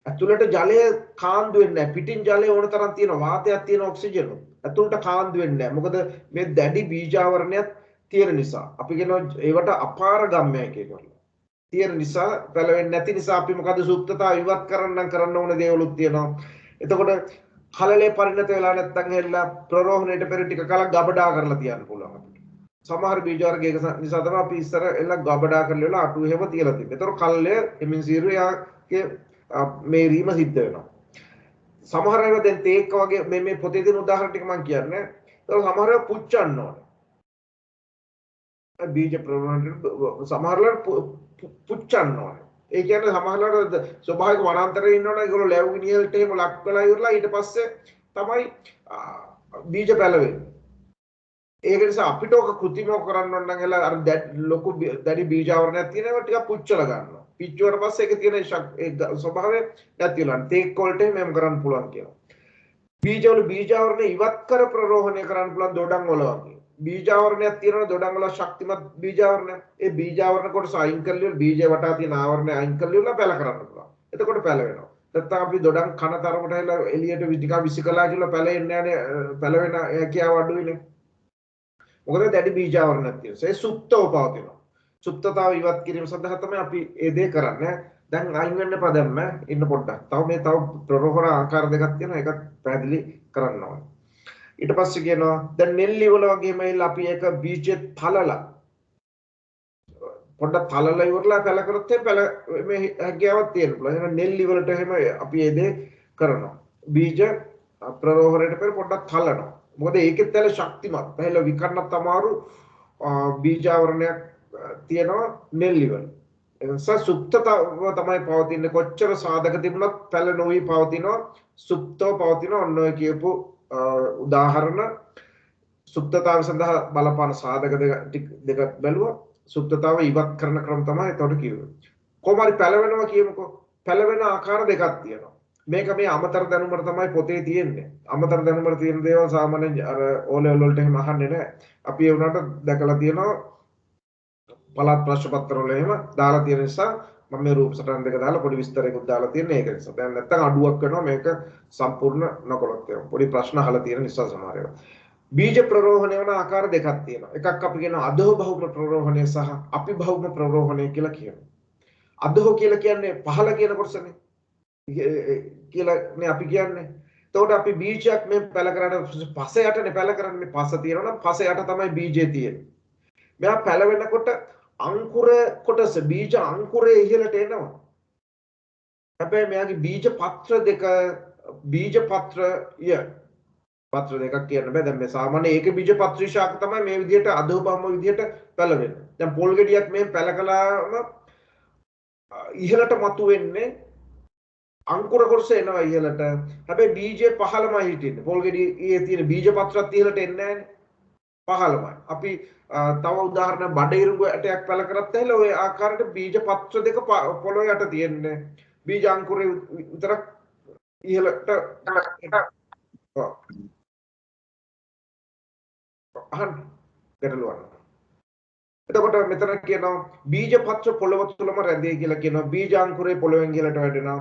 ඇතුළට ජලය කාන්දු වෙන්නේ නැහැ. පිටින් ජලය ඕන තරම් තියෙනවා. වාතයක් තියෙනවා, ඔක්සිජන්. ඇතුළට කාන්දු වෙන්නේ නැහැ. මොකද මේ දැඩි බීජාවරණයක් තියෙන නිසා. අපි කියනවා ඒවට අපාරගම්මය කියලා. තියෙන නිසා පැලවෙන්නේ නැති නිසා අපි මොකද සුප්තතාව ඉවත් කරන්න ඕන දේවලුත් තියෙනවා. එතකොට කලලේ පරිණත වෙලා නැත්නම් හෙල්ලා ප්‍රරෝහණයට පෙර ටික කලක් ගබඩා කරලා තියන්න පුළුවන් අපිට. සමහර බීජ වර්ගයක නිසා තමයි අපි ඉස්සර එල්ල ගබඩා කරලා අටු එහෙම තියලා තිබෙන්නේ. ඒතර කලලේ එමින් සීරුයාගේ මේ රීම සිද්ධ වෙනවා. සමහර ඒවා දැන් තේක්ක වගේ මේ පොතේ දෙන උදාහරණ ටික මම කියන්නේ. ඒක සමහර ඒවා පුච්චන්න ඕනේ. බීජ ප්‍රවණයට සමහරවල් පුච්චන්න ඕනේ. ඒ කියන්නේ සමහරවල් ස්වභාවික වනාන්තරයේ ඉන්නවනේ ඒගොල්ලෝ ලැබුගිනියලට එහෙම ලක් වෙලා ඉවරලා ඊට පස්සේ තමයි බීජ පැලවෙන්නේ. ඒක නිසා අපිට ඔක කෘත්‍රිමව කරන්න ඕන නම් එලා අර ලොකු දැඩි බීජාවරණයක් තියෙනවා ටිකක් පුච්චලා ගන්නවා. පිච්චුවට පස්සේ ඒකේ තියෙන ඒ ස්වභාවය නැති වෙනවා. තේක් වලට මෙහෙම කරන්න පුළුවන් කියනවා. බීජවල බීජාවරණය ඉවත් කර ප්‍රරෝහණය කරන්න පුළුවන් දොඩම් වල වගේ. බීජාවරණයක් තියෙනවා දොඩම් වල ශක්තිමත් බීජාවරණයක්. ඒ බීජාවරණ කොටස අයින් කරලා බීජය වටා තියෙන ආවරණය අයින් කරලා පැල කරන්න පුළුවන්. එතකොට පැල වෙනවා. නැත්නම් අපි දොඩම් කන තරමට එලා එළියට ටිකක් විසිකලා කියලා පැලෙන්නේ නැහැ. පැල වෙන හැකියාව අඩු වෙන්නේ. මොකද දැඩි බීජාවරණයක් තියෙනවා. ඒ සුප්තව පවතිනවා. සුප්තතාව ඉවත් කිරීම සඳහා තමයි අපි ඒ දේ කරන්නේ. දැන් අයින් වෙන්න පදම්ම ඉන්න පොඩ්ඩක්. තව ප්‍රරෝහණ ආකාර දෙකක් තියෙනවා. ඒකත් පැහැදිලි කරන්න ඕනේ. ඊට පස්සේ කියනවා දැන් නෙල්ලි වල වගේම අපි ඒක බීජෙ තලලා පොඩ්ඩක් තලලා ඉවරලා පැල කරොත් පැල මේ හැකියාවක් තියෙන්න පුළුවන්. එහෙනම් නෙල්ලි වලට එහෙම අපි ඒ දේ කරනවා. බීජ ප්‍රරෝහණයට පෙර පොඩ්ඩක් තලනවා. මොකද ඒකෙත් ඇල ශක්තිමත්. පැහැල විකරණත් අමාරු බීජාවරණයක් තියෙනවා නෙල්ලි වල. ඒ නිසා සුප්තතාව තමයි පවතින්නේ. කොච්චර සාධක තිබුණත් පැල නොවි පවතිනවා. සුප්තව පවතිනවා. ඔන්න ඔය කියපු උදාහරණ සුප්තතාව සඳහා බලපාන සාධක දෙක බැලුවා. සුප්තතාව ඉවත් කරන ක්‍රම තමයි එතකොට කිව්වේ. කොහොම හරි පැලවෙනවා කියමුකෝ. පැලවෙන ආකාර දෙකක් තියෙනවා. මේක මේ අමතර දැනුමට තමයි පොතේ තියෙන්නේ. අමතර දැනුමට තියෙන දේවල් සාමාන්‍යයෙන් අර O level වලට එහෙම අහන්නේ නැහැ. අපි ඒ වුණාට දැකලා තියෙනවා පළාත් ප්‍රශ්න පත්‍ර වල එහෙම දාලා තියෙන නිසා මම මේ රූප සටහන් දෙක දාලා පොඩි විස්තරයක්ත් දාලා තියෙන්නේ ඒක නිසා. දැන් නැත්තම් අඩුවක් වෙනවා මේක සම්පූර්ණ නොකළොත් එහෙම. පොඩි ප්‍රශ්න අහලා තියෙන නිසා සමහර ඒවා. බීජ ප්‍රරෝහණය වන ආකාර දෙකක් තියෙනවා. එකක් අපි කියනවා අධෝ භෞම ප්‍රරෝහණය සහ අපි භෞම ප්‍රරෝහණය කියලා කියනවා. අධෝ කියලා කියන්නේ පහළ කියන කොටසනේ. කියලානේ අපි කියන්නේ. එතකොට අපි බීජයක් මේ පැල කරාට පස යටනේ පැල කරන්නේ. පස තියෙනවා නම් පස යට තමයි බීජය තියෙන්නේ. මෙයා පැල වෙනකොට අංකුර කොටස බීජ අංකුරේ ඉහළට එනවා. හැබැයි මෙයාගේ බීජ පත්‍ර දෙක බීජ පත්‍රය පත්‍ර දෙකක් කියන්න බෑ. දැන් මේ සාමාන්‍ය ඒක බීජ පත්‍රී ශාක තමයි මේ විදිහට අධෝභෞම විදිහට පැලවෙන්නේ. දැන් පොල් ගෙඩියක් මෙහෙම පැල කළාම ඉහළට මතුවෙන්නේ අංකුර කොටස එනවා ඉහළට. හැබැයි බීජය පහළමයි හිටින්නේ. පොල් ගෙඩියේ තියෙන බීජ පත්‍රත් ඉහළට එන්නේ නැහැ. පහළමයි. අපි තව උදාහරණ බඩ ඉරුඟු ඇටයක් පැල කරත් ඇහලා ওই ආකාරයට බීජ පත්‍ර දෙක පොළොව යට තියෙන්නේ. බීජ අංකුරේ විතරක් ඉහළට අහන්න ගැටලුවක්. එතකොට මෙතන කියනවා බීජ පත්‍ර පොළොව තුලම රැඳේ කියලා කියනවා. බීජ අංකුරේ පොළොවෙන් ඉහළට වැටෙනවා.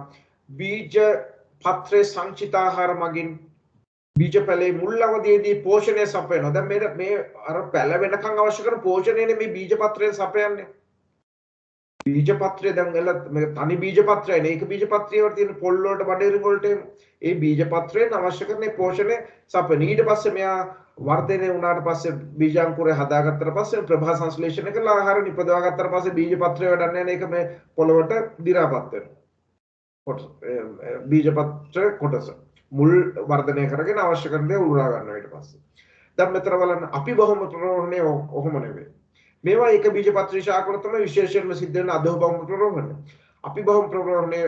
බීජ පත්‍රයේ සංචිතාහාර මගින් බීජ පැලේ මුල් අවධියේදී පෝෂණය සපයනවා. දැන් මේ අර පැල වෙනකන් අවශ්‍ය කරන පෝෂණයනේ මේ බීජ පත්‍රයෙන් සපයන්නේ. බීජ පත්‍රය දැන් මේ තනි බීජ පත්‍රයනේ. ඒක බීජ පත්‍රයේ වල තියෙන පොල් වලට බඩේරින් වලට ඒ බීජ පත්‍රයෙන් අවශ්‍ය කරන පෝෂණය සපයන. ඊට පස්සේ මෙයා වර්ධනය වුණාට පස්සේ බීජාංකුරය හදාගත්තට පස්සේ ප්‍රභා සංශ්ලේෂණය කරලා ආහාර නිපදවා ගත්තට පස්සේ බීජ පත්‍රය වැඩන්නේ නැහැ. ඒක මේ පොළොවට දි รา පත් වෙනවා. බීජ පත්‍ර කොටස මුල් වර්ධනය කරගෙන අවශ්‍ය කරන දේ උරා ගන්නවා ඊට පස්සේ. දැන් මෙතන බලන්න අපි බහුම ප්‍රරෝහණය ඔහොම නෙවෙයි. මේවා එක බීජ පත්‍රී ශාකවල තමයි විශේෂයෙන්ම සිද්ධ වෙන අධෝ බහුම ප්‍රරෝහණය. අපි බහුම ප්‍රරෝහණය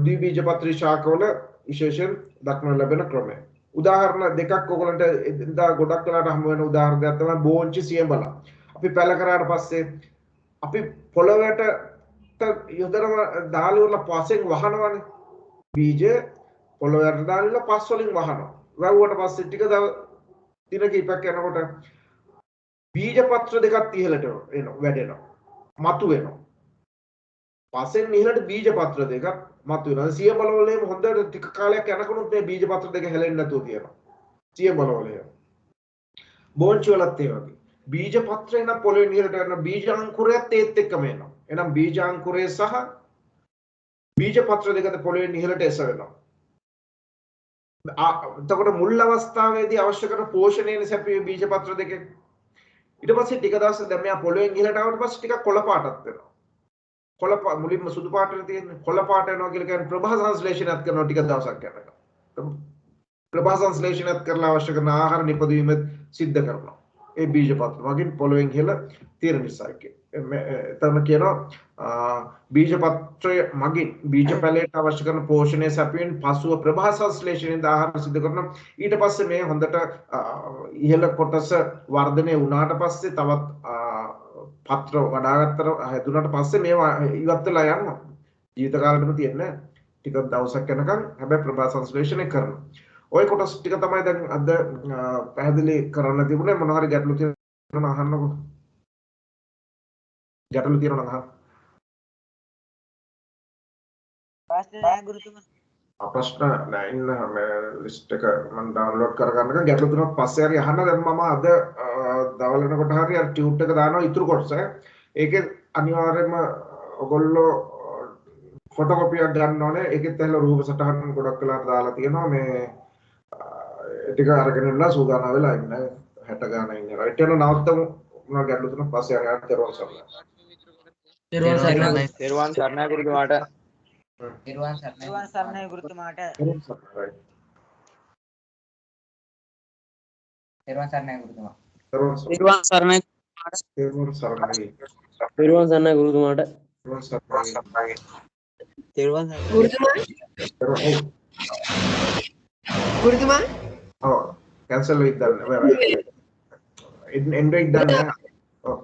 ද්විබීජ පත්‍රී ශාකවල විශේෂයෙන් දක්නට ලැබෙන ක්‍රමය. උදාහරණ දෙකක් ඔයගලන්ට එදා ගොඩක් වෙලාට හමු වෙන උදාහරණයක් තමයි බෝංචි සියඹල. අපි පැල කරාට පස්සේ අපි පොළොවට යොදන දාලි වල පස්සෙන් වහනවනේ. බීජ පොළොවට දාලා පස් වලින් වහනවා. වැව්වට පස්සේ ටික දින කිහිපයක් යනකොට බීජ පත්‍ර දෙකක් ඉහළට එනවා වැඩෙනවා. මතු වෙනවා. පස්සෙන් ඉහළට බීජ පත්‍ර දෙකක් මතු වෙනවා. සියඹල වල එහෙම හොඳට ටික කාලයක් යනකොට මේ බීජ පත්‍ර දෙක හැලෙන්නේ නැතුව තියෙනවා. සියඹල වල එහෙම. බෝංචි වලත් ඒ වගේ. බීජ පත්‍රේ නම් පොළොවේ ඉහළට යන බීජ අංකුරයත් ඒත් එක්කම එනවා. එහෙනම් බීජ අංකුරය සහ බීජ පත්‍ර දෙකද පොළොවේ ඉහළට එසවෙනවා. එතකොට මුල් අවස්ථාවේදී අවශ්‍ය කරන පෝෂණය සැපයුවේ බීජ පත්‍ර දෙකෙන්. ඊට පස්සේ ටික දවසක් දැන් මෙයා පොළොවෙන් ඉහළට ආවට පස්සේ ටිකක් කොළ පාටක් වෙනවා. කොළ මුලින්ම සුදු පාටට තියෙන්නේ කොළ පාට වෙනවා කියලා කියන්නේ ප්‍රභා සංශ්ලේෂණයත් කරනවා ටික දවසක් යනකම්. ප්‍රභා සංශ්ලේෂණයත් කරලා අවශ්‍ය කරන ආහාර නිපදවීම සිද්ධ කරනවා. ඒ බීජ පත්‍ර වලින් පොළොවෙන් ඉහළ තියෙන නිසා එතන කියනවා බීජ පත්‍රය මගින් බීජ පැලයට අවශ්‍ය කරන පෝෂණය සැපයීම පසුව ප්‍රභා සංශ්ලේෂණයෙන් ආහාර සිද්ධ කරනවා. ඊට පස්සේ මේ හොඳට ඉහළ කොටස වර්ධනය වුණාට පස්සේ තවත් පත්‍ර වඩාගත්තට හැදුනට පස්සේ මේවා ඉවත් වෙලා යනවා. ජීවිත කාලෙම තියෙන්නේ ටික දවසක් යනකම් හැබැයි ප්‍රභා සංශ්ලේෂණය කරනවා. ওই කොටස් ටික තමයි දැන් අද පැහැදිලි කරන්න තිබුණේ. මොන හරි ගැටලු තියෙනවා අහන්නකෝ. ගැටලු තියෙනවා නම් අහන්න. ප්‍රශ්න නැහැ ගුරුතුමා. ප්‍රශ්න නැහැ ඉන්න මේ ලිස්ට් එක මම ඩවුන්ලෝඩ් කරගන්නකම් ගැටලු තුනක් පස්සේ හරි අහන්න. දැන් මම අද දවල් වෙනකොට හරි අර ටියුට් එක දානවා ඉතුරු කොටස. ඒකේ අනිවාර්යයෙන්ම ඔයගොල්ලෝ ෆොටෝකොපියක් ගන්න ඕනේ. ඒකෙත් ඇහලා රූප සටහන් ගොඩක් වෙලාට දාලා තියෙනවා. මේ ටික අරගෙන ඉන්නලා සූදානම් වෙලා ඉන්න 60 ගාන ඉන්න. රයිට් යන නවත්තමු. මොනවා ගැටලු තුනක් පස්සේ හරි ආයෙත් දරුවන් සරලයි. තෙරුවන් සරණයි. තෙරුවන් සරණයි ගුරුතුමාට. නිර්වාණ සරණයි. නිර්වාණ සරණයි ගුරුතුමාට. දරුවන් සරලයි. නිර්වාණ සරණයි ගුරුතුමා. දරුවන් සරලයි. නිර්වාණ සරණයි. තෙරුවන් සරණයි. පෙරුවන් සන්නයි ගුරුතුමාට. තෙරුවන් සරණයි. තෙරුවන් සරණයි. ගුරුතුමා ඔව් කැන්සල් වෙයිද දන්නේ. එන්න වෙයිද දන්නේ. ඔව්.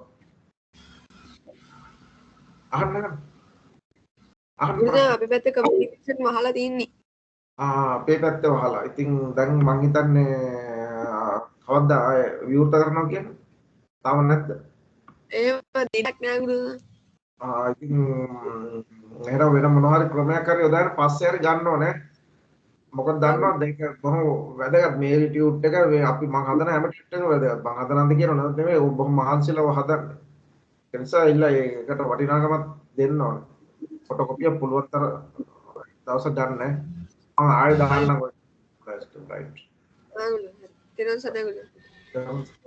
අහන්න. අහන්න ගුරුතුමා ප්‍රශ්න. අපේ පැත්තේ කමියුනිකේෂන් වහලා තින්නේ. අපේ පැත්තේ වහලා. ඉතින් දැන් මං හිතන්නේ කවද්ද ආය විවෘත කරනවා කියන්නේ? තාම නැද්ද? එහෙම දෙයක් නෑ ගුරුතුමා. ඉතින් එහෙනම් වෙන මොනවා හරි ක්‍රමයක් හරි යොදාගෙන පස්සේ හරි ගන්න ඕනේ. මොකද දන්නවද ඒක බොහොම වැදගත් මේ ටියුට් එක මේ අපි මං හදන හැම ටියුට් එකම වැදගත්. මං හදනන්ද කියනව නෙමෙයි ඔබ බොහොම මහන්සියලව හදන්නේ. ඒ නිසා ඉල්ල ඒකට වටිනාකමක් දෙන්න ඕනේ. ෆොටෝකොපිය පුළුවන් තරම් දවසක් ගන්න. මම ආයෙ දාන්නම් ඔය. right. ආ ගුරුතුමා. හරි. තේරුම් ගන්න ගුරුතුමා.